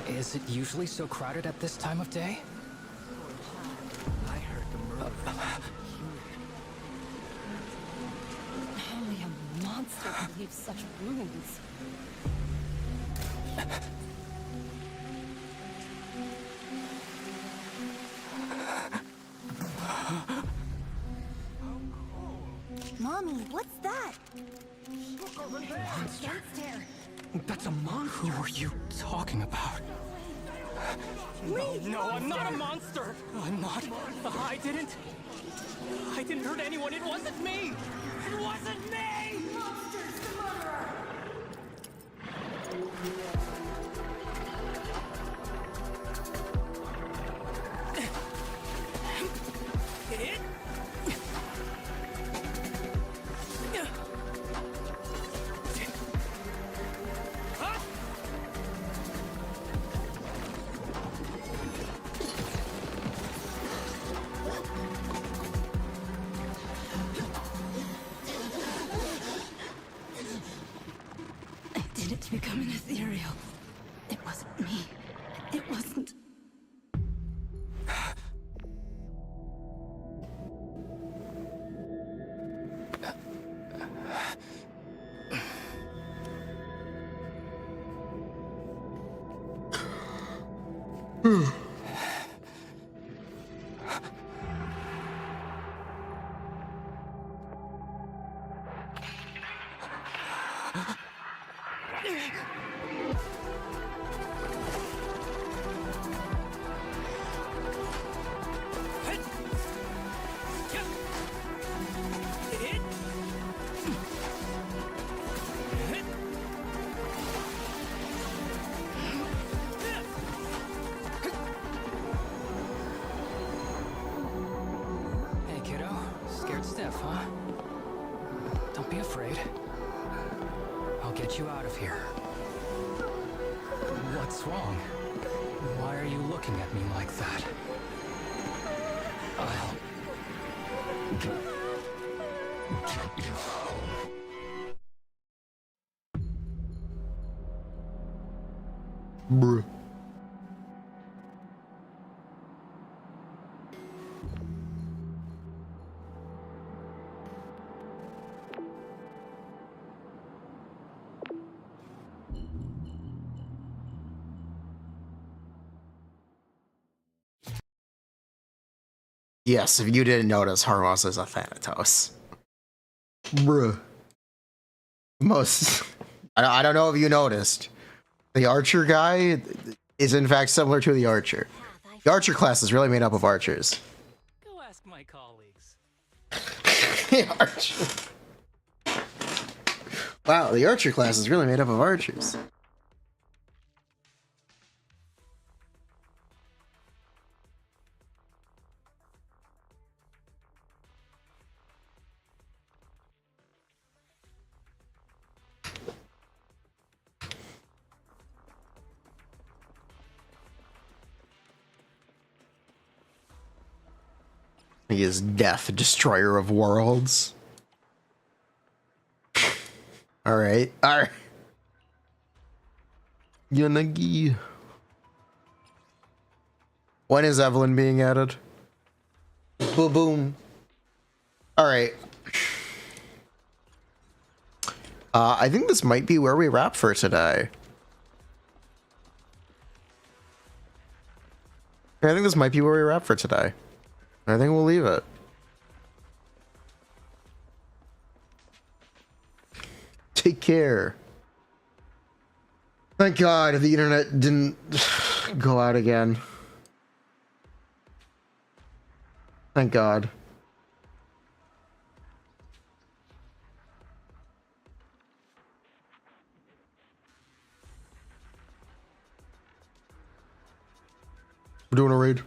Is it usually so crowded at this time of day? I heard the murder. Only a monster could leave such wounds. Mommy, what's that? Monster. That's a monster. Who are you talking about? No, I'm not a monster. I'm not. I didn't hurt anyone. It wasn't me. It wasn't me. Monster's the murderer. I did it to become an ethereal. It wasn't me. It wasn't. Hey, kiddo. Scared stiff, huh? Don't be afraid. I'll get you out of here. What's wrong? Why are you looking at me like that? I'll get you home. Bruh. Yes, if you didn't notice, Harmos is a Thanatos. Bruh. Most... I don't know if you noticed. The Archer guy is in fact similar to the Archer. The Archer class is really made up of archers. Go ask my colleagues. The Archer. Wow, the Archer class is really made up of archers. He is Death, Destroyer of Worlds. Alright, alright. Yanagi. When is Evelyn being added? Boom, boom. Alright. I think this might be where we wrap for today. I think this might be where we wrap for today. I think we'll leave it. Take care. Thank God the internet didn't go out again. Thank God. We're doing a raid.